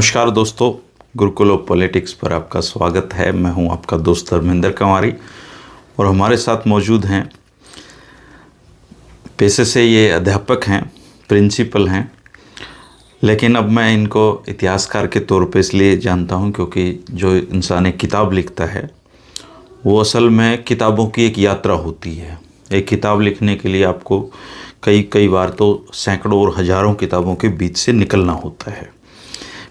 नमस्कार दोस्तों, Gurukul of politics पर आपका स्वागत है। मैं हूं आपका दोस्त धर्मेंद्र कंवारी और हमारे साथ मौजूद हैं, पेशे से ये अध्यापक हैं, प्रिंसिपल हैं, लेकिन अब मैं इनको इतिहासकार के तौर पे इसलिए जानता हूं क्योंकि जो इंसान एक किताब लिखता है वो असल में किताबों की एक यात्रा होती है। एक किताब लिखने के लिए आपको कई बार तो सैकड़ों और हज़ारों किताबों के बीच से निकलना होता है।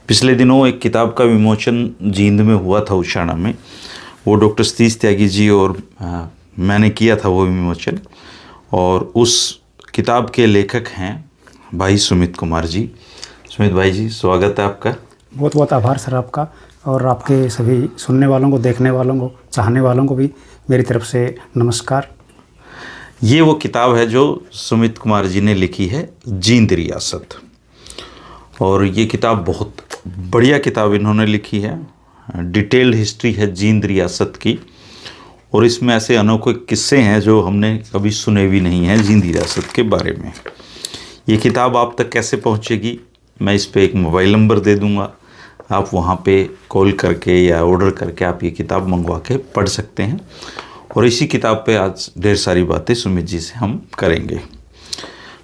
पिछले दिनों एक किताब का विमोचन जींद में हुआ था, उषाना में। वो डॉक्टर सतीश त्यागी जी और मैंने किया था वो विमोचन, और उस किताब के लेखक हैं भाई सुमित कुमार जी। सुमित भाई जी, स्वागत है आपका। बहुत बहुत आभार सर आपका, और आपके सभी सुनने वालों को, देखने वालों को, चाहने वालों को भी मेरी तरफ से नमस्कार। ये वो किताब है जो सुमित कुमार जी ने लिखी है, जींद रियासत। और ये किताब बहुत बढ़िया किताब इन्होंने लिखी है। डिटेल्ड हिस्ट्री है जींद रियासत की, और इसमें ऐसे अनोखे किस्से हैं जो हमने कभी सुने भी नहीं हैं जींद रियासत के बारे में। ये किताब आप तक कैसे पहुंचेगी, मैं इस पे एक मोबाइल नंबर दे दूंगा, आप वहां पे कॉल करके या ऑर्डर करके आप ये किताब मंगवा के पढ़ सकते हैं। और इसी किताब पे आज ढेर सारी बातें सुमित जी से हम करेंगे।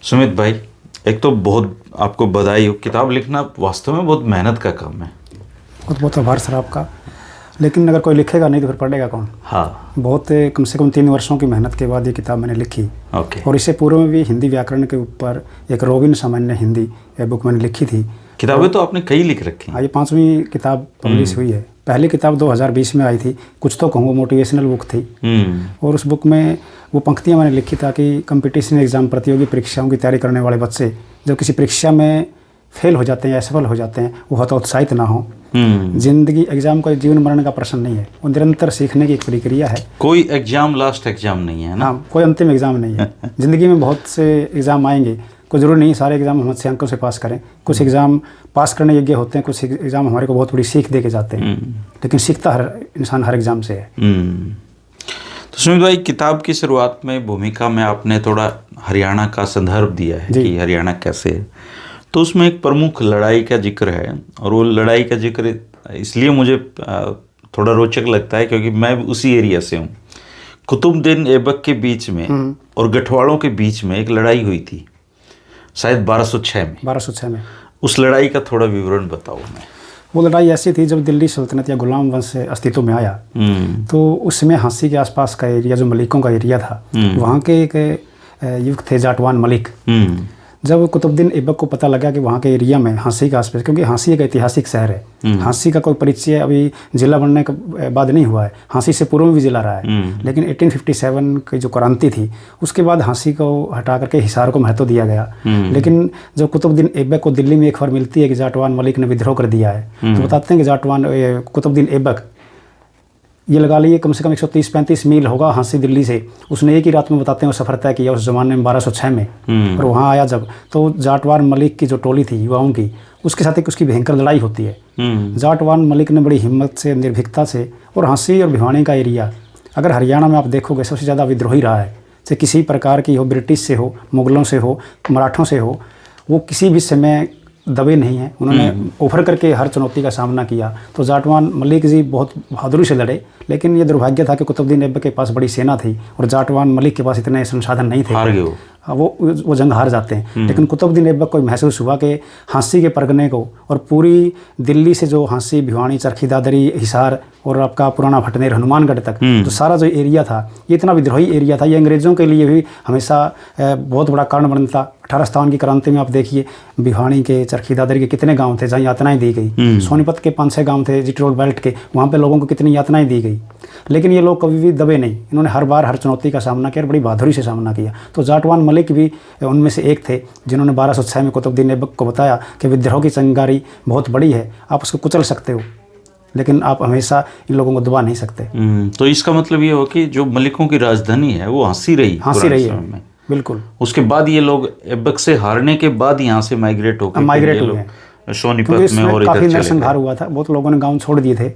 सुमित भाई, एक तो बहुत आपको बधाई हो, किताब लिखना वास्तव में बहुत मेहनत का काम है। बहुत बहुत आभार सर आपका, लेकिन अगर कोई लिखेगा नहीं तो फिर पढ़ेगा कौन। हाँ, बहुत कम से कम 3 वर्षों की मेहनत के बाद ये किताब मैंने लिखी। ओके। और इससे पूर्व में भी हिंदी व्याकरण के ऊपर एक रोबिन सामान्य हिंदी ये बुक मैंने लिखी थी। किताबें तो आपने कई लिख रखी हैं। हाँ, ये 5वीं किताब पब्लिश हुई है। पहली किताब 2020 में आई थी, कुछ तो कहूँ, मोटिवेशनल बुक थी। और उस बुक में वो पंक्तियाँ मैंने लिखी ताकि कंपटीशन एग्ज़ाम, प्रतियोगी परीक्षाओं की तैयारी करने वाले बच्चे जब किसी परीक्षा में फेल हो जाते हैं या असफल हो जाते हैं, वो हतोत्साहित ना हो। जिंदगी एग्जाम कोई जीवन मरण का प्रश्न नहीं है, वो निरंतर सीखने की एक प्रक्रिया है। कोई एग्जाम लास्ट एग्जाम नहीं है ना। हाँ, कोई अंतिम एग्जाम नहीं है। ज़िंदगी में बहुत से एग्ज़ाम आएंगे, कोई ज़रूरी नहीं सारे एग्ज़ाम हम अच्छे अंकों से पास करें। कुछ एग्ज़ाम पास करने योग्य होते हैं, कुछ एग्ज़ाम हमारे को बहुत बड़ी सीख दे के जाते हैं, लेकिन सीखता हर इंसान हर एग्ज़ाम से है। तो सुमित भाई, किताब की शुरुआत में भूमिका में आपने थोड़ा हरियाणा का संदर्भ दिया है कि हरियाणा कैसे है, तो उसमें एक प्रमुख लड़ाई का जिक्र है। और वो लड़ाई का जिक्र इसलिए मुझे थोड़ा रोचक लगता है क्योंकि मैं उसी एरिया से हूँ। कुतुबुद्दीन ऐबक के बीच में और गठवाड़ों के बीच में एक लड़ाई हुई थी, शायद 1206 में। उस लड़ाई का थोड़ा विवरण बताओ। मैं वो लड़ाई ऐसी थी जब दिल्ली सल्तनत या गुलाम वंश अस्तित्व में आया, तो उस समय हांसी के आसपास का एरिया जो मलिकों का एरिया था, वहाँ के एक युवक थे जाटवान मलिक। जब कुतुबुद्दीन ऐबक को पता लगा कि वहाँ के एरिया में हांसी के आसपास, क्योंकि हांसी एक ऐतिहासिक शहर है, हांसी का कोई परिचय अभी जिला बनने के बाद नहीं हुआ है, हांसी से पूर्व में भी जिला रहा है, लेकिन 1857 की जो क्रांति थी उसके बाद हांसी को हटा करके हिसार को महत्व दिया गया। लेकिन जब कुतुबुद्दीन ऐबक को दिल्ली में एक खबर मिलती है कि जाटवान मलिक ने विद्रोह कर दिया है, तो बताते हैं कि कुतुबुद्दीन ऐबक, ये लगा लिए कम से कम 130-135 मील होगा हांसी दिल्ली से, उसने एक ही रात में बताते हैं वो सफ़र तय किया उस ज़माने में 1206 में। और वहाँ आया जब, तो जाटवान मलिक की जो टोली थी युवाओं की, उसके साथ एक उसकी भयंकर लड़ाई होती है। जाटवान मलिक ने बड़ी हिम्मत से, निर्भीकता से, और हांसी और भिवानी का एरिया अगर हरियाणा में आप देखोगे सबसे ज़्यादा विद्रोही रहा है, चाहे किसी प्रकार की हो, ब्रिटिश से हो, मुग़लों से हो, मराठों से हो, वो किसी भी समय दबे नहीं हैं। उन्होंने उभर करके हर चुनौती का सामना किया। तो जाटवान मलिक जी बहुत बहादुरी से लड़े, लेकिन ये दुर्भाग्य था कि कुतुबुद्दीन ऐबक के पास बड़ी सेना थी और जाटवान मलिक के पास इतने संसाधन नहीं थे। हार गए वो जंग हार जाते हैं। लेकिन कुतुबुद्दीन ऐबक को महसूस हुआ कि हांसी के परगने को और पूरी दिल्ली से जो हांसी, भिवानी, चरखी दादरी, हिसार और आपका पुराना भटनेर, हनुमानगढ़ तक जो सारा जो एरिया था, ये इतना विद्रोही एरिया था। ये अंग्रेज़ों के लिए भी हमेशा बहुत बड़ा कारण बनता। 1857 की क्रांति में आप देखिए, भिवानी के, चरखी दादरी के कितने गांव थे जहाँ यातनाएं दी गई। सोनीपत के 5-6 गांव थे जीटी रोड बेल्ट के, वहाँ पे लोगों को कितनी यातनाएं दी गई, लेकिन ये लोग कभी भी दबे नहीं। इन्होंने हर बार हर चुनौती का सामना किया और बड़ी बहादुरी से सामना किया। तो जाटवान मलिक भी उनमें से एक थे जिन्होंने 1206 में कुतुबुद्दीन ऐबक को बताया कि विद्रोह की चिंगारी बहुत बड़ी है, आप उसको कुचल सकते हो, लेकिन आप हमेशा इन लोगों को दबा नहीं सकते। तो इसका मतलब ये हो कि जो मलिकों की राजधानी है वो हांसी रही है। बिल्कुल। उसके बाद ये लोग ऐबक से हारने के बाद यहाँ से माइग्रेट होकर सोनीपत क्योंकि में इसमें और काफ़ी इधर चले नरसंहार हुआ था, बहुत लोगों ने गांव छोड़ दिए थे।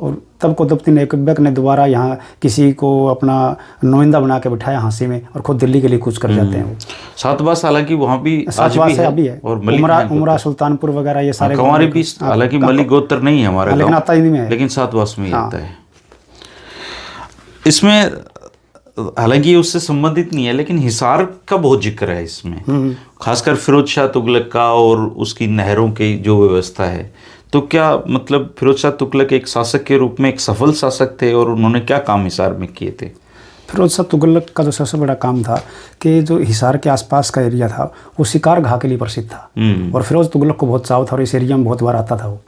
और तब कुतुबुद्दीन ऐबक ने दोबारा यहाँ किसी को अपना नुमाइंदा बना के बिठाया झांसी में, और खुद दिल्ली के लिए कूच कर जाते हैं वो। सातवास हालांकि वहाँ भी आज सातवास भी से है, अभी है, और मलिक उमरा सुल्तानपुर वगैरह ये सारे कंवारी भी, हालांकि मलिक गोत्र नहीं है हमारा लेकिन गाँव, आता ही नहीं में है। लेकिन सातवास में ही आता है। इसमें हालांकि ये उससे संबंधित नहीं है, लेकिन हिसार का बहुत जिक्र है इसमें, खासकर फिरोज शाह तुगलक का और उसकी नहरों की जो व्यवस्था है। तो क्या मतलब फिरोज शाह तुगलक एक शासक के रूप में एक सफल शासक थे, और उन्होंने क्या काम हिसार में किए थे? फिरोज शाह तुगलक का जो सबसे बड़ा काम था कि जो हिसार के आसपास का एरिया था वो शिकार घाह के लिए प्रसिद्ध था, और फिरोज तुगलक को बहुत चाव था और इस एरिया में बहुत बार आता था वो।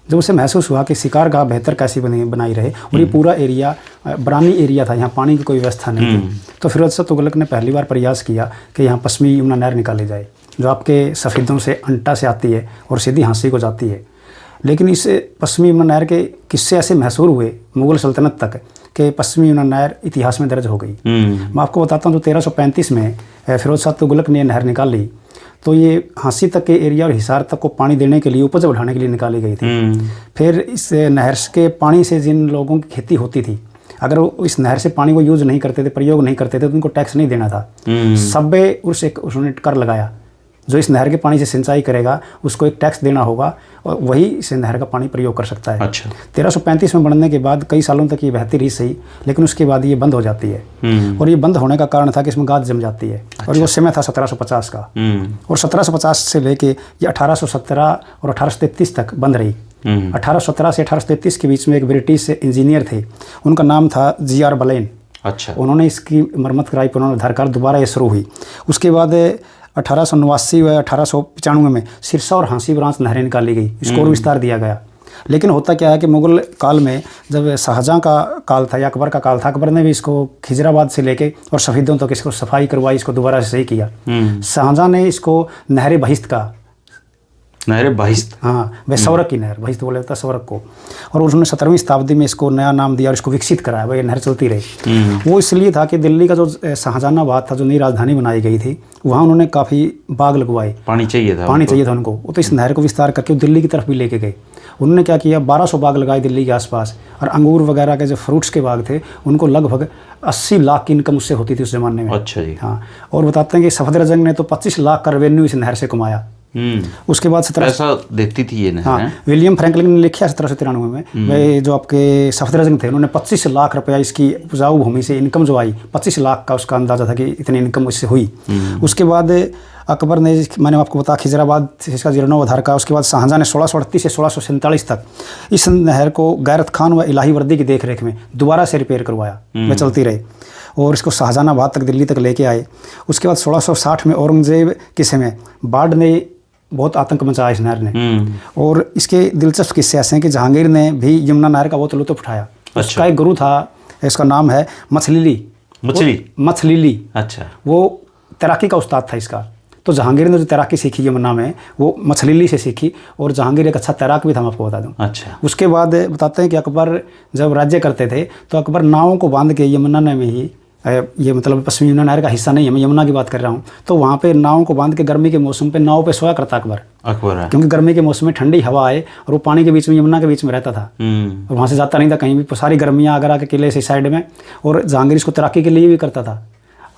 जब उसे महसूस हुआ कि शिकार गाह बेहतर कैसी बनाई रहे, और ये पूरा एरिया बरानी एरिया था, यहाँ पानी की कोई व्यवस्था नहीं थी, तो फिरोज शाह तुगलक ने पहली बार प्रयास किया कि यहाँ पश्चिमी यमुना नहर निकाली जाए, जो आपके सफ़ेदों से अंटा से आती है और सीधी झांसी को जाती है। लेकिन इस पश्चिमी यमुना नहर के किस्से ऐसे मशहूर हुए मुग़ल सल्तनत तक कि पश्चिमी यमुना नहर इतिहास में दर्ज हो गई। मैं आपको बताता हूँ, तो 1335 में फिरोज शाह तुगलक ने नहर निकाली, तो ये झांसी तक के एरिया और हिसार तक को पानी देने के लिए, उपज बढ़ाने के लिए निकाली गई थी। फिर इस नहर के पानी से जिन लोगों की खेती होती थी, अगर वो इस नहर से पानी को यूज़ नहीं करते थे, प्रयोग नहीं करते थे, तो उनको टैक्स नहीं देना था। सब्बे उन्होंने कर लगाया, जो इस नहर के पानी से सिंचाई करेगा उसको एक टैक्स देना होगा, और वही इस नहर का पानी प्रयोग कर सकता है। अच्छा। 1335 में बनने के बाद कई सालों तक ये बहती रही सही, लेकिन उसके बाद ये बंद हो जाती है। और ये बंद होने का कारण था कि इसमें गाद जम जाती है। अच्छा। और वो समय था 1750 का, और 1750 से लेके ये 1817 और 1833 तक बंद रही। 1817 से 1833 के बीच में एक ब्रिटिश इंजीनियर थे, उनका नाम था G.R. बलेन। अच्छा। उन्होंने इसकी मरम्मत कराई, पुनरुद्धार दोबारा ये शुरू हुई। उसके बाद 1889 व 1895 में सिरसा और झांसी ब्रांच नहरें निकाली गई, इसको और विस्तार दिया गया। लेकिन होता क्या है कि मुग़ल काल में जब शाहजहाँ का काल था या अकबर का काल था, अकबर ने भी इसको खिजराबाद से लेके और सफ़ेदों तक इसको सफाई करवाई, इसको दोबारा से सही किया। शाहजहाँ ने इसको नहर बहिश्त का, नहर बहिश्त, हाँ, वह सवरक की नहर, बहिश्त बोले जाता है सवरक को, और उन्होंने 17वीं शताब्दी में इसको नया नाम दिया और इसको विकसित कराया, वह नहर चलती रही। वो इसलिए था कि दिल्ली का जो शाहजहानाबाद था, जो नई राजधानी बनाई गई थी, वहाँ उन्होंने काफ़ी बाग लगवाए, पानी चाहिए था उनको, तो इस नहर को विस्तार करके वो दिल्ली की तरफ भी लेके गए। उन्होंने क्या किया, 1200 बाग लगाए दिल्ली के आसपास, और अंगूर वगैरह के जो फ्रूट्स के बाग थे उनको लगभग 80 लाख की इनकम उससे होती थी उस ज़माने में। अच्छा जी। हाँ, और बताते हैं कि सफदरजंग ने तो 25 लाख का रेवेन्यू इस नहर से कमाया। उसके बाद 17 पैसा देती थी ये नहर। हाँ, विलियम फ्रैंकलिन ने लिखा 1793 में, वे जो आपके सफदरजंग थे, उन्होंने 25 लाख रुपया इसकी उपजाऊ भूमि से इनकम जो आई, 25 लाख का उसका अंदाजा था कि इतनी इनकम इससे हुई। उसके बाद अकबर ने, मैंने आपको बताया खिजराबाद इसका जीर्णोद्धार का। उसके बाद शाहजहाँ ने 1638 से 1647 तक इस नहर को गैरत खान व इलाही वर्दी की देखरेख में दोबारा से रिपेयर करवाया, वह चलती रही, और इसको शाहजहानाबाद तक, दिल्ली तक लेके आए। उसके बाद 1660 में औरंगजेब के समय बाढ़ ने बहुत आतंक मचाया इस नहर ने, और इसके दिलचस्प किस्से ऐसे हैं कि जहांगीर ने भी यमुना नहर का बहुत लुत्फ उठाया। अच्छा। उसका एक गुरु था, इसका नाम है मछलीली। अच्छा। वो तैराकी का उस्ताद था इसका, तो जहांगीर ने जो तैराकी सीखी यमुना में, वो मछलीली से सीखी, और जहांगीर एक अच्छा तैराक भी था, मैं आपको बता दूं। अच्छा। उसके बाद बताते हैं कि अकबर जब राज्य करते थे तो अकबर नावों को बांध के यमुना में ही, ये मतलब पश्चिमी यमुना नहर का हिस्सा नहीं है, मैं यमुना की बात कर रहा हूँ, तो वहाँ पे नावों को बांध के गर्मी के मौसम पे नाव पे सोया करता अकबर, क्योंकि गर्मी के मौसम में ठंडी हवा आए और वो पानी के बीच में, यमुना के बीच में रहता था, और वहाँ से जाता नहीं था कहीं भी, सारी गर्मियाँ आगरा के किले से साइड में। और जहांगीर इसको तैराकी के लिए भी करता था।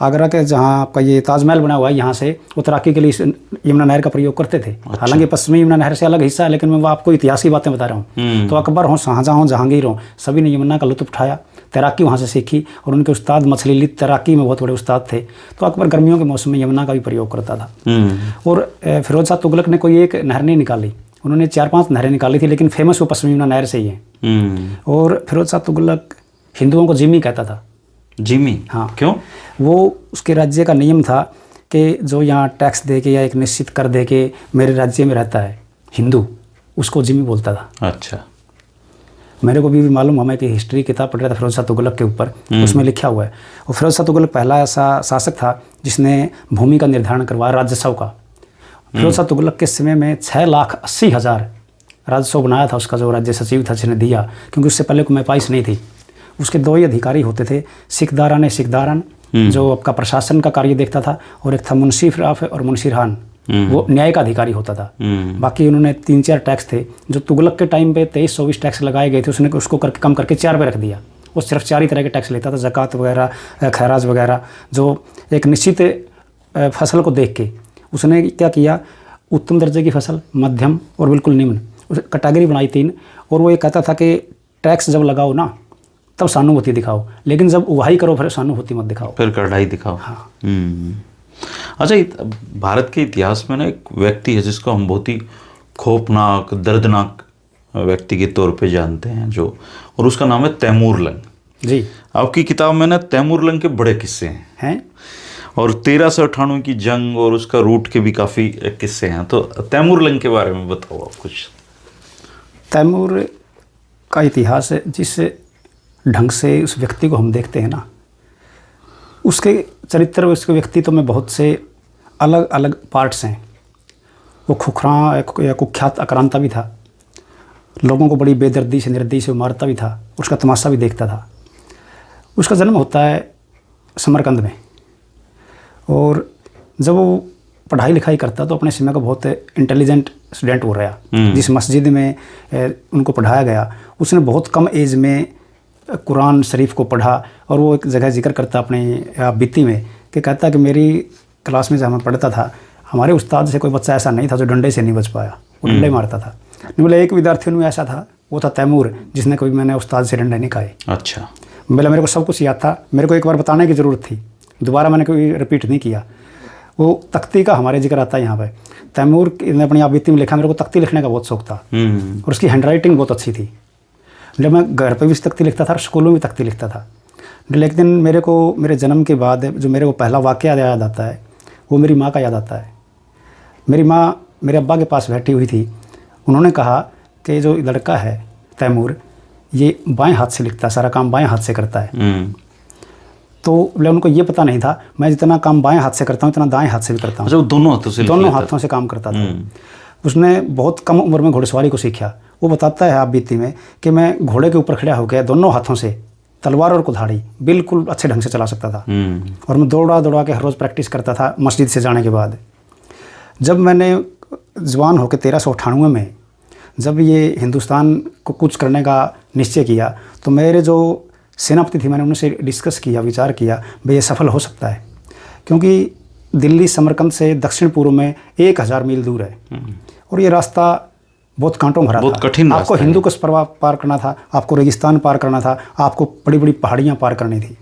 आगरा के जहाँ आपका ये ताजमहल बना हुआ है, यहाँ से वो तैराकी के लिए यमुना नहर का प्रयोग करते थे। अच्छा। हालांकि पश्चिमी यमुना नहर से अलग हिस्सा है, लेकिन मैं वो आपको इतिहास की बातें बता रहा हूँ। तो अकबर हो, शाहजहाँ हो, जहांगीर हो, सभी ने यमुना का लुत्फ उठाया, तैराकी वहाँ से सीखी, और उनके उस्ताद मछलीली तैराकी में बहुत बड़े उस्ताद थे। तो अकबर गर्मियों के मौसम में यमुना का भी प्रयोग करता था। और फिरोज शाह तुगलक ने कोई एक नहर नहीं निकाली, उन्होंने 4-5 नहरें निकाली थी, लेकिन फेमस वो पश्चिमी यमुना नहर से ही है। और फिरोज शाह तुगलक हिंदुओं को जिमी कहता था। जिमी? हाँ। क्यों? वो उसके राज्य का नियम था कि जो यहाँ टैक्स दे के या एक निश्चित कर दे के मेरे राज्य में रहता है हिंदू, उसको जिमी बोलता था। अच्छा। मेरे को भी मालूम है, मैं कि हिस्ट्री किताब पढ़ रहा था फिरोज शाह तुगलक के ऊपर, उसमें लिखा हुआ है। और फिरोज शाह तुगलक पहला ऐसा शासक था जिसने भूमि का निर्धारण करवाया, राजस्व का। फिरोज शाह तुगलक के समय में 6,80,000 राजस्व बनाया था उसका, जो राज्य सचिव था जिसने दिया, क्योंकि उससे पहले कोई पाइस नहीं थी। उसके 2 ही अधिकारी होते थे, सिकदारान जो आपका प्रशासन का कार्य देखता था, और एक था मुंशी फिराफ और मुंशी रान, वो न्याय का अधिकारी होता था। बाकी उन्होंने 3-4 टैक्स थे जो तुगलक के टाइम पे 23-24 टैक्स लगाए गए थे, उसने उसको करके कम करके 4 पे रख दिया। वो सिर्फ 4 ही तरह के टैक्स लेता था, ज़कात वगैरह, खैराज वगैरह, जो एक निश्चित फसल को देख के उसने क्या किया, उत्तम दर्जे की फसल, मध्यम और बिल्कुल निम्न, उस कैटेगरी बनाई 3। और वो ये कहता था कि टैक्स जब लगाओ ना तब सहानुभूति दिखाओ, लेकिन जब उगाही करो फिर सहानुभूति मत दिखाओ, फिर कढ़ाई दिखाओ। हाँ। अच्छा, भारत के इतिहास में ना एक व्यक्ति है जिसको हम बहुत ही खौफनाक, दर्दनाक व्यक्ति के तौर पे जानते हैं, जो, और उसका नाम है तैमूर लंग। जी। आपकी किताब में ना तैमूर लंग के बड़े किस्से हैं और 1398 की जंग और उसका रूट के भी काफ़ी किस्से हैं। तो तैमूर लंग के बारे में बताओ आप कुछ। तैमूर का इतिहास जिस ढंग से उस व्यक्ति को हम देखते हैं ना, उसके चरित्र, उसके व्यक्तित्व में बहुत से अलग अलग पार्ट्स हैं। वो खुखरा या कुख्यात आक्रांता भी था, लोगों को बड़ी बेदर्दी से, निर्दयी से मारता भी था, उसका तमाशा भी देखता था। उसका जन्म होता है समरकंद में, और जब वो पढ़ाई लिखाई करता तो अपने समय का बहुत इंटेलिजेंट स्टूडेंट हो रहा। जिस मस्जिद में उनको पढ़ाया गया, उसने बहुत कम एज में कुरान शरीफ को पढ़ा। और वो एक जगह जिक्र करता अपनी बीती में कि कहता कि मेरी क्लास में जब मैं पढ़ता था, हमारे उस्ताद से कोई बच्चा ऐसा नहीं था जो डंडे से नहीं बच पाया, वो डंडे मारता था। बोले एक विद्यार्थी उनमें ऐसा था, वो था तैमूर, जिसने कभी मैंने उस्ताद से डंडे नहीं खाए। अच्छा। बोला मेरे को सब कुछ याद था, मेरे को एक बार बताने की ज़रूरत थी, दोबारा मैंने कोई रिपीट नहीं किया। वो तख्ती का हमारे जिक्र आता है यहाँ पे। तैमूर ने अपनी आप बीती में लिखा, मेरे को तख्ती लिखने का बहुत शौक था और उसकी हैंडराइटिंग बहुत अच्छी थी। जब मैं घर पे भी तख्ती लिखता था और स्कूलों में तख्ती लिखता था। लेकिन दिन मेरे को मेरे जन्म के बाद जो मेरे को पहला वाक़या याद आता है, वो मेरी माँ का याद आता है। मेरी माँ मेरे अब्बा के पास बैठी हुई थी, उन्होंने कहा कि जो लड़का है तैमूर, ये बाएं हाथ से लिखता है, सारा काम बाएं हाथ से करता है। तो उनको ये पता नहीं था मैं जितना काम बाएं हाथ से करता हूँ उतना दाएं हाथ से भी करता हूँ। अच्छा, दोनों हाथों से काम करता था। उसने बहुत कम उम्र में घोड़सवारी को सीखा। वो बताता है आप बीती में कि मैं घोड़े के ऊपर खड़ा होकर दोनों हाथों से तलवार और कुल्हाड़ी बिल्कुल अच्छे ढंग से चला सकता था। और मैं दौड़ा के हर रोज़ प्रैक्टिस करता था मस्जिद से जाने के बाद। जब मैंने जवान होकर 1398 में जब ये हिंदुस्तान को कूच करने का निश्चय किया, तो मेरे जो सेनापति थी, मैंने उनसे डिस्कस किया, विचार किया भाई ये सफल हो सकता है, क्योंकि दिल्ली समरकंद से दक्षिण पूर्व में 1000 मील दूर है और ये रास्ता बहुत कांटों भरा था, बहुत कठिन। आपको हिंदुकुश पार करना था, आपको रेगिस्तान पार करना था, आपको बड़ी बड़ी पहाड़ियाँ पार करनी थी।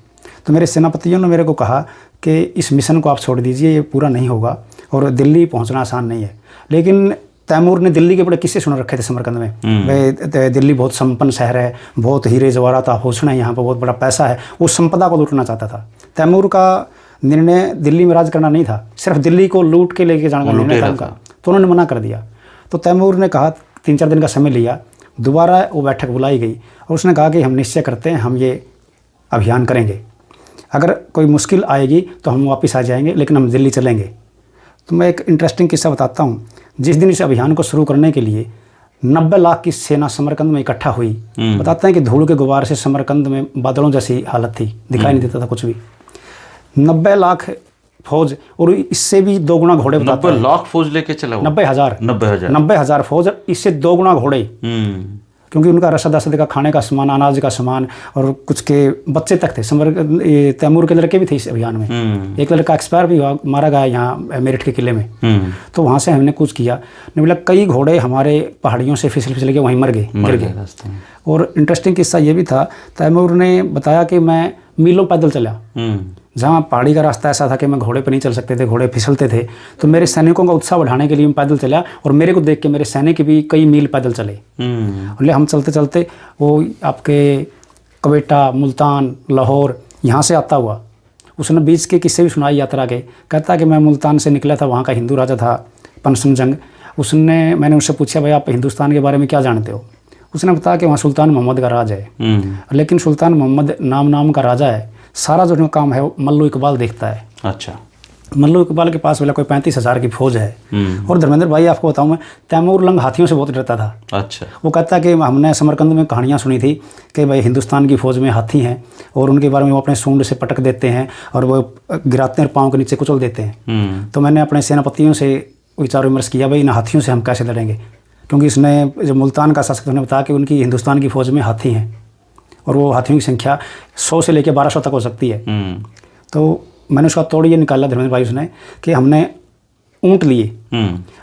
तो मेरे सेनापतियों ने मेरे को कहा कि इस मिशन को आप छोड़ दीजिए, ये पूरा नहीं होगा और दिल्ली पहुँचना आसान नहीं है। लेकिन तैमूर ने दिल्ली के बड़े किस्से सुन रखे थे समरकंद में, भाई दिल्ली बहुत संपन्न शहर है, बहुत हीरे जवाहरात आभूषण है, यहाँ पर बहुत बड़ा पैसा है। वो संपदा को लूटना चाहता था। तैमूर का निर्णय दिल्ली में राज करना नहीं था, सिर्फ दिल्ली को लूट के लेके जाने का निर्णय था उनका। तो उन्होंने मना कर दिया। तो तैमूर ने कहा, 3-4 दिन का समय लिया, दोबारा वो बैठक बुलाई गई और उसने कहा कि हम निश्चय करते हैं, हम ये अभियान करेंगे, अगर कोई मुश्किल आएगी तो हम वापस आ जाएंगे, लेकिन हम दिल्ली चलेंगे। तो मैं एक इंटरेस्टिंग किस्सा बताता हूँ। जिस दिन इस अभियान को शुरू करने के लिए 90 लाख की सेना समरकंद में इकट्ठा हुई। बताते हैं कि धूल के गुबार से समरकंद में बादलों जैसी हालत थी, दिखाई नहीं देता था कुछ भी। 90 लाख फौज और इससे भी 2 गुना घोड़े। 90 लाख फौज लेके चला? 90,000 फौज, इससे 2 गुना घोड़े, क्योंकि उनका रसद का खाने का सामान, अनाज का सामान और कुछ के बच्चे तक थे। तैमूर के लड़के भी थे इस अभियान में। एक लड़का एक्सपायर भी हुआ, मारा गया यहाँ मेरठ के किले में। तो वहाँ से हमने कुछ किया, बोला कई घोड़े हमारे पहाड़ियों से फिसल के वहीं गिर गए। और इंटरेस्टिंग किस्सा ये भी था, तैमूर ने बताया कि मैं मीलों पैदल चला, जहाँ पहाड़ी का रास्ता ऐसा था कि मैं घोड़े पर नहीं चल सकते थे, घोड़े फिसलते थे। तो मेरे सैनिकों का उत्साह बढ़ाने के लिए मैं पैदल चला और मेरे को देख के मेरे सैनिक भी कई मील पैदल चले। और हम चलते चलते वो आपके क्वेटा, मुल्तान, लाहौर यहाँ से आता हुआ, उसने बीच के किस्से भी सुनाई यात्रा के। कहता कि मैं मुल्तान से निकला था, वहाँ का हिंदू राजा था पंसम जंग। मैंने उससे पूछा भाई आप हिंदुस्तान के बारे में क्या जानते हो? उसने बताया कि वहाँ सुल्तान मोहम्मद का राज है, लेकिन सुल्तान मोहम्मद नाम का राजा है, सारा जो काम है मल्लू इकबाल देखता है। अच्छा। मल्लू इकबाल के पास वाला कोई 35,000 की फौज है। और धर्मेंद्र भाई आपको बताऊं, मैं तैमूर लंग हाथियों से बहुत डरता था। अच्छा। वो कहता कि हमने समरकंद में कहानियाँ सुनी थी कि भाई हिंदुस्तान की फौज में हाथी हैं और उनके बारे में वो अपने सूंड से पटक देते हैं और वो गिराते हैं, पाँव के नीचे कुचल देते हैं। तो मैंने अपने सेनापतियों से विचार विमर्श किया भाई इन हाथियों से हम कैसे लड़ेंगे, क्योंकि इसने जो मुल्तान का शासक ने बताया कि उनकी हिंदुस्तान की फ़ौज में हाथी हैं और वो हाथियों की संख्या 100 से लेकर 1200 तक हो सकती है। तो मैंने उसका तोड़ ये निकाला धर्मेंद्र भाई उसने कि हमने ऊँट लिए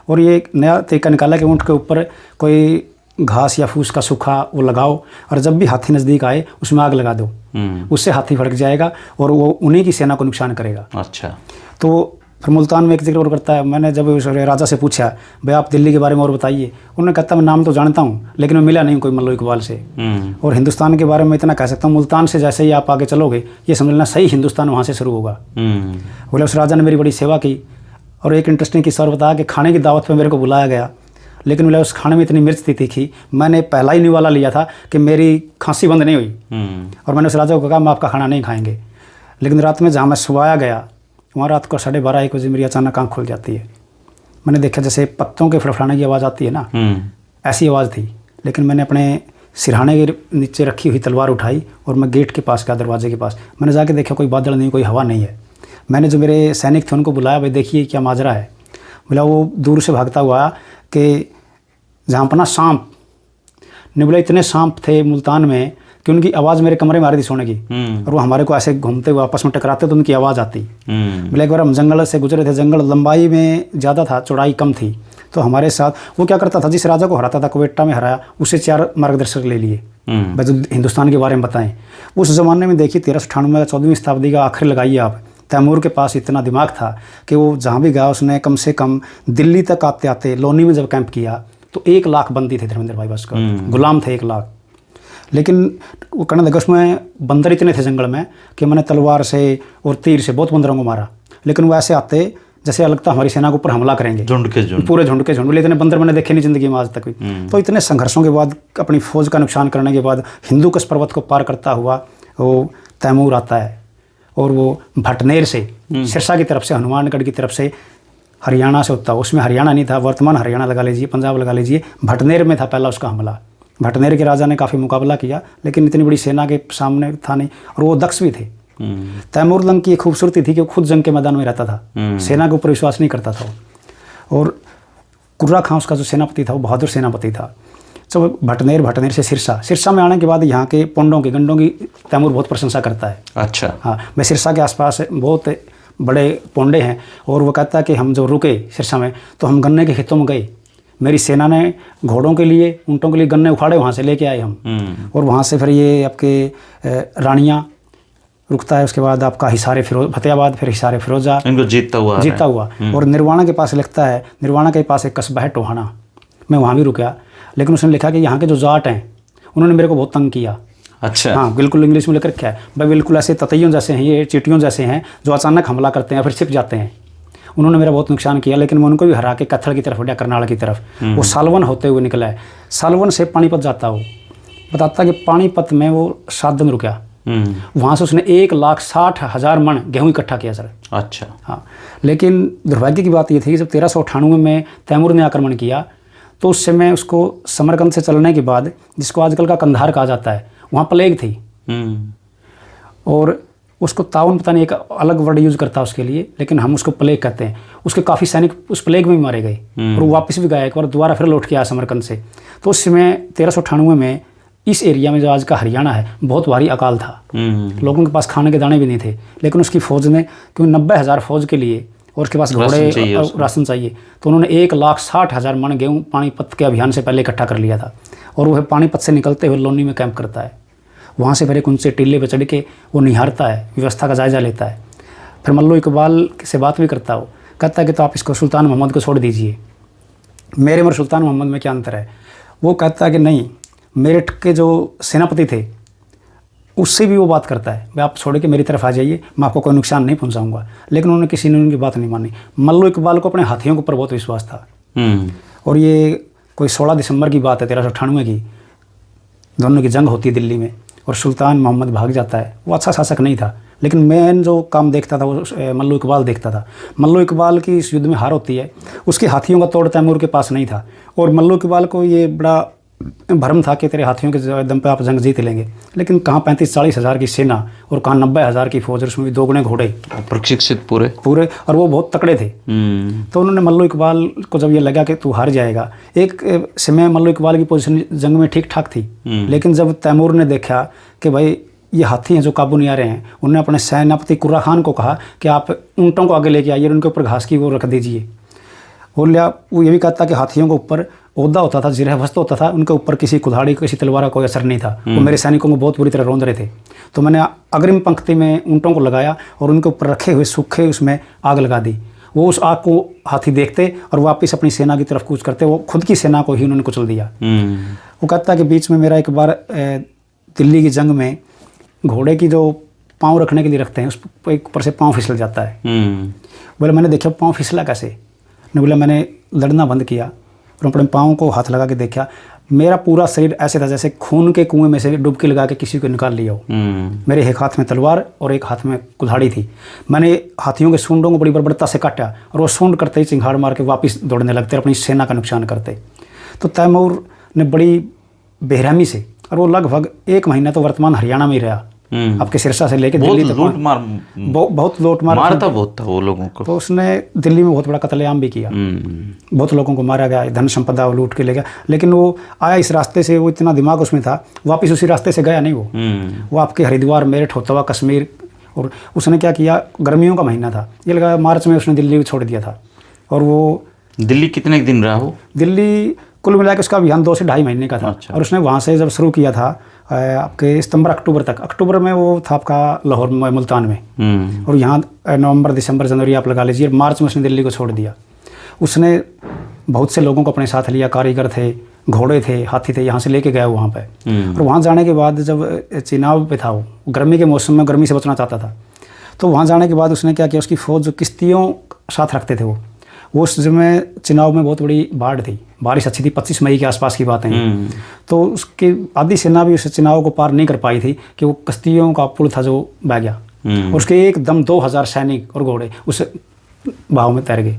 और ये एक नया तरीका निकाला कि ऊँट के ऊपर कोई घास या फूस का सूखा वो लगाओ और जब भी हाथी नज़दीक आए उसमें आग लगा दो, उससे हाथी भड़क जाएगा और वो उन्हीं की सेना को नुकसान करेगा। अच्छा। तो फिर मुल्तान में एक जिक्र और करता है, मैंने जब उस राजा से पूछा भाई आप दिल्ली के बारे में और बताइए, उन्होंने कहता मैं नाम तो जानता हूँ लेकिन मैं मिला नहीं कोई मल्लो इकबाल से। और हिंदुस्तान के बारे में इतना कह सकता हूँ, मुल्तान से जैसे ही आप आगे चलोगे ये समझ लेना सही हिंदुस्तान वहाँ से शुरू होगा। बोले उस राजा ने मेरी बड़ी सेवा की। और एक इंटरेस्टिंग किस्सा और बताया कि खाने की दावत पर मेरे को बुलाया गया, लेकिन बोले उस खाने में इतनी मिर्च थी तीखी, मैंने पहला ही निवाला लिया था कि मेरी खांसी बंद नहीं हुई। और मैंने उस राजा को कहा मैं आपका खाना नहीं खाएंगे। लेकिन रात में जहाँ मैं सोया गया वहाँ रात को 12:30-1 बजे मेरी अचानक आँख खुल जाती है। मैंने देखा जैसे पत्तों के फड़फड़ाने की आवाज़ आती है ना, ऐसी आवाज़ थी। लेकिन मैंने अपने सिरहाने के नीचे रखी हुई तलवार उठाई और मैं गेट के पास गया, दरवाजे के पास। मैंने जाके देखा कोई बादल नहीं, कोई हवा नहीं है। मैंने जो मेरे सैनिक थे उनको बुलाया, भाई देखिए क्या माजरा है। बोला वो दूर से भागता हुआ आया कि जहाँ पर ना सांप ने, बोला इतने सांप थे मुल्तान में कि उनकी आवाज़ मेरे कमरे में आ रही थी सोने की, और वो हमारे को ऐसे घूमते हुए आपस में टकराते तो उनकी आवाज़ आती। बोले एक बार हम जंगल से गुजरे थे, जंगल लंबाई में ज़्यादा था, चौड़ाई कम थी, तो हमारे साथ वो क्या करता था, जिस राजा को हराता था, क्वेटा में हराया, उसे 4 मार्गदर्शक ले लिए भाई जो हिंदुस्तान के बारे में बताएं। उस ज़माने में देखिए 1398 14वीं शताब्दी का आखिर लगाइए आप, तैमूर के पास इतना दिमाग था कि वो जहाँ भी गया उसने कम से कम दिल्ली तक आते आते लोनी में जब कैंप किया तो 1 लाख बंदी थे धर्मेंद्र भाई बस का, गुलाम थे 1 लाख। लेकिन वो कर्नल अगस्त में बंदर इतने थे जंगल में कि मैंने तलवार से और तीर से बहुत बंदरों को मारा, लेकिन वो ऐसे आते जैसे लगता हमारी सेना के ऊपर हमला करेंगे, झुंड के झुंड, पूरे झुंड के झुंड। इतने बंदर मैंने देखे नहीं जिंदगी में आज तक भी। तो इतने संघर्षों के बाद अपनी फौज का नुकसान करने के बाद हिंदूकुश पर्वत को पार करता हुआ वो तैमूर आता है और वो भटनेर से सिरसा की तरफ से, हनुमानगढ़ की तरफ से हरियाणा से होता है, उसमें हरियाणा नहीं था, वर्तमान हरियाणा लगा लीजिए, पंजाब लगा लीजिए, भटनेर में था पहला उसका हमला। भटनेर के राजा ने काफ़ी मुकाबला किया लेकिन इतनी बड़ी सेना के सामने था नहीं, और वो दक्ष भी थे। तैमूर लंग की एक खूबसूरती थी कि वो खुद जंग के मैदान में रहता था, सेना के ऊपर विश्वास नहीं करता था। और कुर्रा खां उसका जो सेनापति था वो बहादुर सेनापति था। तो भटनेर से सिरसा में आने के बाद यहाँ के पोंडों की, गंडों की तैमूर बहुत प्रशंसा करता है। अच्छा। हाँ, मैं सिरसा के आसपास बहुत बड़े पोंडे हैं और वो कहता है कि हम जो रुके सिरसा में तो हम गन्ने के खेतों में गए, मेरी सेना ने घोड़ों के लिए, ऊँटों के लिए गन्ने उखाड़े, वहाँ से लेके आए हम। और वहाँ से फिर ये आपके रानियाँ रुकता है, उसके बाद आपका हिसारे फतेहाबाद, फिर हिसारे फिरोजा, इनको जीतता हुआ। और निर्वाणा के पास लिखता है, निर्वाणा के पास एक कस्बा है टोहाना, मैं वहाँ भी रुका, लेकिन उसने लिखा कि यहाँ के जो जाट हैं उन्होंने मेरे को बहुत तंग किया। अच्छा। हाँ, बिल्कुल इंग्लिश में लिख रखा है भाई, बिल्कुल ऐसे ततैयों जैसे हैं, ये चींटियों जैसे हैं जो अचानक हमला करते हैं फिर छिप जाते हैं। उन्होंने मेरा बहुत नुकसान किया, लेकिन मैं उनको भी हरा के कत्थल की तरफ बढ़िया, करनाल की तरफ। वो सालवन होते हुए निकला है, सालवन से पानीपत जाता हो, बताता कि पानीपत में वो 7 दिन रुका, वहाँ से उसने 1,60,000 मन गेहूँ इकट्ठा किया सर। अच्छा। हाँ, लेकिन दुर्भाग्य की बात ये थी कि जब 1398 में तैमूर ने आक्रमण किया तो उस समय उसको समरकंद से चलने के बाद, जिसको आजकल का कंधार कहा जाता है, वहाँ प्लेग थी। और उसको ताउन पता नहीं एक अलग वर्ड यूज़ करता है उसके लिए, लेकिन हम उसको प्लेग कहते हैं। उसके काफ़ी सैनिक उस प्लेग में भी मारे गए और वो वापस भी गया, एक बार दोबारा फिर लौट के आया समरकंद से। तो उस समय 1398 में इस एरिया में जो आज का हरियाणा है बहुत भारी अकाल था, लोगों के पास खाने के दाने भी नहीं थे। लेकिन उसकी फ़ौज ने, क्योंकि 90,000 फौज के लिए और उसके पास घोड़े राशन चाहिए, तो उन्होंने 1,60,000 मन गेहूँ पानीपत के अभियान से पहले इकट्ठा कर लिया था। और वह पानीपत से निकलते हुए लोनी में कैंप करता है, वहाँ से फिर एक ऊंचे टीले पर चढ़ के वो निहारता है, व्यवस्था का जायजा लेता है। फिर मल्लो इकबाल से बात भी करता हो, कहता है कि तो आप इसको सुल्तान मोहम्मद को छोड़ दीजिए, मेरे और सुल्तान मोहम्मद में क्या अंतर है। वो कहता है कि नहीं, मेरठ के जो सेनापति थे उससे भी वो बात करता है, भाई आप छोड़ के मेरी तरफ आ जाइए, मैं आपको कोई नुकसान नहीं पहुंचाऊंगा। लेकिन उन्होंने किसी ने उनकी बात नहीं मानी। मल्लो इकबाल को अपने हाथियों के ऊपर बहुत विश्वास था। और ये कोई 16 दिसंबर की बात है 1398 की, दोनों की जंग होती है दिल्ली में और सुल्तान मोहम्मद भाग जाता है। वो अच्छा शासक नहीं था, लेकिन मेन जो काम देखता था वो मल्लो इकबाल देखता था। मल्लो इकबाल की इस युद्ध में हार होती है, उसके हाथियों का तोड़ तैमूर के पास नहीं था। और मल्लो इकबाल को ये बड़ा भ्रम था कि तेरे हाथियों के दम पे आप जंग जीत लेंगे, लेकिन कहाँ 35-40 हज़ार की सेना और कहाँ 90 हज़ार की फौज, उसमें भी 2 गुने घोड़े प्रशिक्षित पूरे, और वो बहुत तकड़े थे। तो उन्होंने मल्लू इकबाल को जब ये लगा कि तू हार जाएगा, एक समय मल्लू इकबाल की पोजीशन जंग में ठीक ठाक थी, लेकिन जब तैमूर ने देखा कि भाई ये हाथी हैं जो काबू नहीं आ रहे हैं, उन्होंने अपने सेनापति कुर्रा खान को कहा कि आप ऊँटों को आगे लेके आइए और उनके ऊपर घास की वो रख दीजिए। वो ये भी कहता कि हाथियों के ऊपर ओहदा होता था, जिरहवस्त होता था, उनके ऊपर किसी कुल्हाड़ी किसी तलवार का कोई असर नहीं था। वो मेरे सैनिकों को बहुत बुरी तरह रौंद रहे थे। तो मैंने अग्रिम पंक्ति में ऊँटों को लगाया और उनके ऊपर रखे हुए सूखे उसमें आग लगा दी। वो उस आग को हाथी देखते और वापस अपनी सेना की तरफ कूच करते, वो खुद की सेना को ही उन्होंने कुचल दिया। वो कहता कि बीच में मेरा एक बार दिल्ली की जंग में घोड़े की जो पाँव रखने के लिए रखते हैं, उस एक ऊपर से पाँव फिसल जाता है। बोले मैंने देखा पाँव फिसला कैसे, ने बोला मैंने लड़ना बंद किया और अपने पाँव को हाथ लगा के देखा, मेरा पूरा शरीर ऐसे था जैसे खून के कुएं में से डुबकी लगा के किसी को निकाल लिया हो। मेरे एक हाथ में तलवार और एक हाथ में कुल्हाड़ी थी। मैंने हाथियों के सूंडों को बड़ी बर्बरता से काटा और वो सूंड करते ही चिंगाड़ मार के वापस दौड़ने लगते, अपनी सेना का नुकसान करते। तो तैमूर ने बड़ी बेरहमी से, और वो लगभग 1 महीना तो वर्तमान हरियाणा में ही रहा, आपके सिरसा से लेकर दिल्ली तक बहुत लूट मार मारता बहुत था वो लोगों को। तो उसने दिल्ली में बहुत बड़ा कत्लेआम भी किया, बहुत लोगों को मारा गया, धन संपदा वो लूट के ले गया। लेकिन वो आया इस रास्ते से, वो इतना दिमाग उसमें था, वापस उसी रास्ते से गया नहीं। वो आपके हरिद्वार, मेरठ होता हुआ कश्मीर, और उसने क्या किया, गर्मियों का महीना था, ये लगा मार्च में उसने दिल्ली छोड़ दिया था। और वो दिल्ली कितने दिन रहा हो? दिल्ली कुल मिला के उसका अभियान 2 से 2.5 महीने का था। अच्छा। और उसने वहाँ से जब शुरू किया था आपके सितंबर अक्टूबर तक, अक्टूबर में वो था आपका लाहौर में, मुल्तान में, और यहाँ नवंबर दिसंबर जनवरी आप लगा लीजिए, मार्च में उसने दिल्ली को छोड़ दिया। उसने बहुत से लोगों को अपने साथ लिया, कारीगर थे, घोड़े थे, हाथी थे, यहाँ से लेके गया वहाँ पे। और वहाँ जाने के बाद जब चुनाव पे था, वो गर्मी के मौसम में गर्मी से बचना चाहता था, तो वहाँ जाने के बाद उसने क्या किया, उसकी फ़ौज जो किश्तियों साथ रखते थे, वो उस समय चुनाव में बहुत बड़ी बाढ़ थी, बारिश अच्छी थी, 25 मई के आसपास की बात है। तो उसकी आधी सेना भी उस चुनाव को पार नहीं कर पाई थी कि वो कश्तियों का पुल था जो बह गया, और उसके एकदम 2000 सैनिक और घोड़े उस बहाव में तैर गए।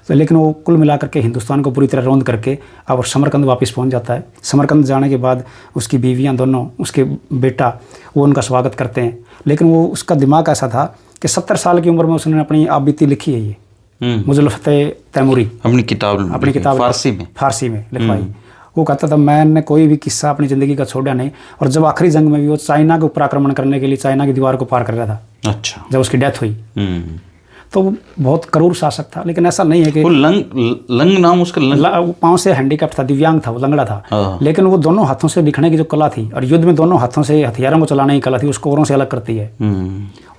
तो लेकिन वो कुल मिलाकर के हिंदुस्तान को पूरी तरह रौंद करके अब समरकंद वापस पहुंच जाता है। समरकंद जाने के बाद उसकी बीवियां दोनों, उसके बेटा, वो उनका स्वागत करते हैं। लेकिन वो उसका दिमाग ऐसा था कि 70 साल की उम्र में उसने अपनी आप बीती लिखी है, ये मुज़ल्लफ़ तैमूरी, अपनी किताब फारसी में लिखवाई। वो कहता था मैंने कोई भी किस्सा अपनी ज़िंदगी का छोड़ा नहीं, और जब आखिरी जंग में भी वो चाइना के ऊपर आक्रमण करने के लिए चाइना की दीवार को पार कर रहा था। अच्छा। जब उसकी डेथ हुई, तो वो बहुत क्रूर शासक था। लेकिन ऐसा नहीं है कि वो लंग नाम उसका, वो पाँव से हैंडीकैप था, दिव्यांग था, वो लंगड़ा था, लेकिन वो दोनों हाथों से लिखने की जो कला थी, और युद्ध में दोनों हाथों से हथियारों को चलाने की कला थी, उसको औरों से अलग करती है।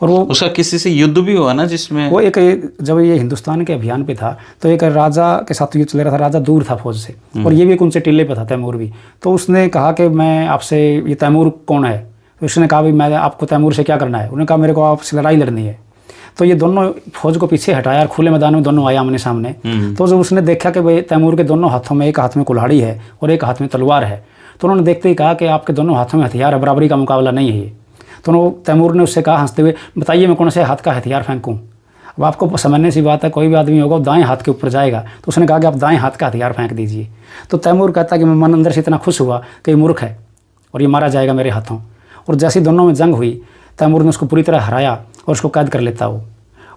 और वो उसका किसी से युद्ध भी हुआ ना, जिसमें वो एक, जब ये हिंदुस्तान के अभियान पे था, तो एक राजा के साथ युद्ध चल रहा था। राजा दूर था फौज से, और ये भी एक ऊंचे टीले पे था, तैमूर भी। तो उसने कहा कि मैं आपसे, ये तैमूर कौन है? तो उसने कहा भाई मैं आपको तैमूर से क्या करना है? उन्होंने कहा मेरे को आपसे लड़ाई लड़नी है। तो ये दोनों फौज को पीछे हटाया और खुले मैदान में दोनों आए आमने सामने। तो जब उसने देखा कि भाई तैमूर के दोनों हाथों में, एक हाथ में कुल्हाड़ी है और एक हाथ में तलवार है, तो उन्होंने देखते ही कहा कि आपके दोनों हाथों में हथियार है, बराबरी का मुकाबला नहीं है ये। तो तैमूर ने उससे कहा हंसते हुए, बताइए मैं कौन से हाथ का हथियार फेंकूँ? अब आपको समझने सी बात है, कोई भी आदमी होगा दाएं हाथ के ऊपर जाएगा। तो उसने कहा कि आप दाएं हाथ का हथियार फेंक दीजिए। तो तैमूर कहता कि मैं मन अंदर से इतना खुश हुआ कि मूर्ख है और ये मारा जाएगा मेरे हाथों। और जैसी दोनों में जंग हुई, तैमूर ने उसको पूरी तरह हराया और उसको कैद कर लेता। वो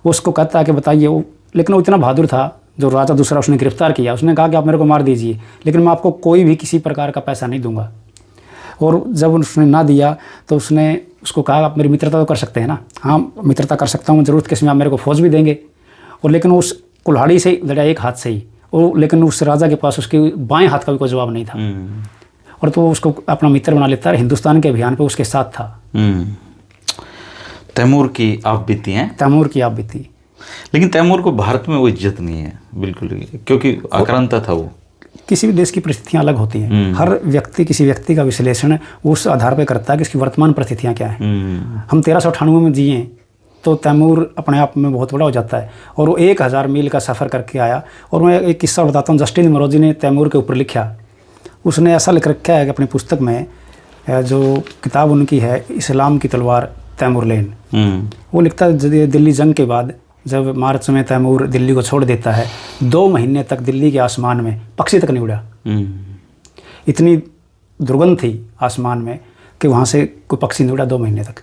उसको कहता है कि बताइए वो, लेकिन वो इतना बहादुर था, जो राजा दूसरा उसने गिरफ्तार किया, उसने कहा कि आप मेरे को मार दीजिए, लेकिन मैं आपको कोई भी किसी प्रकार का पैसा नहीं दूंगा। और जब उसने ना दिया तो उसने उसको कहा आप मेरी मित्रता तो कर सकते हैं ना? हाँ मित्रता कर सकता हूँ, ज़रूरत किस में आप मेरे को फौज भी देंगे। और लेकिन उस कुल्हाड़ी से लड़ा एक हाथ से ही, और लेकिन उस राजा के पास उसके बाएं हाथ का भी कोई जवाब नहीं था। और तो उसको अपना मित्र बना लेता है, हिंदुस्तान के अभियान पे उसके साथ था। तैमूर की आप बीती हैं? तैमूर की आप बीती। लेकिन तैमूर को भारत में वो इज्जत नहीं है बिल्कुल, क्योंकि आक्रांता था वो। किसी भी देश की परिस्थितियाँ अलग होती हैं। हर व्यक्ति किसी व्यक्ति का विश्लेषण उस आधार पर करता है कि उसकी वर्तमान परिस्थितियाँ क्या हैं। हम 1398 में जिए तो तैमूर अपने आप में बहुत बड़ा हो जाता है, और वो 1000 मील का सफ़र करके आया। और मैं एक किस्सा बताता हूँ, जस्टिन मोरोजी ने तैमूर के ऊपर लिखा। उसने ऐसा लिख रखा है कि अपनी पुस्तक में, जो किताब उनकी है इस्लाम की तलवार तैमूरलैन, वो लिखता है दिल्ली जंग के बाद जब मार्च में तैमूर दिल्ली को छोड़ देता है, 2 महीने तक दिल्ली के आसमान में पक्षी तक नहीं उड़ा। इतनी दुर्गंध थी आसमान में कि वहाँ से कोई पक्षी नहीं उड़ा 2 महीने तक।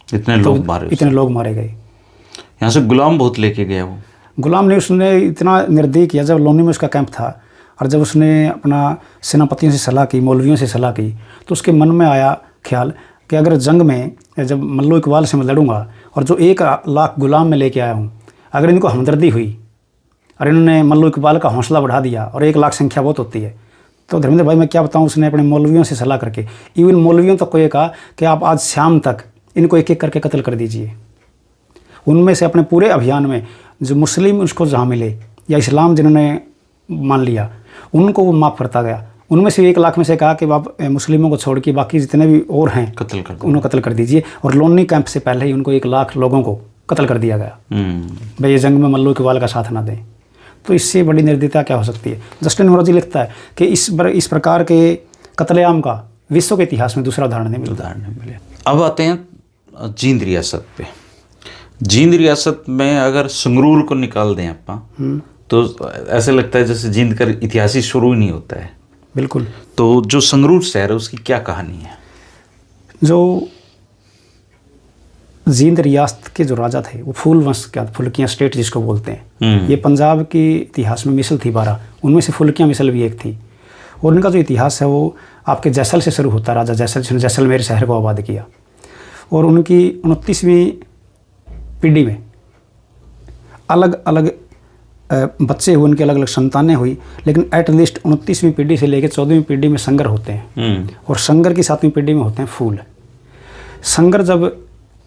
इतने लोग मारे, इतने लोग मारे गए। यहाँ से गुलाम बहुत लेके गया वो। गुलाम ने उसने इतना निर्दयी किया, जब लोनी में उसका कैंप था और जब उसने अपना सेनापतियों से सलाह की, मौलवियों से सलाह की, तो उसके मन में आया ख्याल कि अगर जंग में जब मल्लो इकबाल से मैं लड़ूंगा और जो 1 लाख गुलाम में लेके आया हूँ, अगर इनको हमदर्दी हुई और इन्होंने मल्लो इकबाल का हौसला बढ़ा दिया, और 1 लाख संख्या बहुत होती है, तो धर्मेंद्र भाई मैं क्या बताऊँ, उसने अपने मौलवियों से सलाह करके, इवन मौलवियों तक को ये कहा कि आप आज शाम तक इनको एक एक करके कत्ल कर दीजिए। उनमें से अपने पूरे अभियान में जो मुस्लिम उसको जहाँ मिले या इस्लाम जिन्होंने मान लिया, उनको वो माफ़ करता गया। उनमें से 1 लाख में से कहा कि आप मुस्लिमों को छोड़ के बाकी जितने भी और हैं उनको कत्ल कर दीजिए, और लोनी कैंप से पहले ही उनको 1 लाख लोगों को कत्ल कर दिया गया। भाई ये जंग में मल्लो इकबाल का साथ ना दें, तो इससे बड़ी निर्दयता क्या हो सकती है। जस्टिन मोरोजी लिखता है कि इस प्रकार के कत्लेआम का विश्व के इतिहास में दूसरा उदाहरण नहीं मिला। अब आते हैं जींद रियासत पे। जींद रियासत में अगर संगरूर को निकाल दें आप, तो ऐसे लगता है जैसे जींद का इतिहास ही शुरू ही नहीं होता है। बिल्कुल। तो जो संगरूर शहर है उसकी क्या कहानी है? जो जींद रियासत के जो राजा थे वो फूल वंश का, फुल्कियाँ स्टेट जिसको बोलते हैं, ये पंजाब के इतिहास में मिसल थी 12, उनमें से फुल्कियाँ मिसल भी एक थी। और उनका जो इतिहास है वो आपके जैसल से शुरू होता है। राजा जैसल ने जैसलमेर शहर को आबाद किया, और उनकी 29वीं पीढ़ी में अलग अलग बच्चे हुए, उनकी अलग अलग संतानें हुई, लेकिन एट लीस्ट 29वीं पीढ़ी से लेकर 14वीं पीढ़ी में संगर होते हैं, और संगर की 7वीं पीढ़ी में होते हैं फूल। संगर जब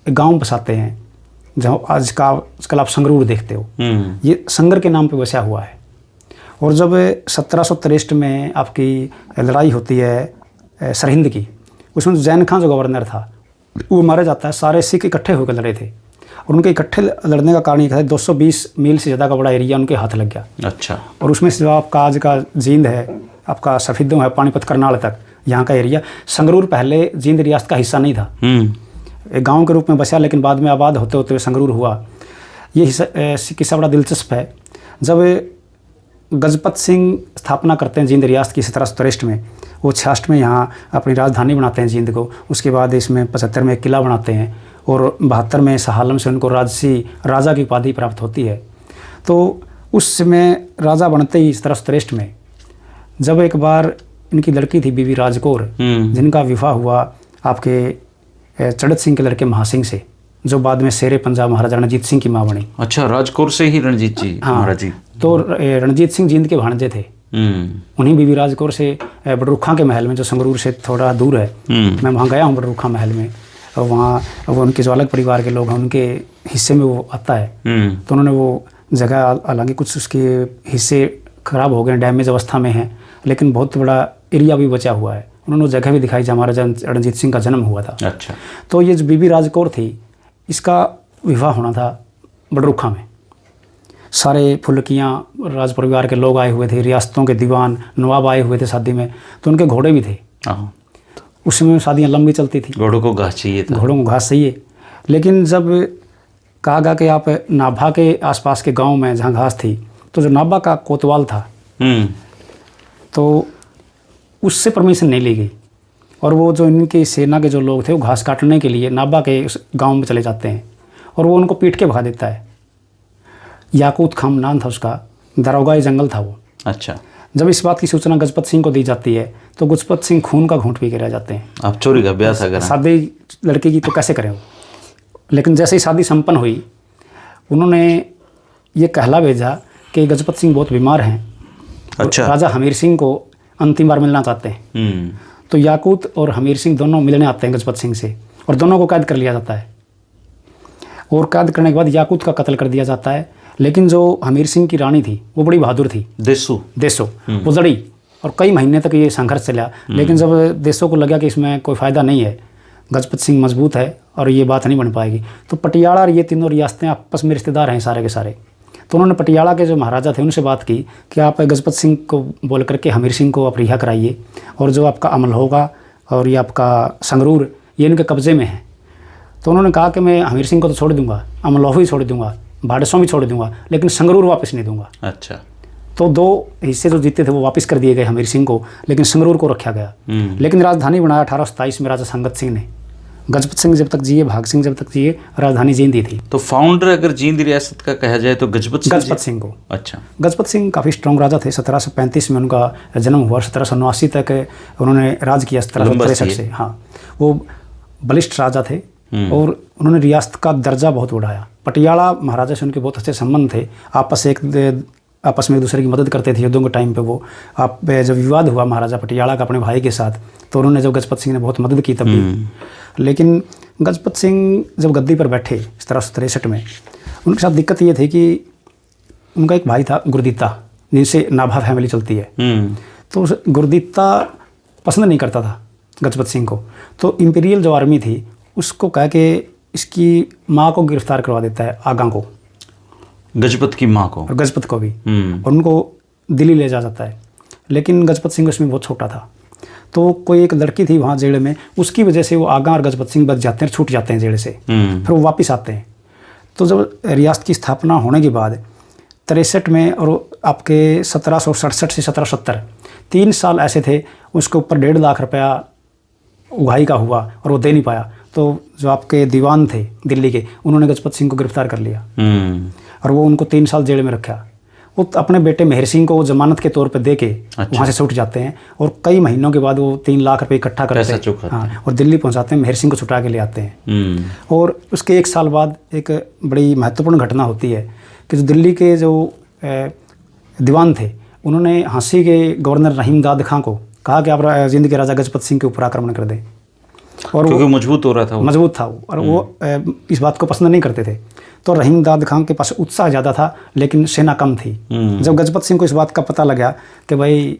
गांव बसाते हैं, जहाँ आजकल आप संगरूर देखते हो, ये संगर के नाम पे बसा हुआ है। और जब 1763 में आपकी लड़ाई होती है सरहिंद की, उसमें जैन खान जो गवर्नर था वो मारा जाता है। सारे सिख इकट्ठे होकर लड़े थे, और उनके इकट्ठे लड़ने का कारण ये था 220 मील से ज़्यादा का बड़ा एरिया उनके हाथ लग गया। अच्छा। और उसमें से जो आपका आज का जींद है, आपका सफीदों है, पानीपत करनाल तक, यहाँ का एरिया, संगरूर पहले जींद रियासत का हिस्सा नहीं था, एक गांव के रूप में बसा, लेकिन बाद में आबाद होते होते संगरूर हुआ। ये किस्सा बड़ा दिलचस्प है। जब गजपत सिंह स्थापना करते हैं जींद रियासत की 1763 में, वो 66 में यहाँ अपनी राजधानी बनाते हैं जींद को। उसके बाद इसमें 75 में एक किला बनाते हैं, और 72 में सहालम से उनको राजा की उपाधि प्राप्त होती है। तो उस समय राजा बनते ही 1763 में, जब एक बार इनकी लड़की थी बीवी राजकौर, जिनका विवाह हुआ आपके चड़त सिंह के लड़के महासिंह से, जो बाद में शेरे पंजाब महाराजा रणजीत सिंह की माँ बनी। अच्छा, राजकौर से ही रणजीत जी? हाँ, महाराज जी। तो रणजीत सिंह जींद के भांजे थे। उन्हीं बीवी राजकौर से बड़रुखा के महल में, जो संगरूर से थोड़ा दूर है, मैं वहाँ गया हूँ बड़रुखा महल में, और वहाँ वो उनके जो अलग परिवार के लोग हैं उनके हिस्से में वो आता है। तो उन्होंने वो जगह, हालांकि कुछ उसके हिस्से खराब हो गए, डैमेज अवस्था में हैं, लेकिन बहुत बड़ा एरिया भी बचा हुआ है। उन्होंने वो जगह भी दिखाई जहाँ महाराजा रणजीत सिंह का जन्म हुआ था। अच्छा। तो ये जो बीबी राजकौर थी, इसका विवाह होना था बड़रुखा में। सारे फुल्कियाँ राज परिवार के लोग आए हुए थे, रियासतों के दीवान नवाब आए हुए थे शादी में, तो उनके घोड़े भी थे। उस समय शादियाँ लंबी चलती थी, घोड़ों को घास चाहिए था। घोड़ों को घास चाहिए, लेकिन जब कहा गया कि आप नाभा के आसपास के गांव में जहाँ घास थी, तो जो नाभा का कोतवाल था, तो उससे परमिशन नहीं ली गई, और वो जो इनकी सेना के जो लोग थे वो घास काटने के लिए नाभा के उस गांव में चले जाते हैं, और वो उनको पीट के भगा देता है। याकूत खान नाम था उसका, दरोगाई जंगल था वो। अच्छा। जब इस बात की सूचना गजपत सिंह को दी जाती है, तो गजपत सिंह खून का घूंट पी के रह जाते हैं। आप चोरी का ब्याह था, शादी लड़की की तो कैसे करें वो। लेकिन जैसे ही शादी संपन्न हुई, उन्होंने ये कहला भेजा कि गजपत सिंह बहुत बीमार हैं। अच्छा। राजा हमीर सिंह को अंतिम बार मिलना चाहते हैं। तो याकूत और हमीर सिंह दोनों मिलने आते हैं गजपत सिंह से, और दोनों को कैद कर लिया जाता है। और कैद करने के बाद याकूत का कत्ल कर दिया जाता है। लेकिन जो हमीर सिंह की रानी थी वो बड़ी बहादुर थी, देसो वो लड़ी, और कई महीने तक ये संघर्ष चला। लेकिन जब देसो को लगा कि इसमें कोई फ़ायदा नहीं है, गजपत सिंह मजबूत है और ये बात नहीं बन पाएगी, तो पटियाला और ये तीनों रियासतें आपस में रिश्तेदार हैं सारे के सारे। तो उन्होंने पटियाला के जो महाराजा थे उनसे बात की कि आप गजपत सिंह को बोल करके हमीर सिंह को आप रिहा कराइए, और जो आपका अमल होगा और ये आपका संगरूर ये इनके कब्ज़े में है। तो उन्होंने कहा कि मैं हमीर सिंह को तो छोड़ दूंगा, अमलोह भी छोड़ दूंगा, भाड़सों भी छोड़ दूंगा, लेकिन संगरूर वापस नहीं दूंगा। अच्छा। तो 2 हिस्से जो जीते थे वो वापस कर दिए गए हमीर सिंह को, लेकिन संगरूर को रखा गया। लेकिन राजधानी बनाया 1827 में राजा संगत सिंह ने। गजपत सिंह जब तक जिए, भाग सिंह जब तक जिए, राजधानी जींद ही थी। तो फाउंडर अगर जींद रियासत का कहा जाए तो गजपत सिंह को। अच्छा। गजपत सिंह काफ़ी स्ट्रॉन्ग राजा थे। 1735 में उनका जन्म हुआ, 1789 तक उन्होंने राज किया। 1763 से, हाँ, वो बलिष्ठ राजा थे और उन्होंने रियासत का दर्जा बहुत बढ़ाया। पटियाला महाराजा से उनके बहुत अच्छे संबंध थे, आपस में एक दूसरे की मदद करते थे युद्धों के टाइम पे। वो जब विवाद हुआ महाराजा पटियाला का अपने भाई के साथ, तो उन्होंने जब गजपत सिंह ने बहुत मदद की तब भी। लेकिन गजपत सिंह जब गद्दी पर बैठे 1763 में, उनके साथ दिक्कत ये थी कि उनका एक भाई था गुरदीता, जिनसे नाभा फैमिली चलती है। तो गुरदीता पसंद नहीं करता था गजपत सिंह को। तो इंपीरियल जो आर्मी थी उसको कह के इसकी माँ को गिरफ्तार करवा देता है, आगा को, गजपत की माँ को, और गजपत को भी, और उनको दिल्ली ले जाता है। लेकिन गजपत सिंह उसमें बहुत छोटा था। तो कोई एक लड़की थी वहाँ जेल में, उसकी वजह से वो आगा और गजपत सिंह बच जाते हैं, छूट जाते हैं जेल से। फिर वो वापस आते हैं। तो जब रियासत की स्थापना होने के बाद 63 में और आपके 1767 से 1770 3 साल ऐसे थे, उसके ऊपर 1.5 लाख रुपया उगाही का हुआ और वो दे नहीं पाया। तो जो आपके दीवान थे दिल्ली के, उन्होंने गजपत सिंह को गिरफ्तार कर लिया और वो उनको 3 साल जेल में रखा। वो अपने बेटे मेहर सिंह को जमानत के तौर पे दे के वहाँ से छूट जाते हैं और कई महीनों के बाद वो 3 लाख रुपए इकट्ठा करते हैं, हाँ, और दिल्ली पहुँचाते हैं, मेहर सिंह को छुटा के ले आते हैं। और उसके 1 साल बाद एक बड़ी महत्वपूर्ण घटना होती है कि जो दिल्ली के जो दीवान थे, उन्होंने झांसी के गवर्नर रहीम दाद खां को कहा कि आप जींद के राजा गजपत सिंह के ऊपर आक्रमण कर दें। और क्योंकि मजबूत हो रहा था, मजबूत था वो, और वो इस बात को पसंद नहीं करते थे। तो रहीम दाद खान के पास उत्साह ज़्यादा था लेकिन सेना कम थी। जब गजपत सिंह को इस बात का पता लगा कि भाई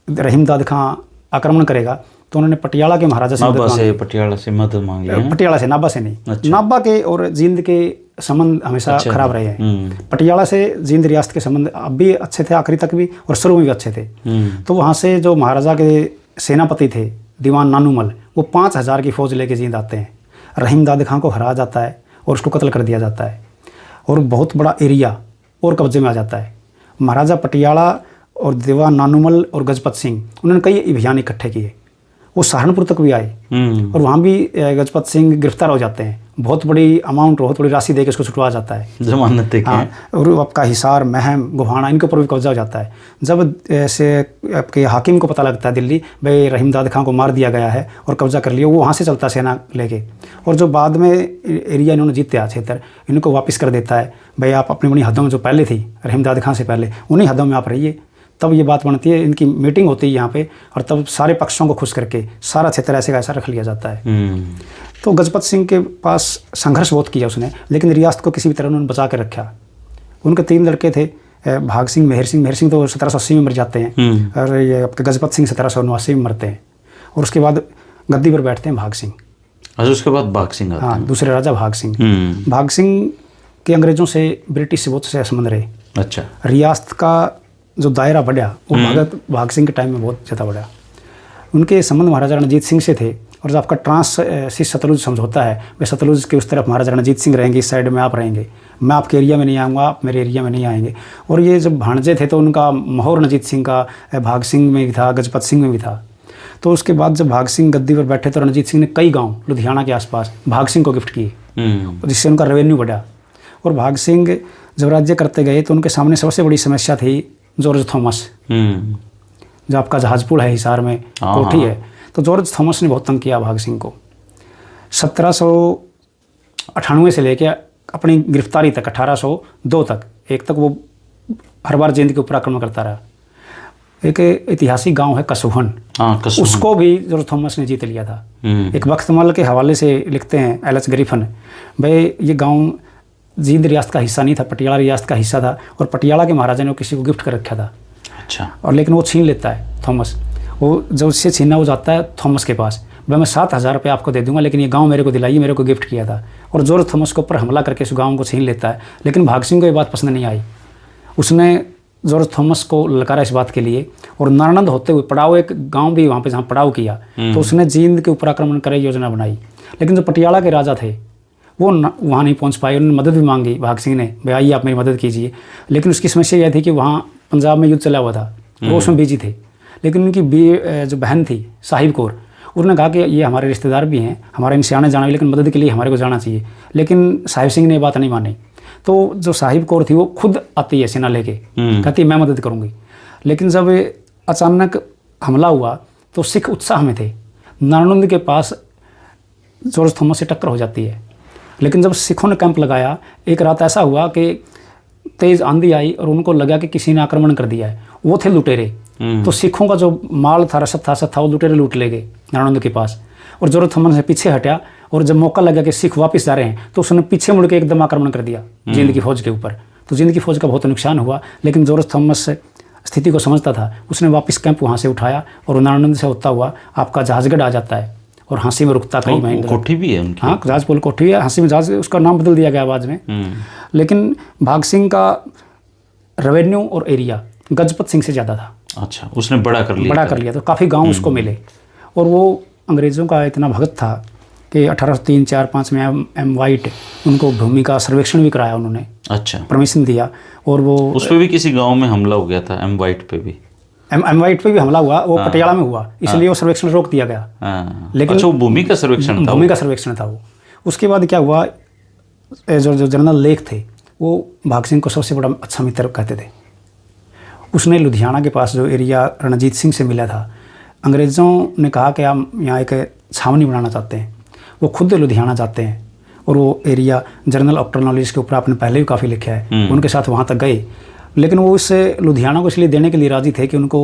रहीम दाद खान आक्रमण करेगा, तो उन्होंने पटियाला के महाराजा से मदद मांगी। पटियाला से, नाभा से नहीं। अच्छा। नाभा के और जींद के संबंध हमेशा खराब रहे हैं। पटियाला से जींद रियासत के संबंध अब भी अच्छे थे, आखिरी तक भी, और शुरू में भी अच्छे थे। तो वहाँ से जो महाराजा के सेनापति थे दीवान नानूमल, वो 5000 की फौज लेके जींद आते हैं। रहीम दाद खां को हरा जाता है और उसको कत्ल कर दिया जाता है और बहुत बड़ा एरिया और कब्जे में आ जाता है। महाराजा पटियाला और दीवान नानूमल और गजपत सिंह, उन्होंने कई अभियान इकट्ठे किए। वो सहारनपुर तक भी आए और वहाँ भी गजपत सिंह गिरफ्तार हो जाते हैं। बहुत बड़ी अमाउंट, बहुत बड़ी राशि देकर उसको छुटवा जाता है, जमानत देके। हाँ, और आपका हिसार, महम, गोहाना, इनके ऊपर भी कब्जा हो जाता है। जब से आपके हाकिम को पता लगता है दिल्ली, भाई रहीम दाद खां को मार दिया गया है और कब्जा कर लिया, वो वहाँ से चलता सेना लेके, और जो बाद में एरिया इन्होंने जीते क्षेत्र, इनको वापस कर देता है, भाई आप अपनी बड़ी हदों में जो पहले थी रहीम दाद खां से पहले, उन्हीं हदों में आप रहिए। तब ये बात बनती है, इनकी मीटिंग होती है यहाँ पे, और तब सारे पक्षों को खुश करके सारा क्षेत्र ऐसे का ऐसा रख लिया जाता है। तो गजपत सिंह के पास संघर्ष बहुत किया उसने, लेकिन रियासत को किसी भी तरह उन्होंने बचा के रखा। उनके 3 लड़के थे, भाग सिंह, मेहर सिंह। मेहर सिंह तो 1780 में मर जाते हैं और ये आपके गजपत सिंह 1789 में मरते हैं, और उसके बाद गद्दी पर बैठते हैं भाग सिंह। अच्छा, उसके बाद भाग सिंह आते हैं। हाँ, दूसरे राजा भाग सिंह। भाग सिंह के अंग्रेजों से, ब्रिटिश से बहुत से संबंध रहे। अच्छा। रियासत का जो दायरा बढ़ा वो भाग सिंह के टाइम में बहुत ज़्यादा बढ़ा। उनके संबंध महाराजा रणजीत सिंह से थे, और जो आपका ट्रांस सतलुज समझौता है, वे सतलुज के उस तरफ महाराजा रणजीत सिंह रहेंगे, इस साइड में आप रहेंगे, मैं आपके एरिया में नहीं आऊँगा, आप मेरे एरिया में नहीं आएंगे। और ये जब भाणजे थे तो उनका माहौर रणजीत सिंह का भाग सिंह में भी था, गजपत सिंह में भी था। तो उसके बाद जब भाग सिंह गद्दी पर बैठे तो रणजीत सिंह ने कई गाँव लुधियाना के आसपास भाग सिंह को गिफ्ट किए, जिससे उनका रेवेन्यू बढ़ा। और भाग सिंह जब राज्य करते गए तो उनके सामने सबसे बड़ी समस्या थी जॉर्ज थॉमस, जो आपका जहाज पुल है हिसार में, कोठी है। तो जॉर्ज थॉमस ने बहुत तंग किया भाग सिंह को। 1798 से लेकर अपनी गिरफ्तारी तक 1802 तक, एक तक वो हर बार जींद के ऊपर आक्रमण करता रहा। एक ऐतिहासिक गांव है कसुहन, उसको भी जॉर्ज थॉमस ने जीत लिया था। एक बख्तमल के हवाले से लिखते हैं एल.एच. गरीफन, भाई ये गांव जींद रियासत का हिस्सा नहीं था, पटियाला रियासत का हिस्सा था, और पटियाला के महाराजा ने किसी को गिफ्ट कर रखा था। अच्छा। और लेकिन वो छीन लेता है थॉमस, वो जब उससे छीना हो जाता है थॉमस के पास, भाई मैं 7000 रुपये आपको दे दूंगा, लेकिन ये गांव मेरे को दिलाइए, मेरे को गिफ्ट किया था। और जॉर्ज थॉमस के ऊपर हमला करके उस गांव को छीन लेता है। लेकिन भाग सिंह को ये बात पसंद नहीं आई, उसने जॉर्ज थॉमस को ललकारा इस बात के लिए, और नारनंद होते हुए पड़ाव, एक गाँव भी वहाँ पर जहाँ पड़ाव किया, तो उसने जींद के ऊपर आक्रमण करे योजना बनाई। लेकिन जो पटियाला के राजा थे वो वहाँ नहीं पहुँच पाए, उन्होंने मदद भी मांगी भाग सिंह ने, भाई आइए आप मेरी मदद कीजिए। लेकिन उसकी समस्या यह थी कि वहाँ पंजाब में युद्ध चला हुआ था, वो उसमें बिजी थे। लेकिन उनकी जो बहन थी साहिब कौर, उन्होंने कहा कि ये हमारे रिश्तेदार भी हैं, हमारे इनसे आने जाना है, लेकिन मदद के लिए हमारे को जाना चाहिए। लेकिन साहिब सिंह ने ये बात नहीं मानी। तो जो साहिब कौर थी वो खुद आती है सेना लेके, कहती है मैं मदद करूँगी। लेकिन जब अचानक हमला हुआ तो सिख उत्साह में थे। नारानंद के पास जॉर्ज थॉमस से टक्कर हो जाती है। लेकिन जब सिखों ने कैंप लगाया, एक रात ऐसा हुआ कि तेज़ आंधी आई और उनको लगा कि किसी ने आक्रमण कर दिया है। वो थे लुटेरे, तो सिखों का जो माल था, रसद था वो लुटेरे लूट ले गए नारानंद के पास। और जॉर्ज थॉमस से पीछे हटा, और जब मौका लगा कि सिख वापस जा रहे हैं तो उसने पीछे मुड़ के एकदम आक्रमण कर दिया जींद की फौज के ऊपर। तो जींद की फौज का बहुत नुकसान हुआ। लेकिन जॉर्ज थॉमस स्थिति को समझता था, उसने वापस कैंप वहाँ से उठाया और नारानंद से होता हुआ आपका जहाजगढ़ आ जाता है और हाँसी में रुकता कई महीने। कोठी भी है उनकी। हाँ, जहाजपुल कोठी है, हाँसी में जहाज, उसका नाम बदल दिया गया बाद में। लेकिन भाग सिंह का रेवेन्यू और एरिया गजपत सिंह से ज़्यादा था। अच्छा, उसने बड़ा कर लिया तो काफ़ी गांव उसको मिले। और वो अंग्रेज़ों का इतना भगत था कि 1803, 4, 5 में एम वाइट उनको भूमि का सर्वेक्षण भी कराया उन्होंने। अच्छा, परमिशन दिया। और वो उस पर भी किसी गांव में हमला हो गया था, एम वाइट पे भी। एम वाइट पे भी हमला हुआ, वो पटियाला में हुआ, इसलिए वो सर्वेक्षण रोक दिया गया। लेकिन अच्छा, वो भूमि का सर्वेक्षण था। भूमि का सर्वेक्षण था वो। उसके बाद क्या हुआ, जो जनरल लेक थे वो भाग सिंह को सबसे बड़ा अच्छा मित्र कहते थे। उसने लुधियाना के पास जो एरिया रणजीत सिंह से मिला था, अंग्रेज़ों ने कहा कि हम यहाँ एक छावनी बनाना चाहते हैं। वो खुद लुधियाना जाते हैं और वो एरिया जनरल ऑक्टर नॉलेज के ऊपर आपने पहले भी काफ़ी लिखा है, उनके साथ वहाँ तक गए। लेकिन वो इस लुधियाना को इसलिए देने के लिए राज़ी थे कि उनको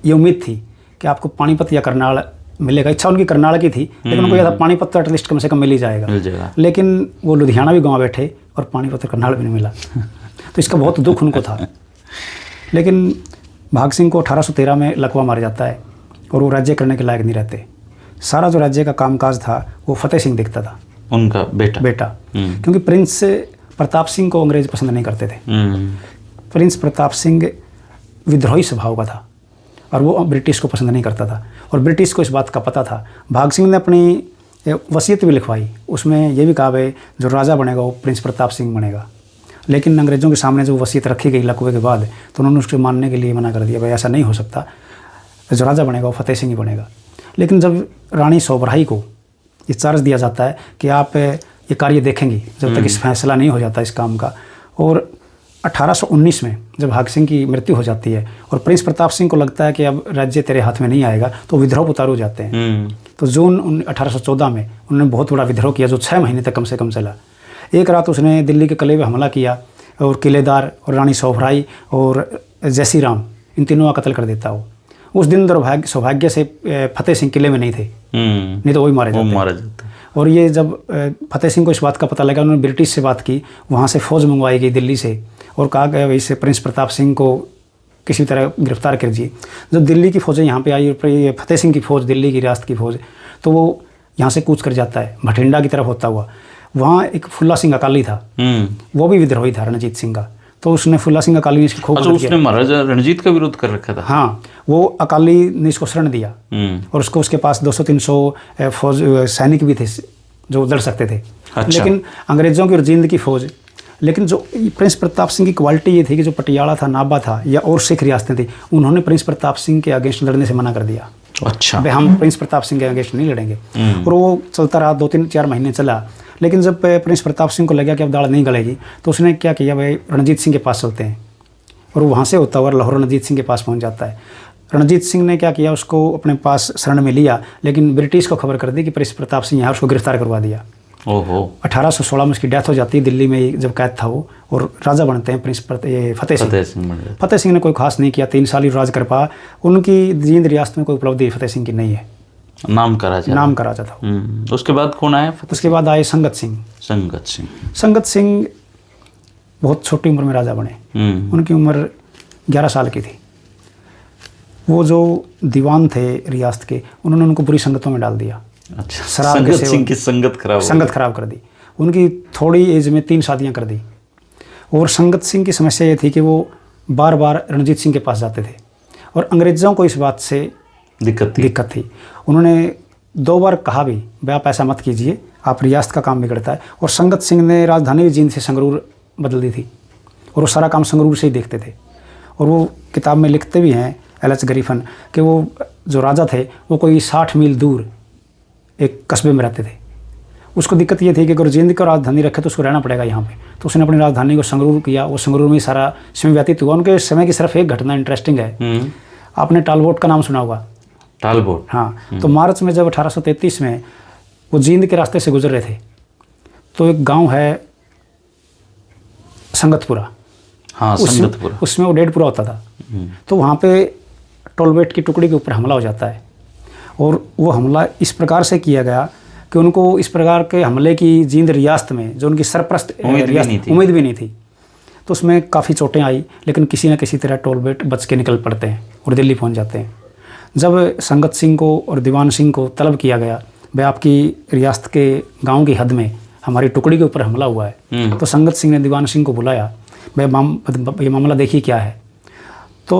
ये उम्मीद थी कि आपको पानीपत या करनाल मिलेगा। इच्छा उनकी करनाल की थी, लेकिन उनको यह था पानीपत तो एटलीस्ट कम से कम मिल ही जाएगा। लेकिन वो लुधियाना भी गंवा बैठे और पानीपत करनाल भी नहीं मिला। तो इसका बहुत दुख उनको था। लेकिन भाग सिंह को 1813 में लकवा मार जाता है और वो राज्य करने के लायक नहीं रहते। सारा जो राज्य का कामकाज था वो फतेह सिंह देखता था, उनका बेटा। क्योंकि प्रिंस प्रताप सिंह को अंग्रेज पसंद नहीं करते थे। प्रिंस प्रताप सिंह विद्रोही स्वभाव का था और वो ब्रिटिश को पसंद नहीं करता था, और ब्रिटिश को इस बात का पता था। भाग सिंह ने अपनी वसीयत भी लिखवाई, उसमें यह भी कहा भाई जो राजा बनेगा वो प्रिंस प्रताप सिंह बनेगा। लेकिन अंग्रेज़ों के सामने जो वसीयत रखी गई लकवे के बाद, तो उन्होंने उसको मानने के लिए मना कर दिया, भाई ऐसा नहीं हो सकता, जो राजा बनेगा वो फतेह सिंह ही बनेगा। लेकिन जब रानी सौभराई को ये चार्ज दिया जाता है कि आप ये कार्य देखेंगी जब तक इस फैसला नहीं हो जाता इस काम का, और 1819 में जब भाग सिंह की मृत्यु हो जाती है और प्रिंस प्रताप सिंह को लगता है कि अब राज्य तेरे हाथ में नहीं आएगा, तो विद्रोह उतारू जाते हैं। तो जून 1814 में उन्होंने बहुत बड़ा विद्रोह किया जो 6 महीने तक कम से कम चला। एक रात उसने दिल्ली के किले पे हमला किया और किलेदार और रानी सौभराई और जैसी राम इन तीनों का कत्ल कर देता वो। उस दिन सौभाग्य से फतेह सिंह किले में नहीं थे, नहीं तो वही मारे जाते। और ये जब फतेह सिंह को इस बात का पता लगा, उन्होंने ब्रिटिश से बात की, वहाँ से फ़ौज मंगवाई गई दिल्ली से और कहा गया इससे प्रिंस प्रताप सिंह को किसी तरह गिरफ्तार कीजिए। जब दिल्ली की फ़ौजें यहाँ पे आई और ये फतेह सिंह की फ़ौज, दिल्ली की रियासत की फ़ौज, तो वो यहाँ से कूच कर जाता है भटिंडा की तरफ होता हुआ। वहाँ एक फुल्ला सिंह अकाली था, वो भी विद्रोही था रणजीत सिंह का, तो उसने फुल्ला सिंह अकाली ने इसकी खूब अच्छा, उसने महाराजा रणजीत का विरोध कर रखा था। हाँ, वो अकाली ने इसको शरण दिया और उसके पास 200-300 फौज सैनिक भी थे जो लड़ सकते थे। अच्छा। लेकिन अंग्रेज़ों की और जींद की फ़ौज, लेकिन जो प्रिंस प्रताप सिंह की क्वालिटी ये थी कि जो पटियाला था, नाभा था या और सिख रियासतें थी, उन्होंने प्रिंस प्रताप सिंह के अगेंस्ट लड़ने से मना कर दिया। अच्छा, भाई हम प्रिंस प्रताप सिंह के अगेंस्ट नहीं लड़ेंगे। और वो चलता रहा, 2-3-4 महीने चला। लेकिन जब प्रिंस प्रताप सिंह को लगा कि अब दाढ़ नहीं गलेगी, तो उसने क्या किया, भाई रणजीत सिंह के पास चलते हैं, और वहाँ से होता हुआ लाहौर रणजीत सिंह के पास पहुँच जाता है। रणजीत सिंह ने क्या किया, उसको अपने पास शरण में लिया, लेकिन ब्रिटिश को खबर कर दी कि प्रिंस प्रताप सिंह यहाँ, उसको गिरफ्तार करवा दिया। 1816 में उसकी डेथ हो जाती है दिल्ली में ही, जब कैद था वो, और राजा बनते हैं फतेह सिंह। फतेह सिंह ने कोई खास नहीं किया, 3 साल ही राज कर पाया। उनकी जींद रियासत में कोई उपलब्धि फतेह सिंह की नहीं है, नाम का राजा था। उसके बाद कौन आया? उसके बाद आए संगत सिंह बहुत छोटी उम्र में राजा बने। उनकी उम्र 11 साल की थी। वो जो दीवान थे रियासत के, उन्होंने उनको बुरी संगतों में डाल दिया। अच्छा, संगत सिंह की संगत खराब कर दी। उनकी थोड़ी एज में 3 शादियां कर दी। और संगत सिंह की समस्या ये थी कि वो बार बार रणजीत सिंह के पास जाते थे और अंग्रेज़ों को इस बात से दिक्कत थी। उन्होंने 2 बार कहा भी, भाई आप ऐसा मत कीजिए, आप रियासत का काम बिगड़ता है। और संगत सिंह ने राजधानी जींद से संगरूर बदल दी थी और वो सारा काम संगरूर से ही देखते थे। और वो किताब में लिखते भी हैं एल.एच. गरीफन कि वो जो राजा थे वो कोई 60 मील दूर एक कस्बे में रहते थे। उसको दिक्कत ये थी कि अगर जींद को राजधानी रखे तो उसको रहना पड़ेगा यहाँ पे, तो उसने अपनी राजधानी को संगरूर किया। वो संगरूर में ही सारा समय व्यतीत हुआ। उनके समय की सिर्फ एक घटना इंटरेस्टिंग है, आपने टालबोट का नाम सुना होगा? टालबोट, हाँ। तो मार्च में जब 1833 में वो जींद के रास्ते से गुजर रहे थे तो एक गांव है संगतपुरा, हाँ संगतपुरा, उसमें वो डेढ़पुरा होता था। तो वहाँ पे टोलबेट की टुकड़ी के ऊपर हमला हो जाता है और वो हमला इस प्रकार से किया गया कि उनको इस प्रकार के हमले की जींद रियासत में, जो उनकी सरप्रस्त उम्मीद भी नहीं थी, तो उसमें काफ़ी चोटें आई, लेकिन किसी न किसी तरह टोलबेट बच के निकल पड़ते हैं और दिल्ली पहुंच जाते हैं। जब संगत सिंह को और दीवान सिंह को तलब किया गया, भाई आपकी रियासत के गांव की हद में हमारी टुकड़ी के ऊपर हमला हुआ है, तो संगत सिंह ने दीवान सिंह को बुलाया, भाई ये मामला देखिए क्या है। तो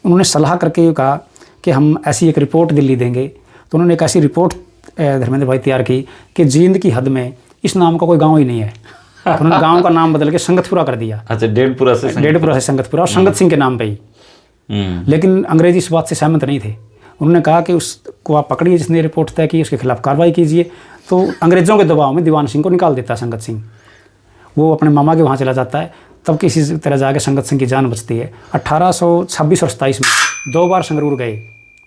उन्होंने सलाह करके कहा कि हम ऐसी एक रिपोर्ट दिल्ली देंगे। तो उन्होंने एक ऐसी रिपोर्ट धर्मेंद्र भाई तैयार की कि जींद की हद में इस नाम का कोई गांव ही नहीं है। तो उन्होंने गांव का नाम बदल के संगतपुरा कर दिया। अच्छा, डेढ़पुरा से संगतपुरा, और संगत सिंह के नाम पे ही। लेकिन अंग्रेजी इस बात से सहमत नहीं थे। उन्होंने कहा कि उसको आप पकड़िए, जिसने रिपोर्ट तय की उसके खिलाफ कार्रवाई कीजिए। तो अंग्रेज़ों के दबाव में दीवान सिंह को निकाल देता है संगत सिंह। वो अपने मामा के वहाँ चला जाता है, तब किसी तरह जाके संगत सिंह की जान बचती है। 1826 और 27 में 2 बार संगरूर गए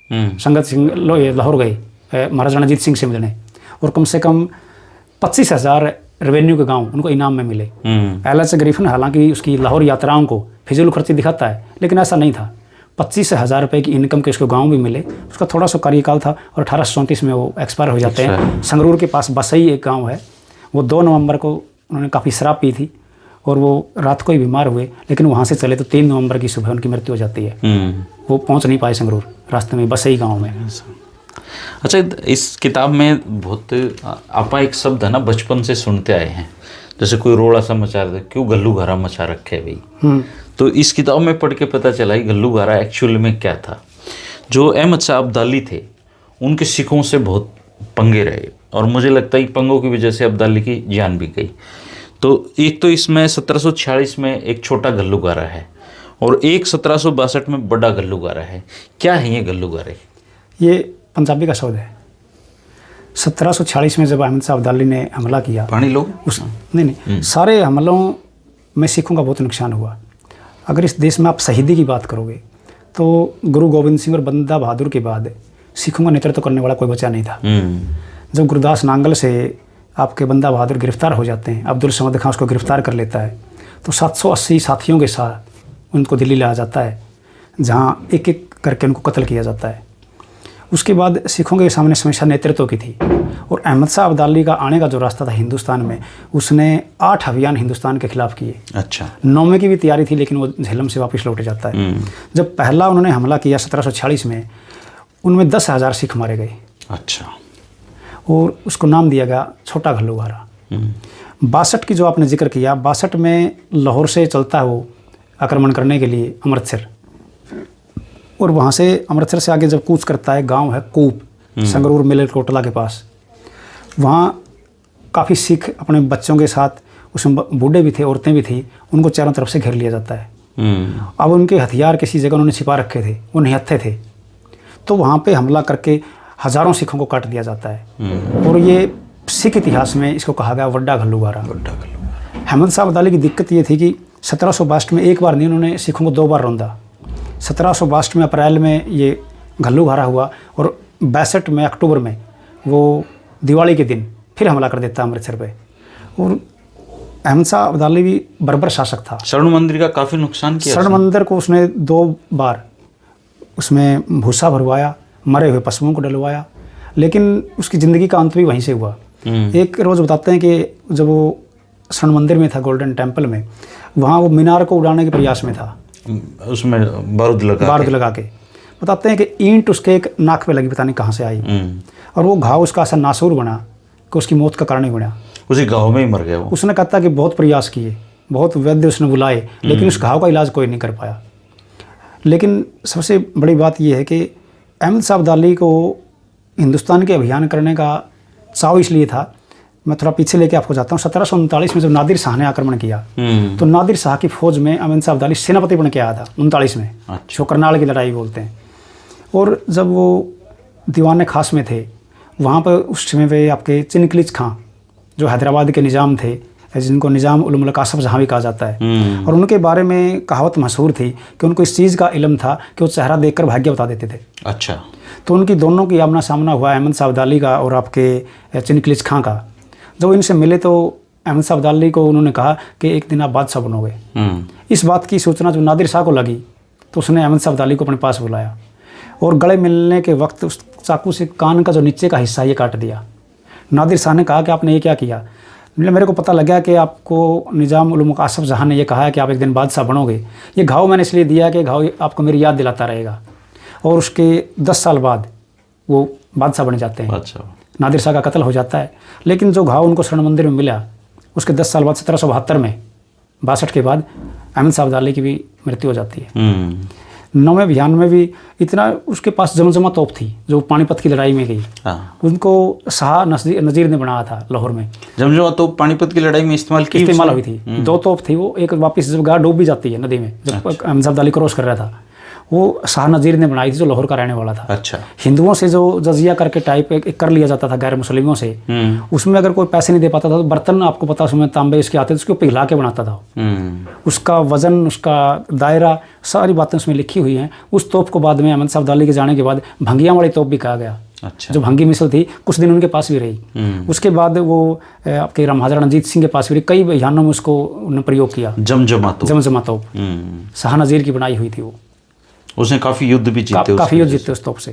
संगत सिंह, लाहौर गए महाराजा रणजीत सिंह से मिलने, और कम से कम 25,000 रेवेन्यू के गांव उनको इनाम में मिले। एल.एच. गरीफन हालांकि उसकी लाहौर यात्राओं को फिजूल खर्ची दिखाता है, लेकिन ऐसा नहीं था। 25,000 रुपये की इनकम के उसको गांव भी मिले। उसका थोड़ा सा कार्यकाल था और 1834 में वो एक्सपायर हो जाते हैं। संगरूर के पास बसई एक गाँव है, वो 2 नवंबर को उन्होंने काफ़ी शराब पी थी और वो रात को ही बीमार हुए, लेकिन वहाँ से चले तो 3 नवंबर की सुबह उनकी मृत्यु हो जाती है। वो पहुँच नहीं पाए संगरूर, रास्ते में बसई गाँव में। अच्छा, इस किताब में बहुत आपा एक शब्द है ना, बचपन से सुनते आए हैं, जैसे कोई रोड़ा सा मचा रहे, क्यों गल्लू घारा मचा रखे है भाई। तो इस किताब में पढ़ के पता चला कि गल्लू घारा एक्चुअल में क्या था। जो अहमद शाह अब्दाली थे, उनके सिखों से बहुत पंगे रहे, और मुझे लगता है कि पंगों की वजह से अब्दाली की जान भी गई। तो एक तो इसमें 1746 में एक छोटा गल्लू घारा है और एक 1762 में बड़ा गल्लू घारा है। क्या है ये गल्लू घारे? ये पंजाबी का शब्द है। 1746 में जब अहमद शाह अब्दाली ने हमला किया, पानी लोग नहीं सारे हमलों में सिखों का बहुत नुकसान हुआ। अगर इस देश में आप शहीदी की बात करोगे तो गुरु गोविंद सिंह और बंदा बहादुर के बाद सिखों का नेतृत्व करने वाला कोई बचा नहीं था। जब गुरदास नांगल से आपके बंदा बहादुर गिरफ्तार हो जाते हैं, अब्दुल समद खान उसको गिरफ्तार कर लेता है, तो 780 साथियों के साथ उनको दिल्ली लाया जाता है, जहाँ एक एक करके उनको कत्ल किया जाता है। उसके बाद सिखों के सामने समस्या नेतृत्व की थी, और अहमद शाह अब्दाली का आने का जो रास्ता था हिंदुस्तान में, उसने 8 अभियान हिंदुस्तान के खिलाफ किए। अच्छा, 9वें की भी तैयारी थी, लेकिन वो झेलम से वापस लौट जाता है। जब पहला उन्होंने हमला किया 1746 में, उनमें 10,000 सिख मारे गए। अच्छा, और उसको नाम दिया गया छोटा गल्लू घारा। 62 की जो आपने जिक्र किया, 62 में लाहौर से चलता है वो आक्रमण करने के लिए अमृतसर, और वहाँ से अमृतसर से आगे जब कूच करता है, गांव है कूप, संगरूर मलेरकोटला के पास, वहाँ काफ़ी सिख अपने बच्चों के साथ, उसमें बूढ़े भी थे, औरतें भी थी, उनको चारों तरफ से घेर लिया जाता है। अब उनके हथियार किसी जगह उन्होंने छिपा रखे थे, वो निहत्थे थे, तो वहाँ पे हमला करके हज़ारों सिखों को काट दिया जाता है। और ये सिख इतिहास में इसको कहा गया वड्डा गल्लू घारा। अहमद शाह अब्दाली की दिक्कत ये थी कि 1762 में एक बार नहीं, उन्होंने सिखों को 2 बार रौंदा। 1762 में अप्रैल में ये गल्लू घारा हुआ, और 62 में अक्टूबर में वो दिवाली के दिन फिर हमला कर देता अमृतसर पे। और अहमद शाह अब्दाली भी बर्बर शासक था। स्वर्ण मंदिर का काफ़ी नुकसान किया। स्वर्ण मंदिर को उसने 2 बार उसमें भूसा भरवाया, मरे हुए पशुओं को डलवाया, लेकिन उसकी ज़िंदगी का अंत भी वहीं से हुआ। एक रोज़ बताते हैं कि जब वो स्वर्ण मंदिर में था, गोल्डन टेम्पल में, वहाँ वो मीनार को उड़ाने के प्रयास में था, उसमें बारूद लगा के बताते हैं कि ईंट उसके एक नाक पे लगी, पता नहीं कहाँ से आई, और वो घाव उसका ऐसा नासूर बना कि उसकी मौत का कारण ही बना। उसी घाव में ही मर गया वो। उसने कहता कि बहुत प्रयास किए, बहुत वैद्य उसने बुलाए, लेकिन उस घाव का इलाज कोई नहीं कर पाया। लेकिन सबसे बड़ी बात यह है कि अहमद शाह अब्दाली को हिंदुस्तान के अभियान करने का चाव इसलिए था मैं थोड़ा पीछे लेके आपको जाता हूँ। 1739 में जब नादिर शाह ने आक्रमण किया तो नादिर शाह की फौज में अमीन शाह अब्दाली सेनापति बन के आया था 39 में। अच्छा। जो करनाल की लड़ाई बोलते हैं। और जब वो दीवान खास में थे वहाँ पर उस समय पे आपके चिनकलिज खां जो हैदराबाद के निज़ाम थे, जिनको निज़ाम उल मुल्क आसफ जहाँ भी कहा जाता है, और उनके बारे में कहावत मशहूर थी कि उनको इस चीज़ का इल्म था कि वो चेहरा देखकर भाग्य बता देते थे। अच्छा। तो उनकी दोनों की आमना सामना हुआ, अहमद शाह अब्दाली का और आपके चिनकलिज खां का। जब इनसे मिले तो अहमद शाह अब्दाली को उन्होंने कहा कि एक दिन आप बादशाह बनोगे। इस बात की सूचना जब नादिर शाह को लगी तो उसने अहमद शाह अब्दाली को अपने पास बुलाया और गले मिलने के वक्त उस चाकू से कान का जो नीचे का हिस्सा ये काट दिया। नादिर शाह ने कहा कि आपने ये क्या किया? मेरे को पता लगा कि आपको निज़ाम उल मुल्क आसफ जहाँ ने ये कहा है कि आप एक दिन बादशाह बनोगे। ये घाव मैंने इसलिए दिया कि घाव आपको मेरी याद दिलाता रहेगा। और उसके 10 साल बाद वो बादशाह बन जाते हैं। अच्छा। नादिर शाह का कत्ल हो जाता है, लेकिन जो घाव उनको स्वर्ण मंदिर में मिला उसके 10 साल बाद 1772 में 62 के बाद अहमद शाह अब्दाली की भी मृत्यु हो जाती है। 9वें अभियान में भी इतना उसके पास जमजमा तोप थी जो पानीपत की लड़ाई में गई। उनको शाह नज़ीर ने बनाया था लाहौर में। जमजमा तोप पानीपत की लड़ाई में इस्तेमाल हुई थी। 2 तोप थी वो, एक वापस जब गाड़ डूब भी जाती है नदी में, जब अहमद शाह अब्दाली क्रॉस कर रहा था, वो शाह नज़ीर ने बनाई थी जो लाहौर का रहने वाला था। अच्छा। हिंदुओं से जो जजिया करके टाइप कर लिया जाता था गैर मुस्लिमों से, उसमें अगर कोई पैसे नहीं दे पाता था तो बर्तन आपको पता उसमें तांबे इसके आते थे, उसको पिघला के बनाता था। उसका वजन, उसका दायरा, सारी बातें उसमें लिखी हुई हैं। उस तोप को बाद में अहमद शाह अब्दाली के जाने के बाद भंगिया वाली तोप भी कहा गया। अच्छा। जो भंगी मिसल थी कुछ दिन उनके पास भी रही। उसके बाद वो आपके महाराजा रणजीत सिंह के पास भी रही। कई अभियानों में उसको उन्होंने प्रयोग किया। जमजमा तोप शाह नज़ीर की बनाई हुई थी वो। उसने काफ़ी युद्ध भी जीते। काफ़ी युद्ध जीते उस तोप से।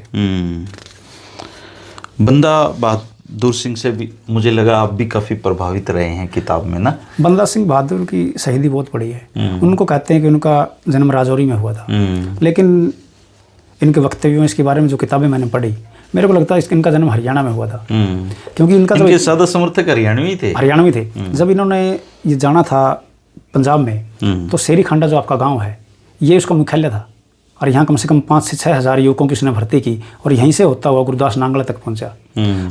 बंदा बहादुर सिंह से भी मुझे लगा आप भी काफ़ी प्रभावित रहे हैं किताब में ना। बंदा सिंह बहादुर की शहीदी बहुत बड़ी है। उनको कहते हैं कि उनका जन्म राजौरी में हुआ था, लेकिन इनके वक्तव्यों इसके बारे में जो किताबें मैंने पढ़ी, मेरे को लगता है इनका जन्म हरियाणा में हुआ था। क्योंकि इनका इनके ज़्यादा समर्थक हरियाणवी थे। जब इन्होंने ये जाना था पंजाब में तो शेरी खांडा जो आपका गाँव है ये उसका मुख्यालय था, और यहाँ कम से कम 5 से 6 हज़ार युवकों की उसने भर्ती की और यहीं से होता हुआ गुरदास नांगला तक पहुँचा।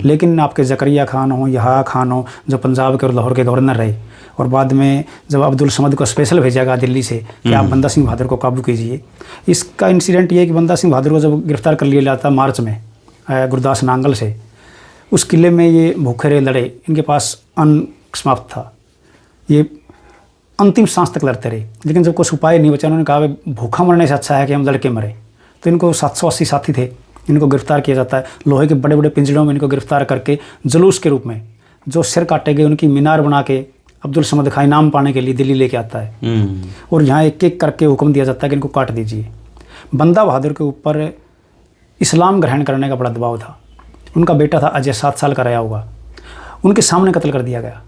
लेकिन आपके जकरिया खान हो, यहा खान हो, जो पंजाब के और लाहौर के गवर्नर रहे, और बाद में जब अब्दुल समद को स्पेशल भेजा गया दिल्ली से कि आप बंदा सिंह बहादुर को काबू कीजिए। इसका इंसिडेंट ये है कि बंदा सिंह बहादुर को जब गिरफ्तार कर लिया जाता मार्च में गुरदास नांगल से, उस किले में ये भूखे रहे, लड़े, इनके पास अन्न समाप्त था, ये अंतिम सांस तक लड़ते रहे। लेकिन जब कुछ उपाय नहीं बचा, उन्होंने कहा भूखा मरने से अच्छा है कि हम लड़के मरे। तो इनको 780 साथी थे, इनको गिरफ्तार किया जाता है। लोहे के बड़े बड़े पिंजड़ों में इनको गिरफ्तार करके जुलूस के रूप में जो सिर काटे गए उनकी मीनार बना के अब्दुल समद खां इनाम पाने के लिए दिल्ली लेके आता है। और यहाँ एक एक करके हुक्म दिया जाता है कि इनको काट दीजिए। बंदा बहादुर के ऊपर इस्लाम ग्रहण करने का बड़ा दबाव था। उनका बेटा था अजय 7 साल का रहा होगा, उनके सामने कत्ल कर दिया गया।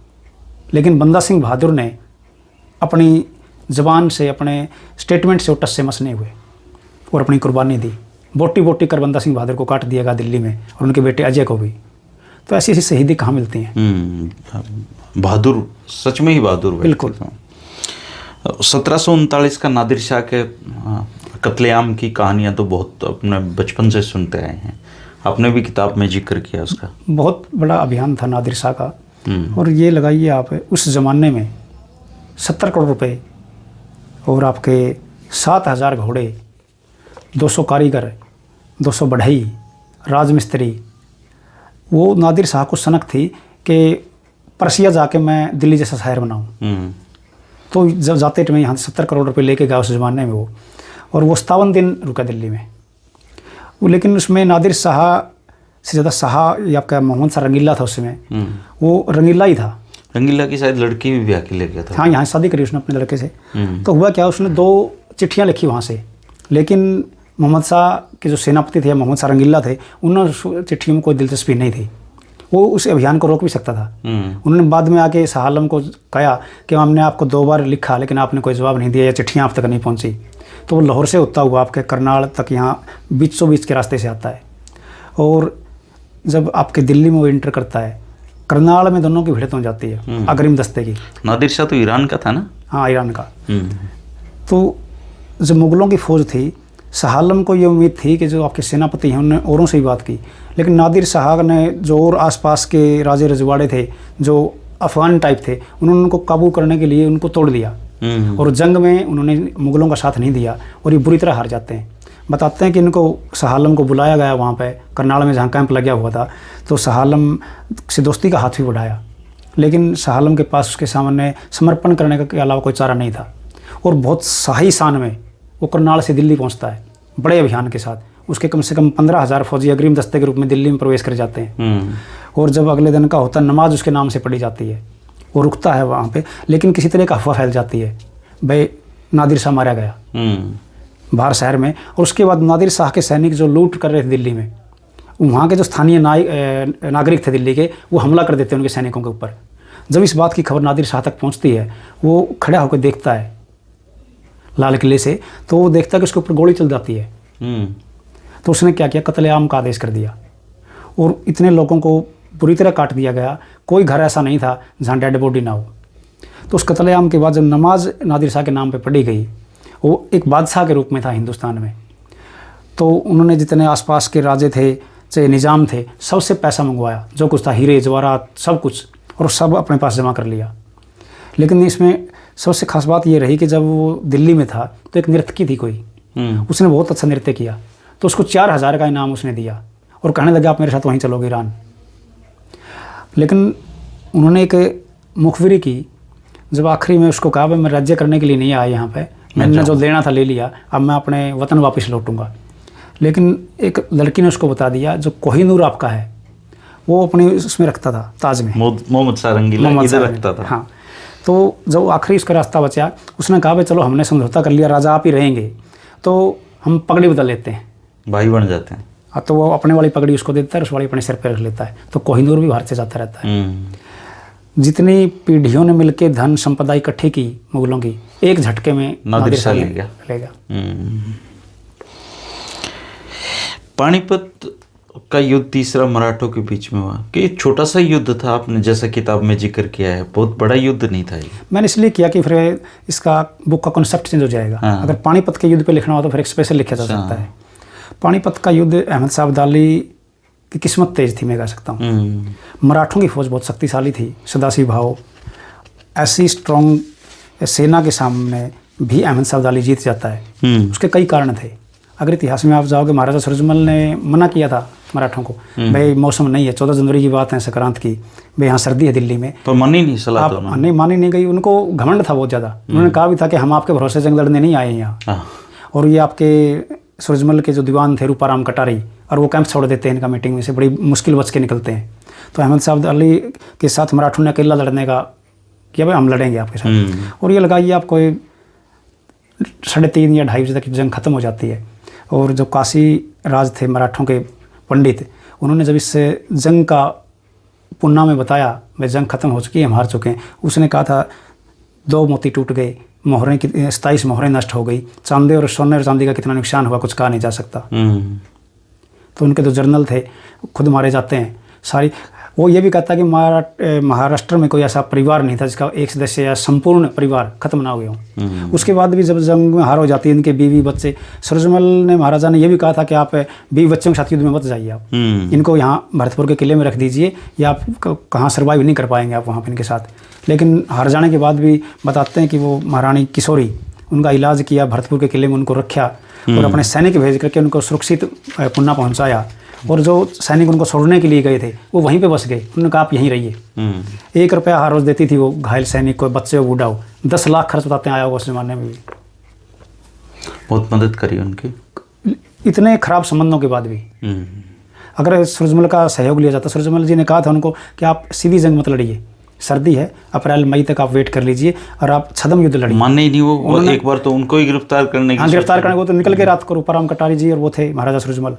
लेकिन बंदा सिंह बहादुर ने अपनी ज़बान से, अपने स्टेटमेंट से वो टस से मस नहीं हुए और अपनी कुर्बानी दी। बोटी बोटी कर बंदा सिंह बहादुर को काट दिया गया दिल्ली में, और उनके बेटे अजय को भी। तो ऐसी ऐसी शहीदी कहाँ मिलती हैं। बहादुर, सच में ही बहादुर। बिल्कुल। 1739 का नादिर शाह के कत्लेआम की कहानियाँ तो बहुत अपने बचपन से सुनते आए हैं। आपने भी किताब में जिक्र किया उसका। बहुत बड़ा अभियान था नादिर शाह का। और ये लगाइए आप, उस ज़माने में 70 करोड़ रुपए और आपके 7,000 घोड़े, 200 कारीगर, 200 बढ़ई, राजमिस्त्री। वो नादिर शाह को सनक थी कि परसिया जाके मैं दिल्ली जैसा शहर बनाऊं। तो जब जाते टाइम यहाँ 70 करोड़ रुपए लेके गया उस ज़माने में वो, और वो 57 दिन रुका दिल्ली में वो। लेकिन उसमें नादिर शाह से ज़्यादा शाह या आपका मोहम्मद शाह रंगीला था उसमें, वो रंगीला ही था। रंगीला की शायद लड़की भी ब्याह के ले गया था। हाँ, यहाँ शादी करी उसने अपने लड़के से। तो हुआ क्या, उसने 2 चिट्ठियाँ लिखी वहाँ से, लेकिन मोहम्मद शाह के जो सेनापति थे, मोहम्मद शाह रंगीला थे, उन्होंने चिट्ठियों में कोई दिलचस्पी नहीं थी। वो उस अभियान को रोक भी सकता था। उन्होंने बाद में आके शाह आलम को कहा कि हमने आपको 2 बार लिखा लेकिन आपने कोई जवाब नहीं दिया, या चिट्ठियाँ आप तक नहीं पहुँची। तो वो लाहौर से होता हुआ आपके करनाल तक यहाँ बीचों बीच के रास्ते से आता है। और जब आपके दिल्ली में वो एंटर करता है, करनाल में दोनों की भिड़ंत हो जाती है अग्रिम दस्ते की। नादिर शाह तो ईरान का था ना? हाँ, ईरान का। तो जब मुग़लों की फ़ौज थी शाह आलम को ये उम्मीद थी कि जो आपके सेनापति हैं उन्होंने औरों से ही बात की, लेकिन नादिर शाह ने जो और आसपास के राजे रजवाड़े थे जो अफगान टाइप थे, उन्होंने उनको काबू करने के लिए उनको तोड़ दिया और जंग में उन्होंने मुगलों का साथ नहीं दिया और ये बुरी तरह हार जाते हैं। बताते हैं कि इनको शाह आलम को बुलाया गया वहाँ पे करनाल में जहाँ कैंप लगा हुआ था, तो शाह आलम से दोस्ती का हाथ भी बढ़ाया, लेकिन शाह आलम के पास उसके सामने समर्पण करने के अलावा कोई चारा नहीं था और बहुत शाही शान में वो करनाल से दिल्ली पहुँचता है बड़े अभियान के साथ। उसके कम से कम 15,000 फौजी अग्रिम दस्ते के रूप में दिल्ली में प्रवेश कर जाते हैं और जब अगले दिन का होता है नमाज उसके नाम से पढ़ी जाती है, वो रुकता है वहाँ पे, लेकिन किसी तरह का अफवाह फैल जाती है भाई नादिर शाह मारा गया बाहर शहर में। और उसके बाद नादिर शाह के सैनिक जो लूट कर रहे थे दिल्ली में, वहाँ के जो स्थानीय नागरिक थे दिल्ली के, वो हमला कर देते हैं उनके सैनिकों के ऊपर। जब इस बात की खबर नादिर शाह तक पहुँचती है, वो खड़ा होकर देखता है लाल किले से, तो वो देखता है कि उसके ऊपर गोली चल जाती है। तो उसने क्या किया, कत्लेआम का आदेश कर दिया और इतने लोगों को बुरी तरह काट दिया गया। कोई घर ऐसा नहीं था जहाँ डेड बॉडी ना हो। तो उस कत्लेआम के बाद जब नमाज नादिर शाह के नाम पे पढ़ी गई, वो एक बादशाह के रूप में था हिंदुस्तान में, तो उन्होंने जितने आसपास के राजे थे चाहे निज़ाम थे, सबसे पैसा मंगवाया, जो कुछ था हीरे जवाहरात सब कुछ, और सब अपने पास जमा कर लिया। लेकिन इसमें सबसे खास बात ये रही कि जब वो दिल्ली में था तो एक नर्तकी थी कोई, उसने बहुत अच्छा नृत्य किया, तो उसको 4,000 का इनाम उसने दिया और कहने लगा आप मेरे साथ वहीं चलोगे ईरान। लेकिन उन्होंने एक मुखबिरी की, जब आखिरी में उसको कहा भाई मैं राज्य करने के लिए नहीं आया यहाँ पे, मैंने जो लेना था ले लिया, अब मैं अपने वतन वापस लौटूंगा। लेकिन एक लड़की ने उसको बता दिया जो कोहिनूर आपका है, वो अपने उसमें रखता था ताज में, मोहम्मद सारंगीला इधर रखता था। हाँ, तो जब आखिरी उसका रास्ता बचा, उसने कहा भाई चलो हमने समझौता कर लिया, राजा आप ही रहेंगे, तो हम पगड़ी बदल लेते हैं, भाई बन जाते हैं। हाँ, तो वो अपने वाली पगड़ी उसको देता है, उस वाली अपने सिर पर रख लेता है। तो कोहिनूर भी बाहर से जाता रहता है। जितनी पीढ़ियों ने मिलकर धन संपदा इकट्ठी की मुगलों की, एक झटके में नादिर शाह लेगा। पानीपत का युद्ध तीसरा मराठों के बीच में हुआ कि छोटा सा युद्ध था, आपने जैसा किताब में जिक्र किया है, बहुत बड़ा युद्ध नहीं था ये। मैंने इसलिए किया कि फिर इसका बुक का कॉन्सेप्ट चेंज हो जाएगा। हाँ। अगर पानीपत के युद्ध पे लिखना हो तो फिर एक स्पेशल लिखा जा सकता है। पानीपत का युद्ध अहमद शाह अब्दाली की किस्मत तेज थी, मैं कह सकता हूँ। मराठों की फौज बहुत शक्तिशाली थी, सदाशिव भाव, ऐसी स्ट्रॉन्ग सेना के सामने भी अहमद शाह अब्दाली जीत जाता है। उसके कई कारण थे। अगर इतिहास में आप जाओगे, महाराजा सूरजमल ने मना किया था मराठों को, भाई मौसम नहीं है, 14 जनवरी की बात है, संक्रांत की, भाई यहाँ सर्दी है दिल्ली में, तो मानी नहीं सलाह, आप नहीं मानी नहीं गई। उनको घमंड था बहुत ज़्यादा। उन्होंने कहा भी था कि हम आपके भरोसे जंग लड़ने नहीं आए यहाँ। और ये आपके सूरजमल के जो दीवान थे रूपाराम कटारी, और वो कैंप छोड़ देते हैं इनका मीटिंग में से, बड़ी मुश्किल बच के निकलते हैं। तो अहमद शाह अब्दाली के साथ मराठों ने अकेला लड़ने का किया, भाई हम लड़ेंगे आपके साथ। और ये लगाइए आप कोई 3.5 या 2.5 बजे तक जंग खत्म हो जाती है। और जो काशी राज थे मराठों के पंडित, उन्होंने जब इस जंग का पुन्ना में बताया भाई जंग खत्म हो चुकी है, हम हार चुके हैं, उसने कहा था 2 मोती टूट गए, मोहरें की 27 मोहरें नष्ट हो गई, चांदी और सोने और चांदी का कितना नुकसान हुआ कुछ कहा नहीं जा सकता। तो उनके जो जर्नल थे खुद मारे जाते हैं सारी। वो ये भी कहता है कि महाराष्ट्र में कोई ऐसा परिवार नहीं था जिसका एक सदस्य या संपूर्ण परिवार खत्म ना हुए हों। उसके बाद भी जब जंग में हार हो जाती है, इनके बीवी बच्चे, सूरजमल ने महाराजा ने ये भी कहा था कि आप बीवी बच्चों के साथ युद्ध में मत जाइए, आप इनको यहाँ भरतपुर के किले में रख दीजिए, या आप कहाँ सर्वाइव नहीं कर पाएंगे आप वहाँ पर इनके साथ। लेकिन हार जाने के बाद भी बताते हैं कि वो महारानी किशोरी, उनका इलाज किया, भरतपुर के किले में उनको रखा और अपने सैनिक भेज करके उनको सुरक्षित पुन्ना पहुँचाया। और जो सैनिक उनको छोड़ने के लिए गए थे वो वहीं पे बस गए। उन्होंने कहा आप यहीं रहिए। 1 रुपया हर रोज़ देती थी वो घायल सैनिक को, बच्चे हो बूढ़ा हो। 10 लाख खर्च बताते हैं आया हुआ उस जमाने में भी। बहुत मदद करी उनकी, इतने खराब संबंधों के बाद भी। अगर सूरजमल का सहयोग लिया जाता, सूरजमल जी ने कहा था उनको कि आप सीधी जंग मत लड़िए, सर्दी है, अप्रैल मई तक आप वेट कर लीजिए और आप छदम युद्ध लड़िए। माने ही नहीं वो। एक बार तो उनको ही गिरफ्तार करने की, गिरफ्तार करने को तो निकल के रात को रूपाराम कटारी जी और वो थे महाराजा सूरजमल।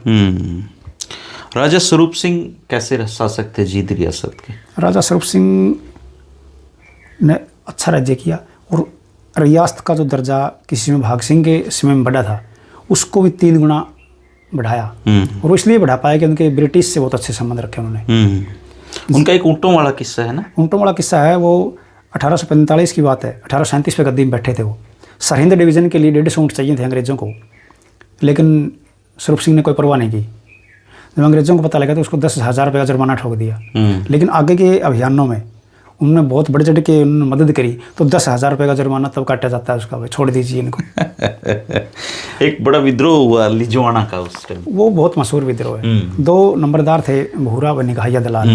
राजा स्वरूप सिंह कैसे शासक थे जींद रियासत के? राजा स्वरूप सिंह ने अच्छा राज्य किया और रियासत का जो दर्जा किसी में भाग सिंह के समय में बढ़ा था उसको भी 3 गुना बढ़ाया। और इसलिए बढ़ा पाया कि उनके ब्रिटिश से बहुत अच्छे संबंध रखे उन्होंने। उनका एक ऊँटों वाला किस्सा है ना? ऊँटों वाला किस्सा है, वो 1845 की बात है। 1837 पे गद्दी में बैठे थे वो। सरहिंद डिवीज़न के लिए 150 ऊँट चाहिए थे अंग्रेज़ों को। लेकिन स्वरूप सिंह ने कोई परवाह नहीं की। जब अंग्रेज़ों को पता लगा तो उसको 10,000 रुपये का जुर्माना ठोक दिया। लेकिन आगे के अभियानों में उन्होंने बहुत बढ़ चढ़ के उन्होंने मदद करी, तो 10,000 रुपये का जुर्माना तब काटा जाता है उसका, भाई छोड़ दीजिए इनको। एक बड़ा विद्रोह हुआ लिजवाना का उस टाइम, वो बहुत मशहूर विद्रोह है। 2 नंबरदार थे, भूरा व निगाहिया दलाल।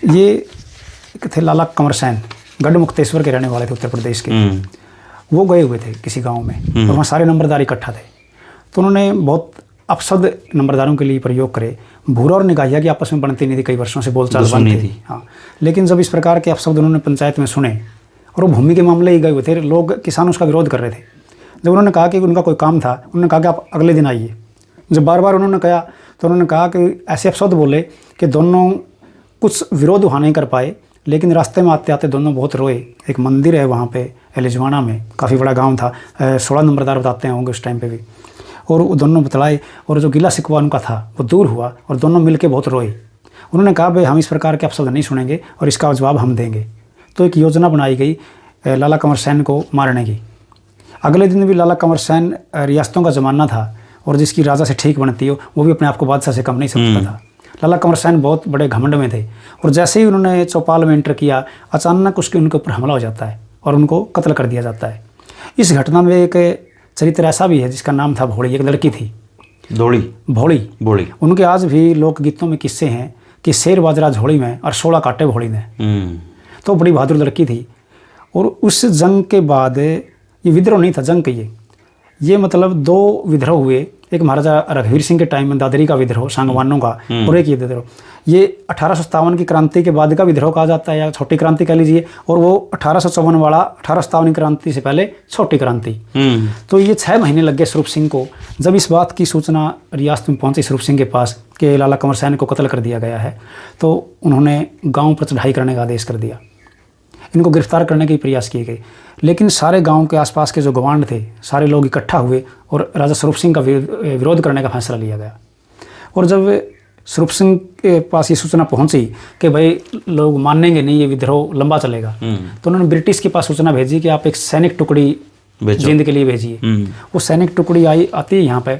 ये एक थे लाला कंवर सेन, गढ़ मुक्तेश्वर के रहने वाले थे उत्तर प्रदेश के। वो गए हुए थे किसी गांव में और वहाँ सारे नंबरदार इकट्ठा थे, तो उन्होंने बहुत अपशब्द नंबरदारों के लिए प्रयोग करे। भूरा और निगाहिया की आपस में बनती नहीं थी, कई वर्षों से बोलचाल बंद थी। हाँ, लेकिन जब इस प्रकार के अपशब्द उन्होंने पंचायत में सुने, और वो भूमि के मामले ही गए हुए थे, लोग किसान उसका विरोध कर रहे थे। जब उन्होंने कहा कि उनका कोई काम था, उन्होंने कहा कि आप अगले दिन आइए। जब बार बार उन्होंने कहा तो उन्होंने कहा कि ऐसे अपशब्द बोले कि दोनों कुछ विरोध वहाँ नहीं कर पाए, लेकिन रास्ते में आते आते दोनों बहुत रोए। एक मंदिर है वहाँ पे लिजवाना में, काफ़ी बड़ा गाँव था, 16 नंबरदार बताते होंगे उस टाइम पर भी, और वो दोनों बतलाए, और जो गिला शिकवा उनका था वो दूर हुआ और दोनों मिलके बहुत रोए। उन्होंने कहा भाई हम इस प्रकार के अपशब्द नहीं सुनेंगे और इसका जवाब हम देंगे। तो एक योजना बनाई गई लाला कंवर सेन को मारने की। अगले दिन भी लाला कंवर सेन, रियासतों का ज़माना था और जिसकी राजा से ठीक बनती हो वो भी अपने आप को बादशाह से कम नहीं समझता था। लाला कंवर सेन बहुत बड़े घमंड में थे, और जैसे ही उन्होंने चौपाल में एंटर किया, अचानक उनके ऊपर हमला हो जाता है और उनको कत्ल कर दिया जाता है। इस घटना में एक चरित्र ऐसा भी है जिसका नाम था भोली, एक लड़की थी भोली। उनके आज भी लोकगीतों में किस्से हैं कि शेर बाजरा झोली में और 16 काटे भोली ने। तो बड़ी बहादुर लड़की थी। और उस जंग के बाद, ये विद्रोह नहीं था, जंग के ये मतलब 2 विद्रोह हुए। एक महाराजा रघुवीर सिंह के टाइम में दादरी का विद्रोह, सांगवानों का, और एक ये विद्रोह, ये 1857 की क्रांति के बाद का विद्रोह कहा जाता है, या छोटी क्रांति कह लीजिए, और वो 1854 वाला 1857 की क्रांति से पहले छोटी क्रांति। तो ये 6 महीने लग गए स्वरूप सिंह को। जब इस बात की सूचना रियासत में पहुंची स्वरूप सिंह के पास कि लाला कंवर सेन को कत्ल कर दिया गया है, तो उन्होंने गाँव पर चढ़ाई करने का आदेश कर दिया। इनको गिरफ्तार करने के प्रयास किए गए, लेकिन सारे गांव के आसपास के जो गवांड थे, सारे लोग इकट्ठा हुए और राजा स्वरूप सिंह का विरोध करने का फैसला लिया गया। और जब स्वरूप सिंह के पास ये सूचना पहुंची कि भाई लोग मानेंगे नहीं, ये विद्रोह लंबा चलेगा, तो उन्होंने ब्रिटिश के पास सूचना भेजी कि आप एक सैनिक टुकड़ी जींद के लिए भेजिए। वो सैनिक टुकड़ी आती है यहाँ पे,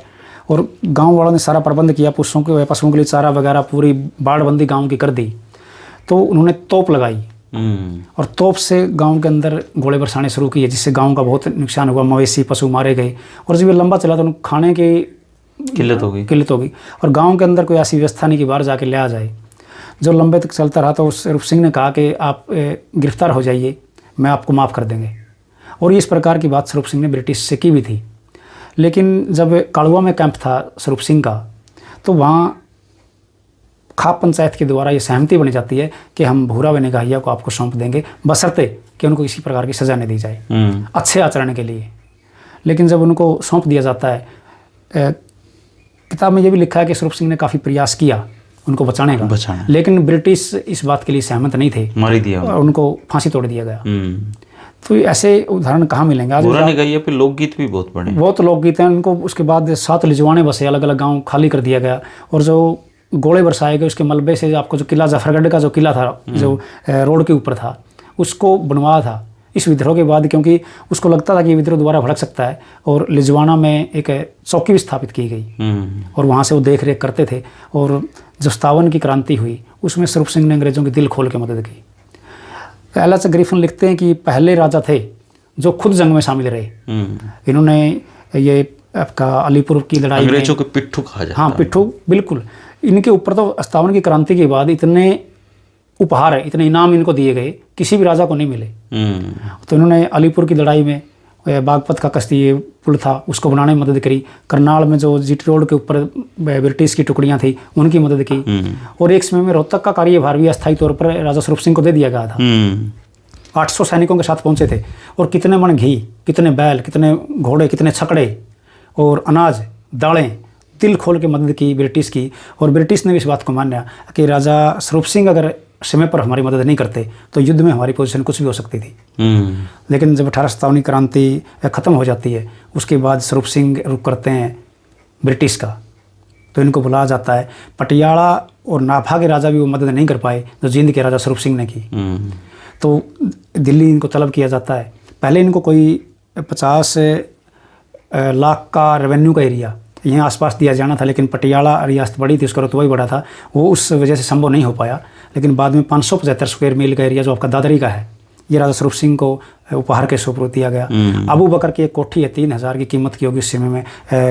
और गाँव वालों ने सारा प्रबंध किया, पशुओं के लिए चारा वगैरह पूरी बाड़बंदी गाँव की कर दी। तो उन्होंने तोप लगाई और तोप से गांव के अंदर गोले बरसाने शुरू किए, जिससे गांव का बहुत नुकसान हुआ, मवेशी पशु मारे गए। और जब ये लंबा चला तो खाने की किल्लत हो गई और गांव के अंदर कोई ऐसी व्यवस्था नहीं कि बाहर जाके ले आ जाए। जो लंबे तक चलता रहा तो स्वरूप सिंह ने कहा कि आप गिरफ्तार हो जाइए, मैं आपको माफ़ कर देंगे। और इस प्रकार की बात स्वरूप सिंह ने ब्रिटिश से की भी थी। लेकिन जब काड़ुआ में कैंप था स्वरूप सिंह का, तो वहाँ खाप पंचायत के द्वारा ये सहमति बनी जाती है कि हम भूरा व निगाहिया को आपको सौंप देंगे, बशर्ते कि उनको किसी प्रकार की सज़ा नहीं दी जाए, अच्छे आचरण के लिए। लेकिन जब उनको सौंप दिया जाता है, किताब में ये भी लिखा है कि स्वरूप सिंह ने काफ़ी प्रयास किया उनको बचाने का, लेकिन ब्रिटिश इस बात के लिए सहमत नहीं थे, मार दिया, उनको फांसी तोड़ दिया गया। तो ऐसे उदाहरण कहाँ मिलेंगे आज? भूरा निगाहिया पे लोकगीत भी बहुत बने, बहुत लोकगीत हैं। उनको उसके बाद 7 लिजवाने बसे, अलग अलग गाँव खाली कर दिया गया, और जो गोले बरसाए गए उसके मलबे से आपको जो किला जफरगढ़ का जो किला था, जो रोड के ऊपर था, उसको बनवाया था इस विद्रोह के बाद, क्योंकि उसको लगता था कि ये विद्रोह दोबारा भड़क सकता है। और लिजवाना में एक चौकी भी स्थापित की गई और वहाँ से वो देख रेख करते थे। और जब 57 की क्रांति हुई उसमें स्वरूप सिंह ने अंग्रेज़ों की दिल खोल के मदद की। एल.एच. ग्रिफिन लिखते हैं कि पहले राजा थे जो खुद जंग में शामिल रहे। इन्होंने ये आपका अलीपुर की लड़ाई, अंग्रेजों के पिट्ठू कहा जाता है। हाँ, पिट्ठू, बिल्कुल। इनके ऊपर तो 57 की क्रांति के बाद इतने उपहार है, इतने इनाम इनको दिए गए, किसी भी राजा को नहीं मिले। तो इन्होंने अलीपुर की लड़ाई में बागपत का कश्ती ये पुल था उसको बनाने में मदद करी। करनाल में जो जीटी रोड के ऊपर ब्रिटिश की टुकड़ियाँ थी उनकी मदद की। और एक समय में रोहतक का कार्यभार भी अस्थायी तौर पर राजा स्वरूप सिंह को दे दिया गया था। 800 सैनिकों के साथ पहुँचे थे और कितने मन घी, कितने बैल, कितने घोड़े, कितने छकड़े और अनाज, दालें, दिल खोल के मदद की ब्रिटिश की। और ब्रिटिश ने भी इस बात को माना कि राजा स्वरूप सिंह अगर समय पर हमारी मदद नहीं करते तो युद्ध में हमारी पोजीशन कुछ भी हो सकती थी। लेकिन जब 1857 क्रांति ख़त्म हो जाती है उसके बाद स्वरूप सिंह रुख करते हैं ब्रिटिश का, तो इनको बुलाया जाता है। पटियाला और नाभा के राजा भी वो मदद नहीं कर पाए जो जींद के राजा स्वरूप सिंह ने की। तो दिल्ली इनको तलब किया जाता है। पहले इनको कोई 50 लाख का रेवेन्यू का एरिया यहाँ आसपास दिया जाना था, लेकिन पटियाला रियासत बड़ी थी, उसका रुतबा भी बड़ा था, वो उस वजह से संभव नहीं हो पाया। लेकिन बाद में 575 स्क्वायर मील का एरिया जो आपका दादरी का है, ये राजा स्वरूप सिंह को उपहार के स्वरूप दिया गया। अबू बकर की एक कोठी है, 3000 की कीमत की होगी उस समय में,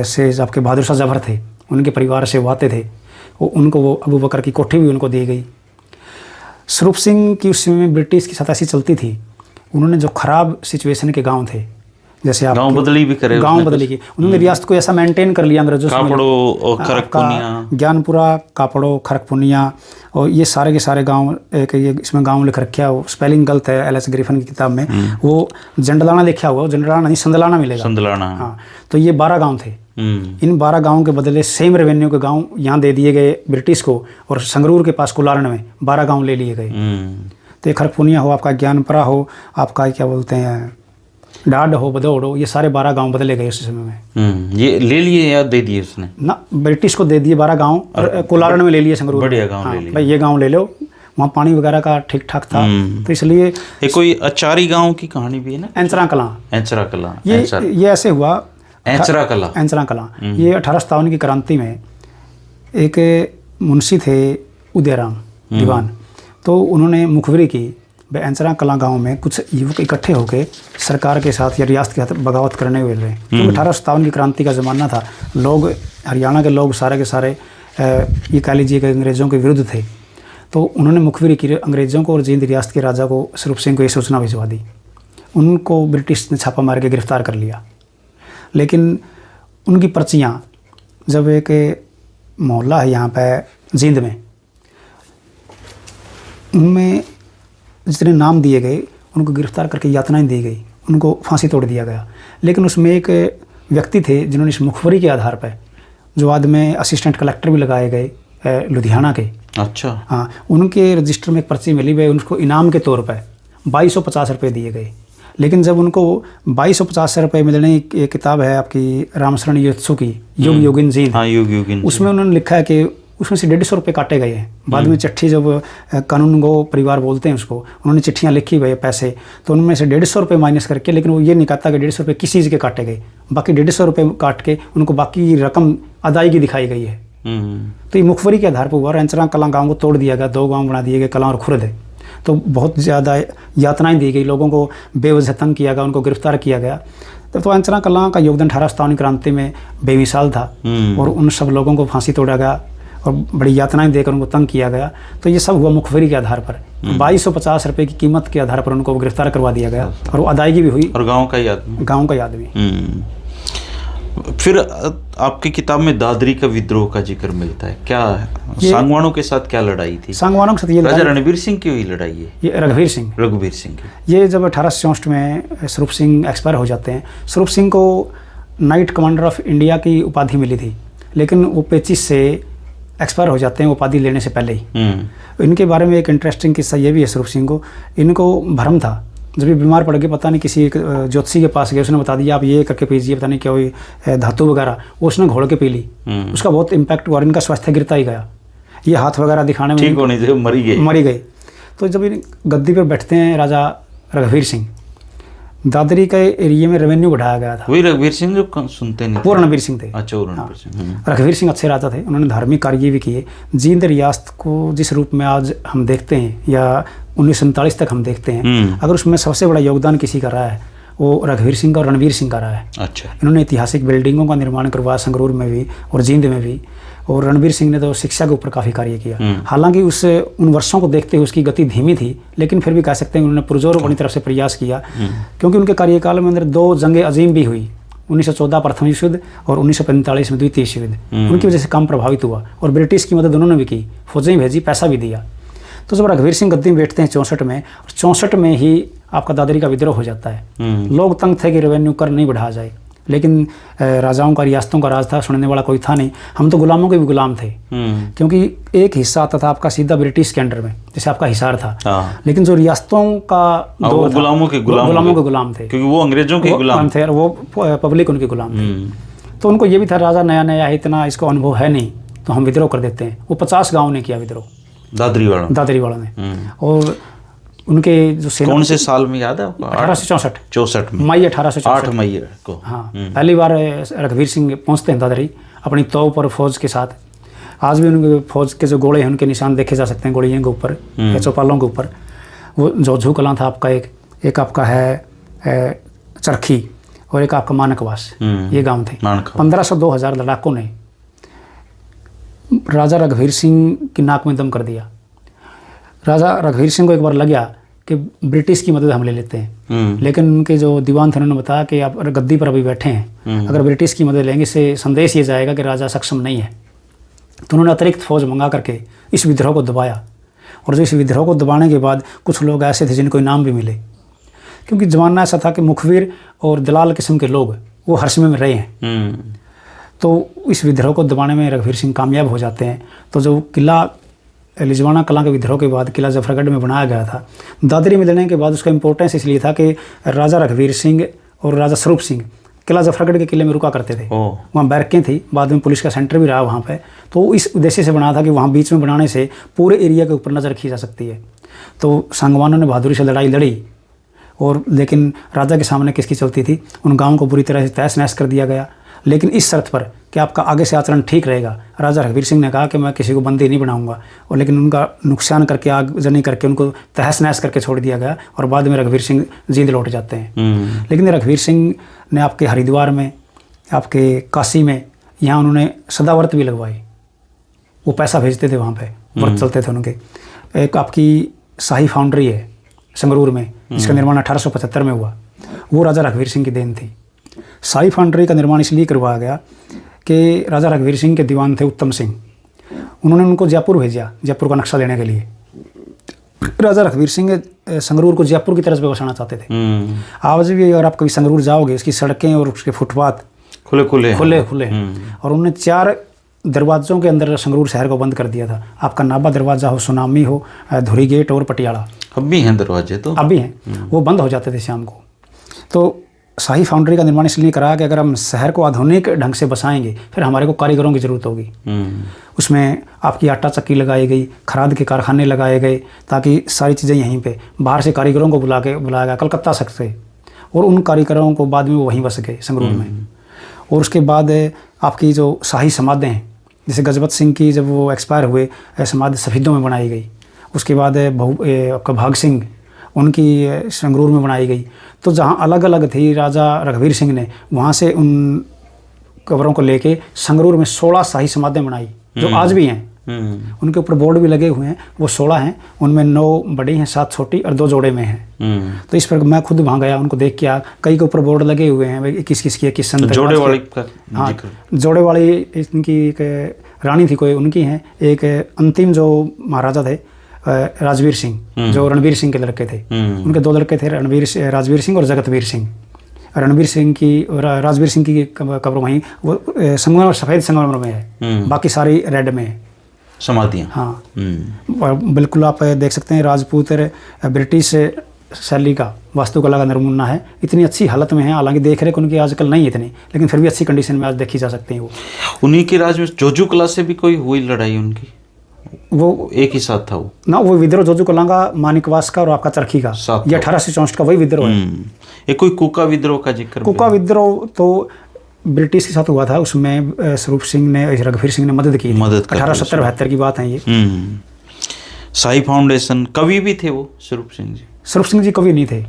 से आपके बहादुर शाह जफर थे, उनके परिवार से वो आते थे, उनको वो अबू बकर की कोठी भी उनको दी गई। स्वरूप सिंह की उस समय में ब्रिटिश की सत्ता ऐसी चलती थी, उन्होंने जो खराब सिचुएशन के गांव थे, जैसे आप गांव बदली भी करे, गांव बदली की, उन्होंने रियासत को ऐसा मेंटेन कर लिया अंग्रेजों से, कापड़ो, खरकपुनिया, ज्ञानपुरा, कापड़ो, खरकपुनिया, और ये सारे के सारे गांव, एक ये इसमें गांव लिख रखा है, स्पेलिंग गलत है एल एस ग्रिफिन की किताब में, वो जंडलाना लिखा हुआ, जंडलाना नहीं संदलाना मिलेगा, संदलाना। हाँ, तो ये 12 गाँव थे। इन 12 गाँव के बदले सेम रेवेन्यू के गाँव यहाँ दे दिए गए ब्रिटिश को, और संगरूर के पास कुलारण में 12 गाँव ले लिए गए। तो ये खरकपुनिया हो, आपका ज्ञानपुरा हो, आपका क्या बोलते हैं डाड हो, बदौड़ हो, ये सारे 12 गांव बदले गए उस समय में। ये ले लिए या दे दिए उसने? ना, ब्रिटिश को दे दिए 12 गांव, और कोलारण में ले लिए संगरूर, बढ़िया गांव ले लिए, भाई ये गांव ले लो, वहाँ पानी वगैरह का ठीक ठाक था, तो इसलिए। कोई अचारी गांव की कहानी भी है ना, एंचरा कलां, एंचरा कलां, ये ऐसे हुआ, एंचरा कलां, ये 1857 की क्रांति में एक मुंशी थे उदयराम दीवान, तो उन्होंने मुखबरी की एंचरा कलां गांव में कुछ युवक इकट्ठे होकर सरकार के साथ या रियासत के साथ बगावत करने हुए रहे, क्योंकि 1857 की क्रांति का ज़माना था, लोग हरियाणा के लोग सारे के सारे ये कह लीजिए कि अंग्रेज़ों के विरुद्ध थे। तो उन्होंने मुखबरी की अंग्रेज़ों को और जींद रियासत के राजा को, स्वरूप सिंह को ये सूचना भिजवा दी। उनको ब्रिटिश ने छापा मार के गिरफ्तार कर लिया, लेकिन उनकी पर्चियाँ, जब एक मोहल्ला है यहाँ पे जींद में, उनमें जितने नाम दिए गए उनको गिरफ्तार करके यातनाएं दी गई, उनको फांसी तोड़ दिया गया। लेकिन उसमें एक व्यक्ति थे जिन्होंने इस मुखबरी के आधार पर, जो बाद में असिस्टेंट कलेक्टर भी लगाए गए लुधियाना के, अच्छा, हाँ, उनके रजिस्टर में एक पर्ची मिली हुई, उनको इनाम के तौर पर 2250 रुपये दिए गए। लेकिन जब उनको 2250 रुपये मिलने, एक किताब है आपकी रामशरण योत्सु की, योग योगिन जींद, हाँ, योग योगिन, उसमें उन्होंने लिखा है कि उसमें से 150 रुपये काटे गए हैं। बाद में चिट्ठी, जब कानून गो परिवार बोलते हैं उसको, उन्होंने चिट्ठियाँ लिखी हुई पैसे, तो उनमें से 150 रुपये माइनस करके, लेकिन वो ये नहीं कहता कि 150 रुपये किस चीज़ के काटे गए, बाकी 150 रुपये काट के उनको बाकी रकम अदायगी दिखाई गई है। तो ये मुखबरी के आधार पर हुआ। एंचरा कलां गाँव को तोड़ दिया गया, 2 गाँव बना दिए गए, कलां और खुर्द है। तो बहुत ज़्यादा यातनाएँ दी गई, लोगों को बेवजह तंग किया गया, उनको गिरफ्तार किया गया। तो एंचरा कलां का योगदान 1857 क्रांति में बेमिसाल था, और उन सब लोगों को फांसी तोड़ा गया और बड़ी यातनाएं देकर उनको तंग किया गया। तो ये सब हुआ मुखबरी के आधार पर, 2250 रुपये की कीमत के आधार पर उनको गिरफ्तार करवा दिया गया, और वो अदायगी भी हुई, और गांव का याद भी। फिर आपकी किताब में दादरी का विद्रोह का जिक्र मिलता है, क्या सांगवानों के साथ क्या लड़ाई थी? सांगवानों के साथ ये राजा रणवीर सिंह की हुई लड़ाई है, ये रघुवीर सिंह की। ये जब 1864 में स्वरूप सिंह एक्सपायर हो जाते हैं, स्वरूप सिंह को नाइट कमांडर ऑफ इंडिया की उपाधि मिली थी, लेकिन वो पेचिश से एक्सपायर हो जाते हैं उपाधि लेने से पहले ही। इनके बारे में एक इंटरेस्टिंग किस्सा ये भी है, स्वरूप सिंह को, इनको भ्रम था, जब ये बीमार पड़ गए, पता नहीं किसी ज्योतिषी के पास गए, उसने बता दिया आप ये करके पीजिए, पता नहीं क्या हुई धातु वगैरह, वो उसने घोल के पी ली, उसका बहुत इम्पैक्ट हुआ और इनका स्वास्थ्य गिरता ही गया, ये हाथ वगैरह दिखाने में ठीक होने से मरी गई। तो जब ये गद्दी पर बैठते हैं राजा रघुवीर सिंह, दादरी के एरिया में रेवेन्यू बढ़ाया गया था। वही रघुवीर सिंह जो सुनते नहीं, वो रणवीर सिंह थे। अच्छा, रणवीर सिंह। रघुवीर सिंह अच्छे राजा थे, उन्होंने धार्मिक कार्य भी किए। जींद रियासत को जिस रूप में आज हम देखते हैं या 1947 तक हम देखते हैं, अगर उसमें सबसे बड़ा योगदान किसी का रहा है वो रघुवीर सिंह का और रणवीर सिंह का रहा है। अच्छा, इन्होंने ऐतिहासिक बिल्डिंगों का निर्माण करवाया संगरूर में भी और जींद में भी, और रणवीर सिंह ने तो शिक्षा के ऊपर काफ़ी कार्य किया। हालांकि उन वर्षों को देखते हुए उसकी गति धीमी थी, लेकिन फिर भी कह सकते हैं उन्होंने पुरजोर अपनी तरफ से प्रयास किया, क्योंकि उनके कार्यकाल में अंदर 2 जंगे अजीम भी हुई, 1914 प्रथम विश्व युद्ध और 1945 में द्वितीय विश्व युद्ध। उनकी वजह से काम प्रभावित हुआ और ब्रिटिश की मदद उन्होंने भी की, फौजें भेजी, पैसा भी दिया। तो जब रघुवीर सिंह गद्दी में बैठते हैं 64 में, और 64 में ही आपका दादरी का विद्रोह हो जाता है। लोग तंग थे कि रेवेन्यू कर नहीं बढ़ाया जाए, लेकिन राजाओं का, रियासतों का राज था, सुनने वाला कोई था नहीं। हम तो गुलामों के भी गुलाम थे, क्योंकि एक हिस्सा आता था आपका सीधा ब्रिटिश के अंडर में, जैसे आपका हिसार था, लेकिन जो रियासतों का दो गुलामों के गुलाम थे, क्योंकि वो अंग्रेजों के गुलाम थे और वो पब्लिक उनके गुलाम थे। तो उनको ये भी था राजा नया नया है, इतना इसको अनुभव है नहीं, तो हम विद्रोह कर देते हैं। वो 50 गाँव ने किया विद्रोह, दादरी वालों ने। और उनके जो सेना कौन से साल में याद है आपको? 1864 64 में, मई 1864 8 मई को। हाँ, पहली बार रघुवीर सिंह पहुंचते हैं दादरी अपनी तौर पर फौज के साथ। आज भी उनके फौज के जो गोले हैं उनके निशान देखे जा सकते हैं गोलियों के ऊपर या चौपालों के ऊपर। वो जोझू कलां था आपका, एक आपका है चरखी और एक आपका मानकवास, ये गांव थे। 1500-2000 लड़ाकों ने राजा रघुवीर सिंह की नाक में दम कर दिया। राजा रघुवीर सिंह को एक बार लग गया कि ब्रिटिश की मदद हम ले लेते हैं, लेकिन उनके जो दीवान थे उन्होंने बताया कि आप गद्दी पर अभी बैठे हैं, अगर ब्रिटिश की मदद लेंगे इससे संदेश ये जाएगा कि राजा सक्षम नहीं है। तो उन्होंने अतिरिक्त फौज मंगा करके इस विद्रोह को दबाया। और जो इस विद्रोह को दबाने के बाद कुछ लोग ऐसे थे जिनको इनाम भी मिले, क्योंकि जमाना ऐसा था कि मुखबिर और दलाल किस्म के लोग वो हर समय में रहे हैं। तो इस विद्रोह को दबाने में रघुवीर सिंह कामयाब हो जाते हैं। तो जो किला लिजवाना कलां के विद्रोह के बाद किला जफरगढ़ में बनाया गया था, दादरी में लेने के बाद उसका इम्पोर्टेंस इसलिए था कि राजा रघुवीर सिंह और राजा स्वरूप सिंह किला जफरगढ़ के किले में रुका करते थे। वहाँ बैरकें थी, बाद में पुलिस का सेंटर भी रहा वहाँ पे। तो इस उद्देश्य से बना था कि वहाँ बीच में बनाने से पूरे एरिया के ऊपर नज़र रखी जा सकती है। तो सांगवानों ने बहादुरी से लड़ाई लड़ी, और लेकिन राजा के सामने किसकी चलती थी? उन गाँवों को बुरी तरह से तहस नहस कर दिया गया, लेकिन इस शर्त पर कि आपका आगे से आचरण ठीक रहेगा। राजा रघुवीर सिंह ने कहा कि मैं किसी को बंदी नहीं बनाऊंगा, और लेकिन उनका नुकसान करके, आगजनी करके उनको तहस नहस करके छोड़ दिया गया, और बाद में रघुवीर सिंह जींद लौट जाते हैं। लेकिन रघुवीर सिंह ने आपके हरिद्वार में, आपके काशी में, यहाँ उन्होंने सदाव्रत भी लगवाए। वो पैसा भेजते थे, वहाँ पे व्रत चलते थे उनके। एक आपकी शाही फाउंड्री है संगरूर में, जिसका निर्माण 1875 में हुआ, वो राजा रघुवीर सिंह की देन थी। शाही फाउंड्री का निर्माण इसलिए करवाया गया कि राजा रघुवीर सिंह के दीवान थे उत्तम सिंह, उन्होंने उनको जयपुर भेजा जयपुर का नक्शा लेने के लिए। राजा रघुवीर सिंह संगरूर को जयपुर की तरफ से बसाना चाहते थे। आज भी अगर आप कभी संगरूर जाओगे, इसकी सड़कें और उसके फुटपाथ खुले और उन्होंने 4 दरवाज़ों के अंदर संगरूर शहर को बंद कर दिया था। आपका नाभा दरवाज़ा हो, सुनामी हो, धुरी गेट और पटियाला, अब भी हैं दरवाजे, तो अब भी हैं, वो बंद हो जाते थे शाम को। तो शाही फाउंड्री का निर्माण इसलिए करा कि अगर हम शहर को आधुनिक ढंग से बसाएंगे, फिर हमारे को कारीगरों की ज़रूरत होगी। उसमें आपकी आटा चक्की लगाई गई, खराद के कारखाने लगाए गए, ताकि सारी चीज़ें यहीं पे, बाहर से कारीगरों को बुलाया गया कलकत्ता से, और उन कारीगरों को बाद में वो वहीं बस गए संगरूर में। और उसके बाद आपकी जो शाही समाधें हैं, जैसे गजपत सिंह की जब वो एक्सपायर हुए, समाधि सफ़ीदों में बनाई गई। उसके बाद आपका भाग सिंह, उनकी संगरूर में बनाई गई। तो जहाँ अलग अलग थी, राजा रघुवीर सिंह ने वहाँ से उन कब्रों को लेके संगरूर में 16 शाही समाधें बनाई, जो आज भी हैं। उनके ऊपर बोर्ड भी लगे हुए हैं, वो 16 हैं, उनमें 9 बड़ी हैं, 7 छोटी और 2 जोड़े में हैं। तो इस पर मैं खुद वहाँ गया, उनको देख के कई के ऊपर बोर्ड लगे हुए हैं, किस की 21 संत जोड़े वाली का। हाँ, जोड़े वाली इनकी एक रानी थी कोई, उनकी हैं। एक अंतिम जो महाराजा थे राजवीर सिंह, जो रणवीर सिंह के लड़के थे, उनके 2 लड़के थे, राजवीर सिंह और जगतवीर सिंह। रणवीर सिंह की और राजवीर सिंह की कब्र वहीं, वो संगमरमर, सफ़ेद संगमरमर में है, बाकी सारी रेड में है समाधियाँ। हाँ, बिल्कुल आप देख सकते हैं, राजपूत ब्रिटिश शैली का वास्तुकला का नमूना है। इतनी अच्छी हालत में है, हालांकि देख रेख उनकी आजकल नहीं इतनी, लेकिन फिर भी अच्छी कंडीशन में आज देखी जा सकती है। वो उन्हीं के राज में जोजू कला से भी कोई हुई लड़ाई उनकी? वो एक ही साथ था वो ना, वो विद्रोह जोजू कला का, मानिकवास का और आपका चरखी का, ये 1864 का वही विद्रोह है। एक कोई कुका विद्रोह का जिक्र? कुका विद्रोह तो ब्रिटिश के साथ हुआ था, उसमें स्वरूप सिंह ने, रघुवीर सिंह ने मदद की। 1870-72 की बात है ये। शाही फाउंडेशन कवि भी थे वो स्वरूप सिंह जी? स्वरूप सिंह जी कवि नहीं थे।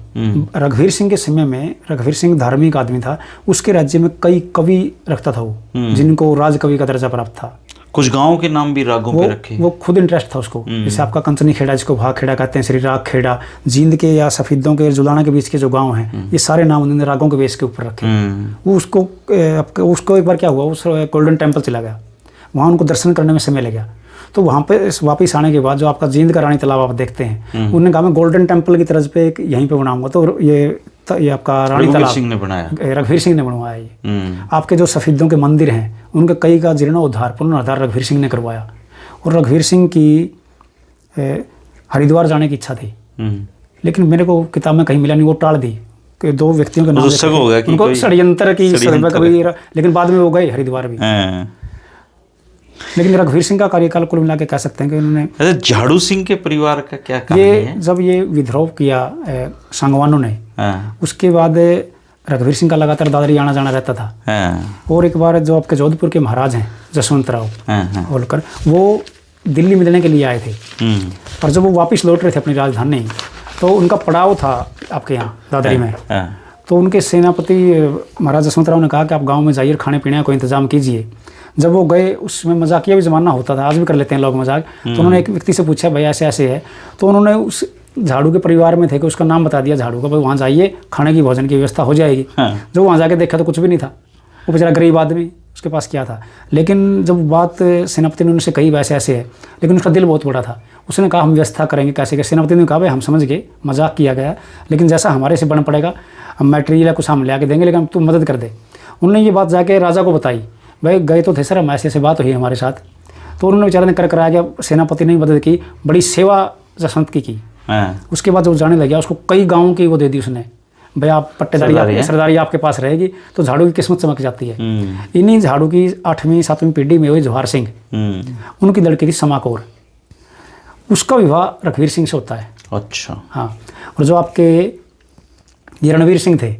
रघुवीर सिंह के समय में, रघुवीर सिंह धार्मिक आदमी था, उसके राज्य में कई कवि रखता था वो, जिनको राज कवि का दर्जा प्राप्त था। कुछ गांवों के नाम भी रागों पे रखे। वो खुद इंटरेस्ट था उसको। जैसे आपका कंचनी खेड़ा, जिसको भाग खेड़ा कहते हैं, श्री राग खेड़ा, जींद के या सफीदों के, जुलाना के बीच के जो गांव हैं, ये सारे नाम उन्होंने रागों के बेस के ऊपर रखे। वो उसको एक बार क्या हुआ, उस गोल्डन टेम्पल चला गया, वहाँ उनको दर्शन करने में समय लगा। तो वहाँ पे वापस आने के बाद जो आपका जींद का रानी तालाब आप देखते हैं, उन्होंने कहा मैं गोल्डन टेम्पल की तर्ज पे एक यहीं पे बनाऊंगा। तो ये आपका रानी तालाब रघुवीर सिंह ने बनवाया। ये आपके जो सफीदों के मंदिर हैं, उनके कई का जीर्णोद्धार, पुनरुद्धार रघुवीर सिंह ने करवाया। और रघुवीर सिंह की हरिद्वार जाने की इच्छा थी, लेकिन मेरे को किताब में कहीं मिला नहीं, वो टाल दी कि 2 व्यक्तियों के नाम उनको षड्यंत्र की, लेकिन बाद में वो गए हरिद्वार भी। लेकिन रघुवीर सिंह का कार्यकाल कुल मिला के कह सकते हैं कि उन्होंने, अच्छा, झाड़ू सिंह के परिवार का क्या कहानी है? जब ये विद्रोह किया सांगवानों ने, उसके बाद रघुवीर सिंह का लगातार दादरी आना जाना रहता था। और एक बार जो आपके जोधपुर के महाराज हैं जसवंत राव होलकर, वो दिल्ली मिलने के लिए आए थे, और जब वो वापस लौट रहे थे अपनी राजधानी, तो उनका पड़ाव था आपके यहाँ दादरी में। तो उनके सेनापति महाराज जसवंत राव ने कहा कि आप गांव में जाइए, खाने पीने का कोई इंतजाम कीजिए। जब वो गए, उसमें मजाकिया भी ज़माना होता था, आज भी कर लेते हैं लोग मजाक। तो उन्होंने एक व्यक्ति से पूछा, भाई ऐसे ऐसे है, तो उन्होंने उस झाड़ू के परिवार में थे कि उसका नाम बता दिया झाड़ू का, भाई वहाँ जाइए, खाने की भोजन की व्यवस्था हो जाएगी। जब वहाँ जाके देखा तो कुछ भी नहीं था, वो बेचारा गरीब आदमी, उसके पास क्या था। लेकिन जब बात सेनापति ने उनसे कही वैसे ऐसे है, लेकिन उसका दिल बहुत बड़ा था। उसने कहा हम व्यवस्था करेंगे कैसे। सेनापति ने कहा भाई हम समझ गए, मजाक किया गया, लेकिन जैसा हमारे से बन पड़ेगा, हम मटेरियल कुछ हम ले आके देंगे, लेकिन तू मदद कर दे। उन्होंने ये बात जाके राजा को बताई, भाई गए तो थे सर, हम ऐसे बात हुई हमारे साथ। तो उन्होंने बेचारे ने कर कराया गया, सेनापति ने मदद की, बड़ी सेवा जसवंत की। उसके बाद जब जाने लगा, उसको कई गाँवों की वो दे दी उसने, भाई आप पट्टेदारी सरदारी आपके पास रहेगी, तो झाड़ू की किस्मत चमक जाती है। इन्हीं झाड़ू की 8वीं 7वीं पीढ़ी में हुई जवाहर सिंह, उनकी लड़की थी समा कौर, उसका विवाह रघुवीर सिंह से होता है। अच्छा। हाँ, और जो आपके ये रणवीर सिंह थे,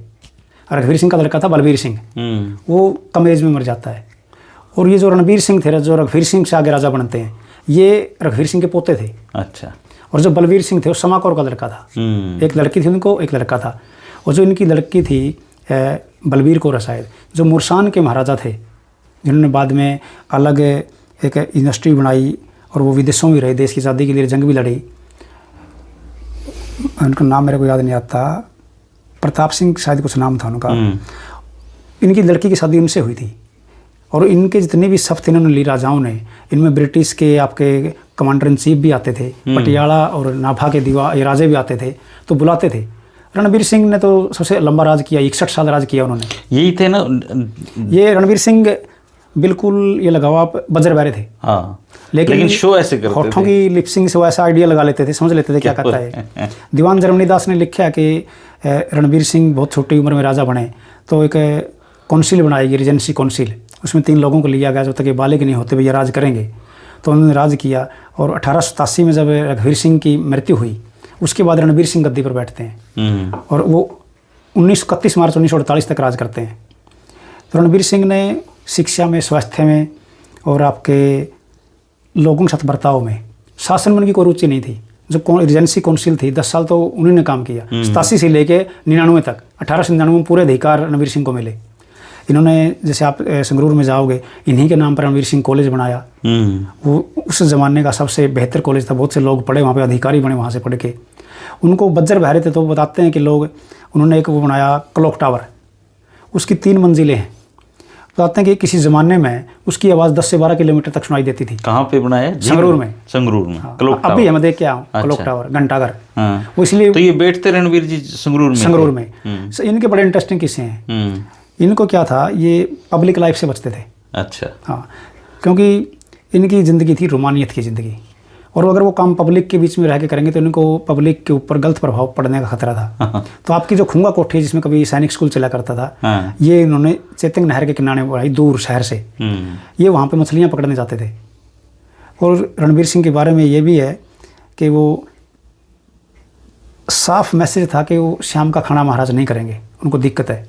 रघुवीर सिंह का लड़का था बलवीर सिंह, वो कम एज में मर जाता है। और ये जो रणवीर सिंह थे, जो रघुवीर सिंह से आगे राजा बनते हैं, ये रघुवीर सिंह के पोते थे। अच्छा। और जो बलवीर सिंह थे, वो समा कौर का लड़का था। एक लड़की थी उनको, एक लड़का था। और जो इनकी लड़की थी बलवीर कौर शायद, जो मुरसान के महाराजा थे, जिन्होंने बाद में अलग एक यूनिवर्सिटी बनाई और वो विदेशों में रहे, देश की आज़ादी के लिए जंग भी लड़ी। उनका नाम मेरे को याद नहीं आता, प्रताप सिंह शायद कुछ नाम था उनका। इनकी लड़की की शादी उनसे हुई थी। और इनके जितने भी सफ़ थे इन्होंने ली राजाओं ने, इनमें ब्रिटिश के आपके कमांडर इन चीफ भी आते थे, पटियाला और नाभा के ये राजे भी आते थे, तो बुलाते थे। रणवीर सिंह ने तो सबसे लंबा राज किया, 61 साल राज किया उन्होंने। यही थे ना ये रणवीर सिंह, बिल्कुल ये लगाओ आप बजरबैरे थे। हाँ। लेकिन शो ऐसे करते थे, होठों की लिपसिंग से वो ऐसा आइडिया लगा लेते थे, समझ लेते थे क्या कहता है। दीवान जरमनी दास ने लिखा कि रणवीर सिंह बहुत छोटी उम्र में राजा बने, तो एक काउंसिल बनाई गई, रीजेंसी काउंसिल, उसमें 3 लोगों को लिया गया, जब तक ये बालिग नहीं होते भैया राज करेंगे। तो उन्होंने राज किया। और 1887 में जब रघुवीर सिंह की मृत्यु हुई, उसके बाद रणवीर सिंह गद्दी पर बैठते हैं, और वो 31 मार्च 1948 तक राज करते हैं। तो रणवीर सिंह ने शिक्षा में, स्वास्थ्य में और आपके लोगों के साथ बर्ताव में, शासन में उनकी कोई रुचि नहीं थी। जो रीजेंसी काउंसिल थी, 10 साल तो उन्होंने काम किया, 87 से लेके 99 तक, 1899 में पूरे अधिकार रणवीर सिंह को मिले। इन्होंने, जैसे आप संगरूर में जाओगे, इन्हीं के नाम पर रणवीर सिंह कॉलेज बनाया। वो उस ज़माने का सबसे बेहतर कॉलेज था, बहुत से लोग पढ़े वहाँ पे, अधिकारी बने वहाँ से पढ़ के। उनको बज्जर बहरे थे, तो बताते हैं कि लोग, उन्होंने एक वो बनाया क्लॉक टावर, उसकी 3 मंजिलें हैं। बताते हैं कि किसी ज़माने में उसकी आवाज़ 10 से 12 किलोमीटर तक सुनाई देती थी। कहाँ पे बनाया? संगरूर में। संगरूर में क्लॉक टावर। अभी हम देख के आऊँ क्लॉक टावर, घंटाघर। वो इसलिए तो ये बैठते रणवीर जी संगरूर में। इनके बड़े इंटरेस्टिंग किस्से हैं। इनको क्या था, ये पब्लिक लाइफ से बचते थे। अच्छा। हाँ, क्योंकि इनकी ज़िंदगी थी रोमानियत की ज़िंदगी, और अगर वो काम पब्लिक के बीच में रह के करेंगे तो इनको पब्लिक के ऊपर गलत प्रभाव पड़ने का खतरा था। तो आपकी जो खुंगा कोठी, जिसमें कभी सैनिक स्कूल चला करता था, ये इन्होंने चेतंग नहर के किनारे बनाई, दूर शहर से। ये वहाँ पे मछलियाँ पकड़ने जाते थे। और रणवीर सिंह के बारे में ये भी है कि वो साफ मैसेज था कि वो शाम का खाना महाराज नहीं करेंगे, उनको दिक्कत है।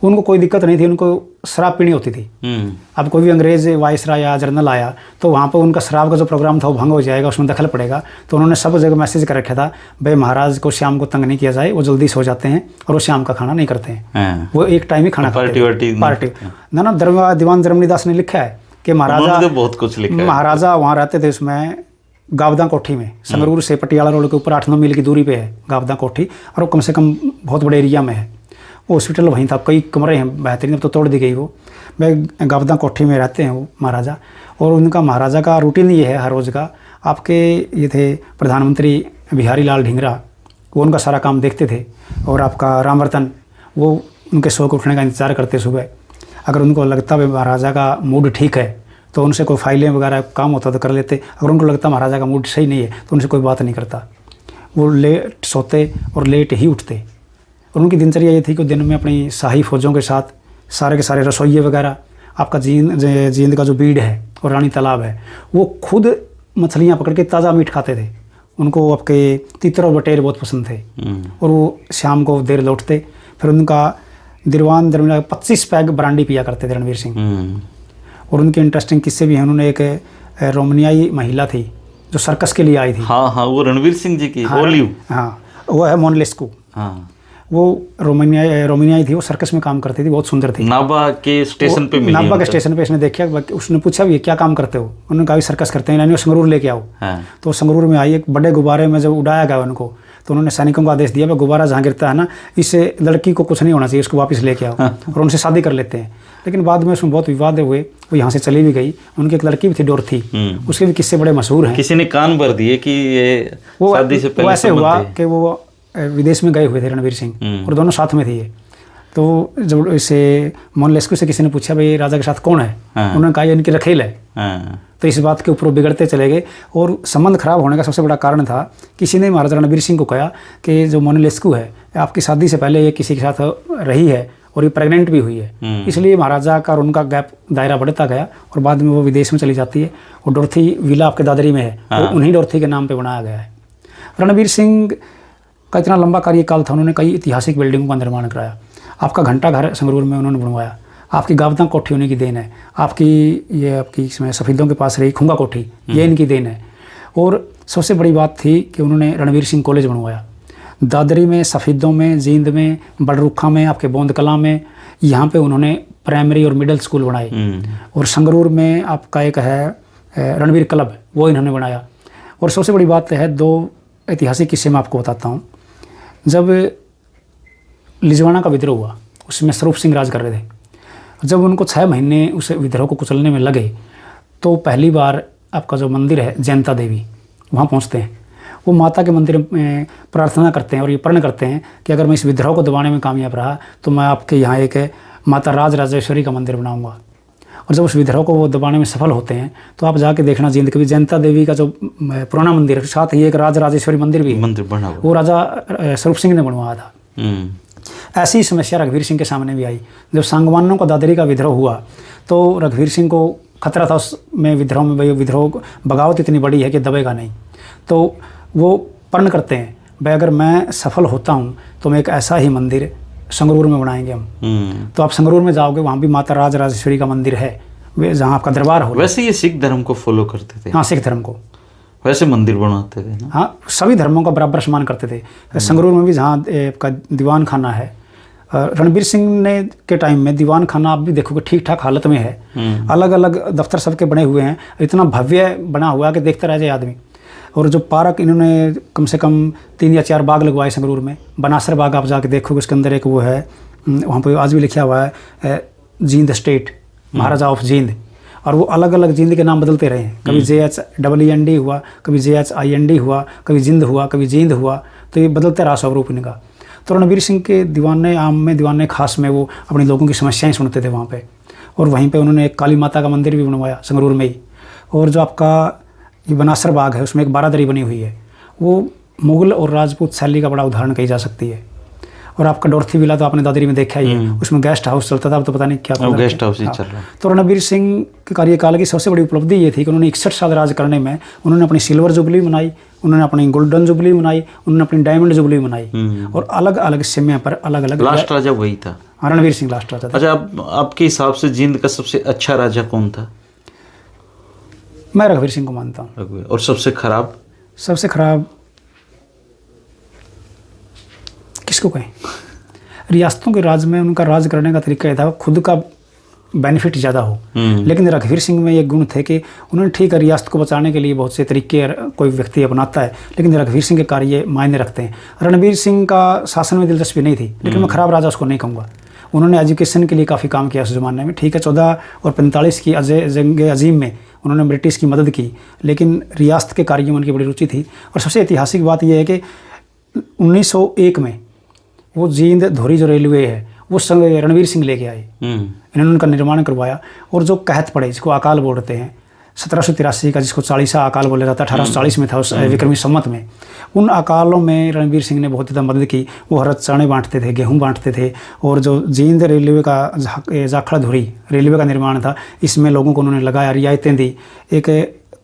उनको कोई दिक्कत नहीं थी, उनको शराब पीनी होती थी। अब कोई भी अंग्रेज़ वायसराय या जर्नल आया तो वहाँ पर उनका शराब का जो प्रोग्राम था वो भंग हो जाएगा, उसमें दखल पड़ेगा। तो उन्होंने सब जगह मैसेज कर रखा था, भाई महाराज को शाम को तंग नहीं किया जाए, वो जल्दी सो जाते हैं और वो शाम का खाना नहीं करते हैं। वो एक टाइम ही खाना खाते हैं, पार्टी ना। दीवान जरमनी दास ने लिखा है कि महाराजा, बहुत कुछ लिखा है, महाराजा वहाँ रहते थे उसमें गावदा कोठी में, संगरूर से पटियाला रोड के ऊपर 8-9 मील की दूरी पे है गावदा कोठी, और वो कम से कम बहुत बड़े एरिया में है। वो हॉस्पिटल वहीं था, कई कमरे हैं बेहतरीन, अब तो तोड़ दी गई वो। मैं गावदा कोठी में रहते हैं वो महाराजा। और उनका महाराजा का रूटीन ये है हर रोज़ का। आपके ये थे प्रधानमंत्री बिहारी लाल ढींगरा, वो उनका सारा काम देखते थे। और आपका रामवर्तन, वो उनके सो के उठने का इंतज़ार करते सुबह। अगर उनको लगता है महाराजा का मूड ठीक है तो उनसे कोई फाइलें वगैरह काम होता तो कर लेते। अगर उनको लगता महाराजा का मूड सही नहीं है तो उनसे कोई बात नहीं करता। वो लेट सोते और लेट ही उठते। और उनकी दिनचर्या ये थी कि दिन में अपनी शाही फौजों के साथ सारे के सारे रसोइये वगैरह, आपका जींद का जो बीड़ है और रानी तालाब है, वो खुद मछलियाँ पकड़ के ताज़ा मीट खाते थे। उनको आपके तीतर और बटेर बहुत पसंद थे और वो शाम को देर लौटते, फिर उनका दीवान दरमियान 25 पैग ब्रांडी पिया करते थे रणवीर सिंह। और उनके इंटरेस्टिंग किस्से भी हैं। उन्होंने एक रोमानियाई महिला थी जो सर्कस के लिए आई थी। हाँ हाँ, वो रणवीर सिंह जी की हाँ, ओलिव। हाँ, वो है मोनलेस्कू। हाँ, वो रोमानियाई थी, वो सर्कस में काम करती थी, बहुत सुंदर थी। नाभा के स्टेशन पे मिली। नाभा के स्टेशन पे इसने देखा, उसने पूछा भी क्या काम करते हो, उन्होंने कहा सर्कस करते हैं, यानी संगरूर लेके आओ। हाँ। तो संगरूर में आई, एक बड़े गुब्बारे में जब उड़ाया गया उनको, तो उन्होंने सैनिकों को आदेश दिया, गुब्बारा जहाँ गिरता है ना, इससे लड़की को कुछ नहीं होना चाहिए, इसको वापस लेके आओ और उनसे शादी कर लेते हैं। लेकिन बाद में उसमें बहुत विवाद हुए, वो यहाँ से चली भी गई। उनकी एक लड़की भी थी, डोरथी, उसके भी किस्से बड़े मशहूर हैं। किसी ने कान भर दिए कि ये शादी से पहले ऐसे हुआ कि वो विदेश में गए हुए थे रणवीर सिंह और दोनों साथ में थे ये। तो जब इसे मोनलेस्कू से किसी ने पूछा भाई राजा के साथ कौन है, उन्होंने कहा इनकी रखेल है। तो इस बात के ऊपर बिगड़ते चले गए और संबंध खराब होने का सबसे बड़ा कारण था, किसी ने महाराजा रणवीर सिंह को कहा कि जो मोनलेस्कू है आपकी शादी से पहले ये किसी के साथ रही है और ये प्रेग्नेंट भी हुई है, इसलिए महाराजा का और उनका गैप दायरा बढ़ता गया और बाद में वो विदेश में चली जाती है। और डोरथी विला आपके दादरी में है, वो उन्हीं डोरथी के नाम पर बनाया गया है। रणवीर सिंह का इतना लंबा कार्यकाल था, उन्होंने कई ऐतिहासिक बिल्डिंगों का निर्माण कराया। आपका घंटा घर संगरूर में उन्होंने बनवाया, आपकी गावता कोठी उन्हीं की देन है, आपकी इसमें सफ़ीदों के पास रही खुंगा कोठी ये इनकी देन है। और सबसे बड़ी बात थी कि उन्होंने रणवीर सिंह कॉलेज बनवाया दादरी में, सफ़ीदों में, जींद में, बड़रुखा में, आपके बोंद कला में। यहाँ पे उन्होंने प्राइमरी और मिडिल स्कूल बनाए। और संगरूर में आपका एक है रणवीर क्लब, वो इन्होंने बनाया। और सबसे बड़ी बात है, 2 ऐतिहासिक किस्से मैं आपको बताता हूँ। जब लिजवाना का विद्रोह हुआ, उसमें स्वरूप सिंह राज कर रहे थे। जब उनको 6 महीने उस विद्रोह को कुचलने में लगे, तो पहली बार आपका जो मंदिर है जयंता देवी, वहाँ पहुँचते हैं। वो माता के मंदिर में प्रार्थना करते हैं और ये प्रण करते हैं कि अगर मैं इस विद्रोह को दबाने में कामयाब रहा तो मैं आपके यहाँ एक माता राज राजेश्वरी का मंदिर बनाऊँगा। और जब उस विद्रोह को वो दबाने में सफल होते हैं तो आप जाके देखना जींद के भी जयंता देवी का जो पुराना मंदिर है, साथ ही एक राज राजेश्वरी मंदिर भी है, मंदिर बना हुआ, वो राजा स्वरूप सिंह ने बनवाया था। ऐसी समस्या रघुवीर सिंह के सामने भी आई। जब सांगवानों का दादरी का विद्रोह हुआ तो रघुवीर सिंह को खतरा था उसमें विद्रोह में, भाई विद्रोह बगावत इतनी बड़ी है कि दबेगा नहीं। तो वो प्रण करते हैं भाई अगर मैं सफल होता हूँ तो मैं एक ऐसा ही मंदिर संगरूर में बनाएंगे हम। तो आप संगरूर में जाओगे, वहाँ भी माता राज राजेश्वरी का मंदिर है, जहाँ आपका दरबार हो। वैसे ये सिख धर्म को फॉलो करते थे? हाँ, सिख धर्म को वैसे मंदिर बनाते थे ना? हाँ, सभी धर्मों का बराबर सम्मान करते थे। संगरूर में भी जहाँ आपका दीवान खाना है, रणवीर सिंह ने के टाइम में दीवान खाना आप भी देखोगे ठीक ठाक हालत में है। अलग अलग दफ्तर सबके बने हुए हैं, इतना भव्य बना हुआ कि देखता रह जाए आदमी। और जो पार्क इन्होंने कम से कम 3 या 4 बाग लगवाए संगरूर में। बनासर बाग आप जाके देखोगे, उसके अंदर एक वो है, वहाँ पे आज भी लिखा हुआ है Jind state, Maharaja of Jind. और वो अलग अलग जींद के नाम बदलते रहे हैं, कभी JHEEND हुआ, कभी JHIND हुआ, कभी जिंद हुआ, कभी जींद हुआ, तो ये बदलते रहा स्वरूप इनका। तो रणवीर सिंह के दीवाने आम में, दीवाने खास में वो अपने लोगों की समस्याएं सुनते थे वहाँ पे। और वहीं पे उन्होंने एक काली माता का मंदिर भी बनवाया संगरूर में ही। और जो आपका ये बनासर बाग है उसमें एक बारादरी बनी हुई है, वो मुगल और राजपूत शैली का बड़ा उदाहरण कही जा सकती है। और आपका डोरथी विला तो आपने दादरी में देखा ही है, उसमें गेस्ट हाउस चलता था, अब तो पता नहीं क्या गेस्ट हाउस ही चल रहा है। तो रणवीर सिंह के कार्यकाल की सबसे बड़ी उपलब्धि ये थी कि उन्होंने 61 साल राज करने में उन्होंने अपनी सिल्वर जुबली मनाई, उन्होंने अपनी गोल्डन जुबली मनाई, उन्होंने अपनी डायमंड जुबली मनाई। और अलग अलग समय पर अलग अलग। लास्ट राजा वही था? रणवीर सिंह लास्ट राजा था। अच्छा, आपके हिसाब से जींद का सबसे अच्छा राजा कौन था? मैं रघुवीर सिंह को मानता हूँ। और सबसे खराब? सबसे खराब किसको कहें? रियासतों के राज में उनका राज करने का तरीका यह था खुद का बेनिफिट ज़्यादा हो। लेकिन रघुवीर सिंह में ये गुण थे कि उन्होंने ठीक है रियासत को बचाने के लिए बहुत से तरीके कोई व्यक्ति अपनाता है, लेकिन रघुवीर सिंह के कार्य मायने रखते हैं। रणवीर सिंह का शासन में दिलचस्पी नहीं थी, लेकिन मैं खराब राजा उसको नहीं कहूँगा। उन्होंने एजुकेशन के लिए काफ़ी काम किया उस ज़माने में, ठीक है। 14 और 45 की जंग अजीम में उन्होंने ब्रिटिश की मदद की, लेकिन रियासत के कार्यों में उनकी बड़ी रुचि थी। और सबसे ऐतिहासिक बात यह है कि 1901 में वो जींद धोरी जो रेलवे है वो रणवीर सिंह लेके आए। इन्होंने उनका निर्माण करवाया। और जो कहत पड़े, जिसको अकाल बोलते हैं, 1783 का, जिसको 40 अकाल बोला जाता है, 1840 में था उस विक्रमी संवत में। उन अकालों में रणवीर सिंह ने बहुत ज़्यादा मदद की। वो हर चने बांटते थे, गेहूं बांटते थे, और जो जींद रेलवे का जाखड़ा धुरी रेलवे का निर्माण था, इसमें लोगों को उन्होंने लगाया, रियायतें दी। एक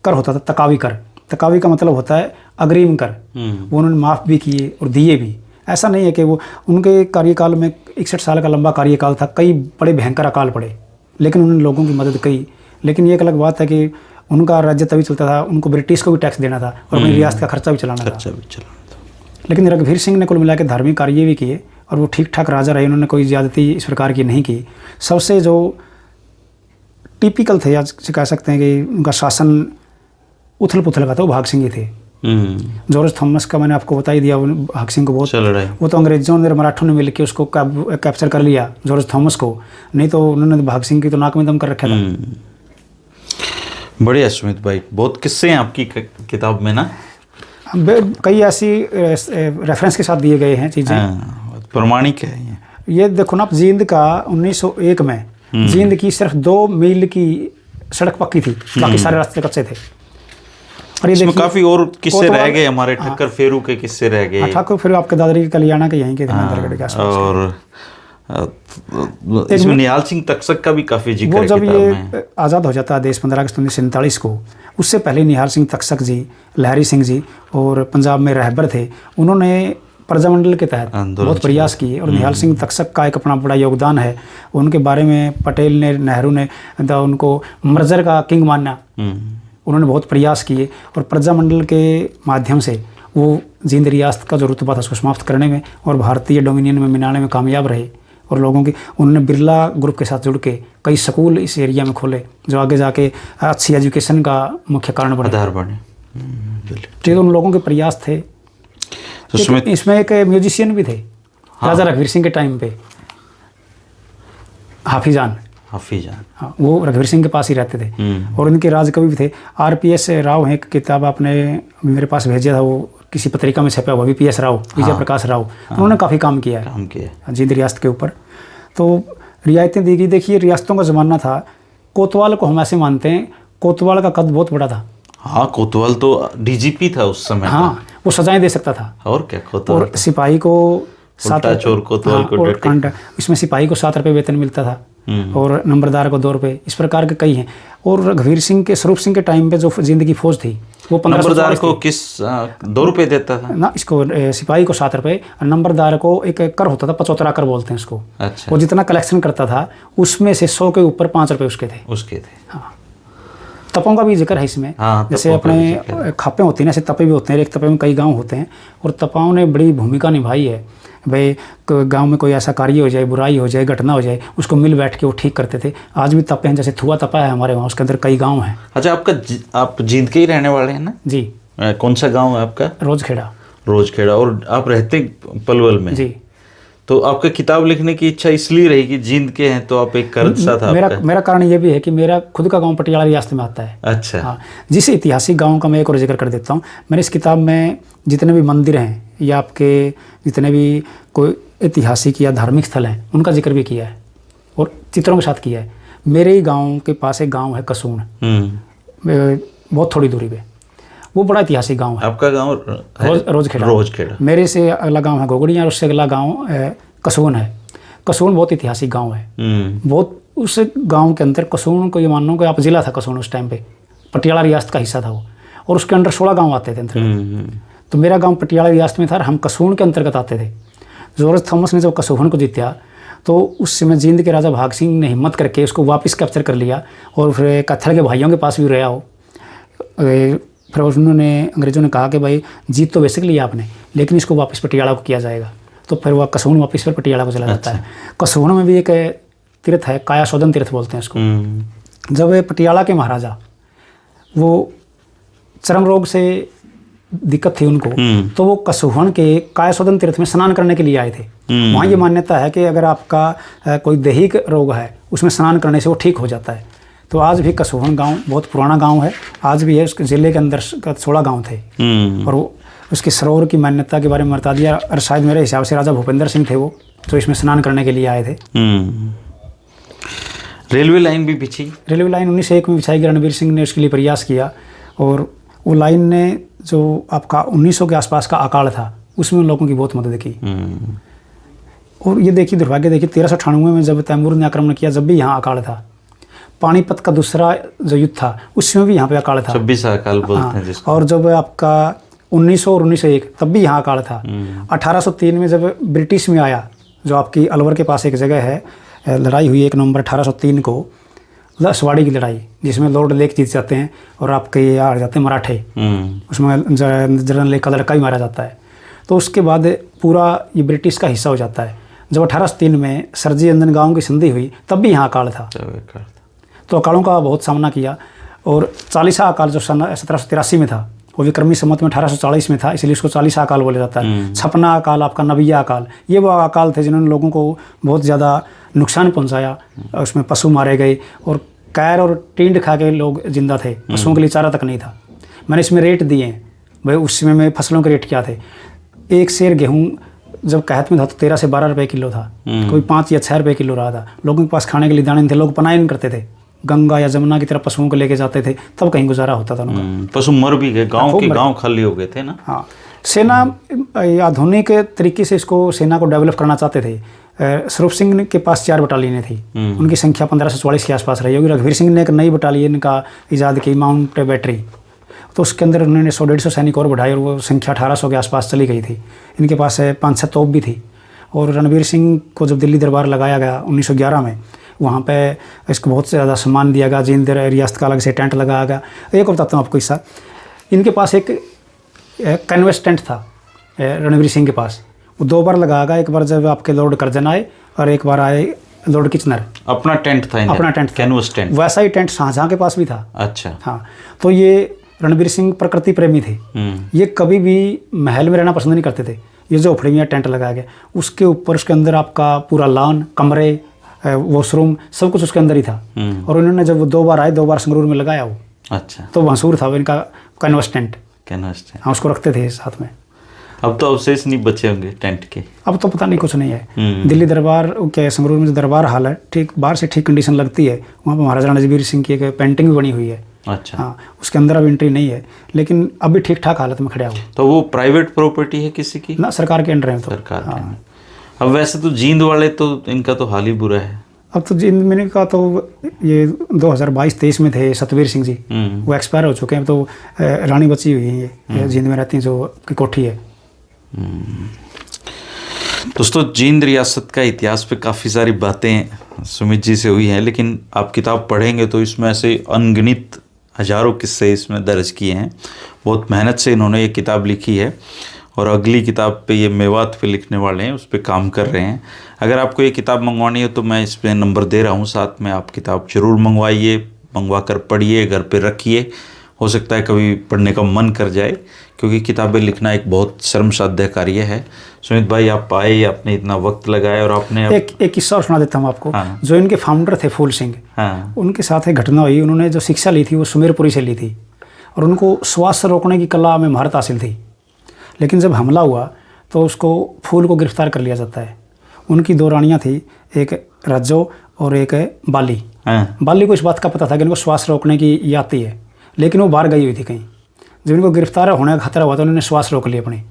कर होता था तकावी कर, तकावी का मतलब होता है अग्रिम कर, वो उन्होंने माफ़ भी किए और दिए भी। ऐसा नहीं है कि वो, उनके कार्यकाल में 61 साल का लंबा कार्यकाल था, कई बड़े भयंकर अकाल पड़े, लेकिन उन्होंने लोगों की मदद की। लेकिन ये एक अलग बात है कि उनका राज्य तभी चलता था, उनको ब्रिटिश को भी टैक्स देना था और अपनी रियासत का खर्चा भी चलाना था। लेकिन रघुवीर सिंह ने कुल मिला के धार्मिक कार्य भी किए और वो ठीक ठाक राजा रहे, उन्होंने कोई ज़्यादती इस प्रकार की नहीं की। सबसे जो टिपिकल थे, या कह सकते हैं कि उनका शासन उथल पुथल का था, वो भाग सिंह ही थे। जॉर्ज थॉमस का मैंने आपको बता ही दिया, भाग सिंह को बहुत चल रहा है। वो तो अंग्रेजों ने मराठों ने मिलकर उसको कैप्चर कर लिया, जॉर्ज थॉमस को, नहीं तो उन्होंने भाग सिंह की तो नाक में दम कर रखा था। बढ़िया सुमित भाई, बहुत किस्से हैं आपकी किताब में ना, कई ऐसी रेफरेंस के साथ दिए गए हैं चीज़ें, प्रमाणिक है ये देखो ना, जींद का 1901 में जींद की सिर्फ 2 मील की सड़क पक्की थी, बाकी सारे रास्ते कच्चे थे। और ये इसमें काफी और किस्से रह गए हमारे, ठक्कर फेरू के किस्से रह गए। ठक्कर फेरू आपके दादरी के कल्याणा के यहीं के थे, नंदरगढ़ के आसपास। और इसमें निहाल सिंह तक्षक का भी काफी जिक्र है। वो जब ये आज़ाद हो जाता है देश 15 अगस्त 1947 को, उससे पहले निहाल सिंह तक्षक जी, लहरी सिंह जी और पंजाब में रहबर थे, उन्होंने प्रजामंडल के तहत बहुत प्रयास किए। और निहाल सिंह तक्षक का एक अपना बड़ा योगदान है। उनके बारे में पटेल ने, नेहरू ने उनको मर्जर का किंग माना, उन्होंने बहुत प्रयास किए और प्रजामंडल के माध्यम से वो जींद रियासत का जो रुतबा था उसको समाप्त करने में और भारतीय डोमिनियन में मिलाने में कामयाब रहे। और लोगों की, उन्होंने बिरला ग्रुप के साथ जुड़ के कई स्कूल इस एरिया में खोले, जो आगे जाके अच्छी एजुकेशन का मुख्य कारण बने, आधार बने। तो उन लोगों के प्रयास थे। तो इसमें एक म्यूजिशियन भी थे, राजा रघुवीर सिंह के टाइम पे, हाफिजान, हाँ, वो रघुवीर सिंह के पास ही रहते थे और उनके राजकवि भी थे। RPS राव हैं, एक किताब आपने मेरे पास भेजा था, वो किसी पत्रिका में छपा हुआ, VPS राव, विजय प्रकाश राव, उन्होंने काफ़ी काम किया है जींद रियासत के ऊपर। तो रियायतें दी गई। देखिए, रियासतों का ज़माना था। कोतवाल को हम ऐसे मानते हैं, कोतवाल का कद बहुत बड़ा था। हाँ, कोतवाल तो DGP था उस समय। हाँ, वो सजाएं दे सकता था। और क्या, कोतवाल और सिपाही को 7 चोर कोतवाल को इसमें सिपाही को 7 रुपये वेतन मिलता था और नंबरदार को 2 रुपये, इस प्रकार के कई हैं। और रघुवीर सिंह के, स्वरूप सिंह के टाइम पे जो जिंद की फौज थी, वो 15 नंबरदार को किस 2 रुपये देता था ना, इसको सिपाही को 7 रुपये और नंबरदार को एक कर होता था, 75 कर बोलते हैं उसको। अच्छा। वो जितना कलेक्शन करता था उसमें से 100 के ऊपर 5 रुपये उसके थे। हाँ, तपों का भी जिक्र है इसमें। हाँ, जैसे अपने खापे होती हैं, ऐसे तपे भी होते हैं। एक तपे में कई गांव होते हैं और तपाओं ने बड़ी भूमिका निभाई है। भाई गांव में कोई ऐसा कार्य हो जाए, बुराई हो जाए, घटना हो जाए, उसको मिल बैठ के वो ठीक करते थे। आज भी तपे हैं, जैसे थुआ तपा है हमारे वहाँ, उसके अंदर कई गांव हैं। अच्छा, आप जींद के ही रहने वाले हैं ना? जी। कौन सा गाँव है आपका? रोजखेड़ा। और आप रहते पलवल में? जी। तो आपका किताब लिखने की इच्छा इसलिए रही कि जींद के हैं तो आप एक कर्ज सा था? मेरा कारण ये भी है कि मेरा खुद का गांव पटियाला रियासत में आता है। अच्छा। हाँ, जिस ऐतिहासिक गांव का मैं एक और जिक्र कर देता हूँ। मैंने इस किताब में जितने भी मंदिर हैं या आपके जितने भी कोई ऐतिहासिक या धार्मिक स्थल हैं, उनका जिक्र भी किया है और चित्रों के साथ किया है। मेरे ही गाँव के पास एक गाँव है कसुन, बहुत थोड़ी दूरी पे, वो बड़ा ऐतिहासिक गांव है। आपका गांव रोजखेड़ा। मेरे से अगला गांव है गोगड़िया और उससे अगला गांव कसोन है। कसोन बहुत ऐतिहासिक गांव है। बहुत, उस गांव के अंदर कसोन को ये मान लो कि आप जिला था कसोन उस टाइम पे, पटियाला रियासत का हिस्सा था वो, और उसके अंदर 16 गाँव आते थे अंतर्गत। तो मेरा गाँव पटियाला रियासत में था और हम कसोन के अंतर्गत आते थे। जॉर्ज थॉमस ने जब कसोन को जीता तो उस समय जींद के राजा भाग सिंह ने हिम्मत करके उसको वापस कैप्चर कर लिया और फिर कत्थल के भाइयों के पास भी रहा हो। फिर उन्होंने, अंग्रेज़ों ने कहा कि भाई जीत तो वैसे लिया आपने, लेकिन इसको वापस पटियाला को किया जाएगा। तो फिर वह कसोन वापस फिर पटियाला को चला जाता है। कसोन में भी एक तीर्थ है, काया शोधन तीर्थ बोलते हैं उसको। जब पटियाला के महाराजा, वो चर्म रोग से दिक्कत थी उनको, तो वो कसोहन के काया शोधन तीर्थ में स्नान करने के लिए आए थे। वहाँ ये मान्यता है कि अगर आपका कोई दैहिक रोग है, उसमें स्नान करने से वो ठीक हो जाता है। तो आज भी कसोहन गांव बहुत पुराना गांव है, आज भी है। उसके ज़िले के अंदर 16 गांव थे और वो उसके सरोवर की मान्यता के बारे में बता दिया। और शायद मेरे हिसाब से राजा भूपेंद्र सिंह थे वो, जो इसमें स्नान करने के लिए आए थे। रेलवे लाइन भी बिछी? रेलवे लाइन 1901 में बिछाई गई, रणवीर सिंह ने उसके लिए प्रयास किया, और वो लाइन ने जो आपका 1900 के आसपास का अकाल था उसमें उन लोगों की बहुत मदद की। और ये देखिए दुर्भाग्य देखिए 1398 में जब तैमूर ने आक्रमण किया, जब भी यहाँ अकाल था। पानीपत का दूसरा जो युद्ध था उसमें भी यहाँ पे अकाल था, 26 अकाल बोलते हैं जिसको। और जब आपका 1900 और 1901 तब भी यहाँ अकाल था। 1803 में जब ब्रिटिश में आया, जो आपकी अलवर के पास एक जगह है, लड़ाई हुई 1 नवंबर 1803 को, लसवाड़ी की लड़ाई, जिसमें लॉर्ड लेक जीत जाते हैं और आपके ये हार जाते हैं मराठे। उसमें जनरल लेक का लड़का भी मारा जाता है। तो उसके बाद पूरा ये ब्रिटिश का हिस्सा हो जाता है। जब 1803 में सरजी अंजन गाँव की संधि हुई तब भी यहाँ अकाल था। तो अकालों का बहुत सामना किया। और 40वां अकाल जो सन 1783 में था वो विक्रमी संवत में 1840 में था, इसलिए उसको 40वां अकाल बोला जाता है। 56वां अकाल आपका नबिया अकाल, ये वो अकाल थे जिन्होंने लोगों को बहुत ज़्यादा नुकसान पहुंचाया। उसमें पशु मारे गए और कैर और टींड खा के लोग जिंदा थे, पशुओं के लिए चारा तक नहीं था। मैंने इसमें रेट दिए हैं भाई, उस समय में फसलों के रेट क्या थे। एक सेर गेहूँ जब कहत में था तो 13 से 12 रुपये किलो था, कोई 5 या 6 रुपये किलो रहा था। लोगों के पास खाने के लिए दाने नहीं थे, लोग पलायन करते थे, गंगा या जमुना की तरफ पशुओं को लेके जाते थे, तब कहीं गुजारा होता था उनका। पशु मर भी गए, गांव खाली हो गए थे ना। हाँ, सेना आधुनिक तरीके से इसको सेना को डेवलप करना चाहते थे। स्वरूप सिंह के पास 4 बटालियनें थी, उनकी संख्या 1544 के आसपास रही होगी। रघुवीर सिंह ने एक नई बटालियन का इजाद की, माउंट बैटरी, तो उसके अंदर उन्होंने 100-150 सैनिक और बढ़ाए और वो संख्या 1800 के आसपास चली गई थी। इनके पास 5-6 तोप भी थी। और रणवीर सिंह को जब दिल्ली दरबार लगाया गया 1911 में, वहाँ पे इसको बहुत ज़्यादा सम्मान दिया गया। जींद रियासत का अलग से टेंट लगाया गया। एक और बताता हूँ आपको किस्सा। इनके पास एक कैनवस टेंट था रणवीर सिंह के पास, वो 2 बार लगाया गया। एक बार जब आपके लॉर्ड कर्जन आए और एक बार आए लॉर्ड किचनर। अपना टेंट था, अपना टेंट, कैनवस टेंट। वैसा ही टेंट शाहजहाँ के पास भी था। अच्छा। हाँ, तो ये रणवीर सिंह प्रकृति प्रेमी थे। ये कभी भी महल में रहना पसंद नहीं करते थे। ये जो उखड़ी में टेंट लगाया गया उसके ऊपर, उसके अंदर आपका पूरा लॉन, कमरे, वॉशरूम, सब कुछ उसके अंदर ही था। और उन्होंने जब वो 2 बार आए, 2 बार संगरूर में लगाया वो। अच्छा। तो मशहूर था वो इनका कैनवस टेंट। हाँ, उसको रखते थे साथ में। अब तो अवशेष नहीं बचे होंगे टेंट के। अब तो पता नहीं, कुछ नहीं है। दिल्ली दरबार क्या संगरूर में जो दरबार हाल है, ठीक बाहर से ठीक कंडीशन लगती है। वहाँ पर महाराजा रणवीर सिंह की एक पेंटिंग भी बनी हुई है। अच्छा। हाँ, उसके अंदर अब एंट्री नहीं है, लेकिन अभी ठीक ठाक हालत में खड़ा हो। तो वो प्राइवेट प्रॉपर्टी है किसी की ना, सरकार के अंडर है। तो सरकार के। अब वैसे तो जींद वाले तो इनका तो हाल ही बुरा है। अब तो जींद में का तो ये 2022-23 में थे सतवीर सिंह जी, वो एक्सपायर हो चुके हैं। तो रानी बची हुई है ये जींद में रहती है, जो की कोठी है। दोस्तों, जींद रियासत का इतिहास पे काफ़ी सारी बातें सुमित जी से हुई हैं, लेकिन आप किताब पढ़ेंगे तो इसमें ऐसे अनगिनत हजारों किस्से इसमें दर्ज किए हैं। बहुत मेहनत से इन्होंने ये किताब लिखी है और अगली किताब पे ये मेवात पे लिखने वाले हैं, उस पर काम कर रहे हैं। अगर आपको ये किताब मंगवानी हो तो मैं इस पर नंबर दे रहा हूँ, साथ में आप किताब जरूर मंगवाइए, मंगवा कर पढ़िए, घर पे रखिए। हो सकता है कभी पढ़ने का मन कर जाए, क्योंकि किताबें लिखना एक बहुत श्रमसाध्य कार्य है। सुमित भाई, आप आए, आपने इतना वक्त लगाया और आपने एक किस्सा और सुना देता हूँ आपको। हाँ। जो इनके फाउंडर थे फूल सिंह, हाँ, उनके साथ एक घटना हुई। उन्होंने जो शिक्षा ली थी वो सुमेरपुरी से ली थी और उनको श्वास रोकने की कला में महारत हासिल थी। लेकिन जब हमला हुआ तो उसको फूल को गिरफ्तार कर लिया जाता है। उनकी 2 रानियाँ थी, एक रज्जो और एक बाली। हाँ। बाली को इस बात का पता था कि इनको श्वास रोकने की ये आती है, लेकिन वो बाहर गई हुई थी कहीं। जब इनको गिरफ्तार होने का खतरा हुआ तो उन्होंने श्वास रोक ली अपनी,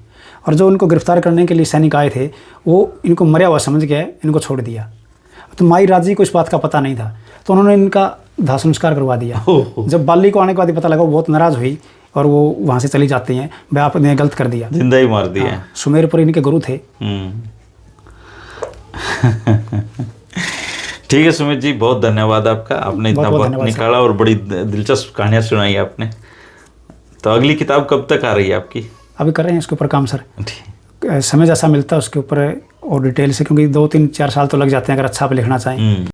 और जो उनको गिरफ्तार करने के लिए सैनिक आए थे वो इनको मरा हुआ समझ के इनको छोड़ दिया। तो माई राजी को इस बात का पता नहीं था, तो उन्होंने इनका दाह संस्कार करवा दिया। जब बाली को आने के बाद पता लगा, वो बहुत नाराज़ हुई और वो वहाँ से चली जाती हैं, भाई आपने गलत कर दिया, जिंदा ही मार दिया। हाँ, सुमेरपुर इनके गुरु थे। ठीक है सुमित जी, बहुत धन्यवाद आपका, आपने इतना वक्त निकाला और बड़ी दिलचस्प कहानियाँ सुनाई आपने। तो अगली किताब कब तक आ रही है आपकी? अभी कर रहे हैं इसके ऊपर काम सर, समय जैसा मिलता है उसके ऊपर और डिटेल से, क्योंकि 2-3-4 साल तो लग जाते हैं अगर अच्छा पे लिखना चाहें।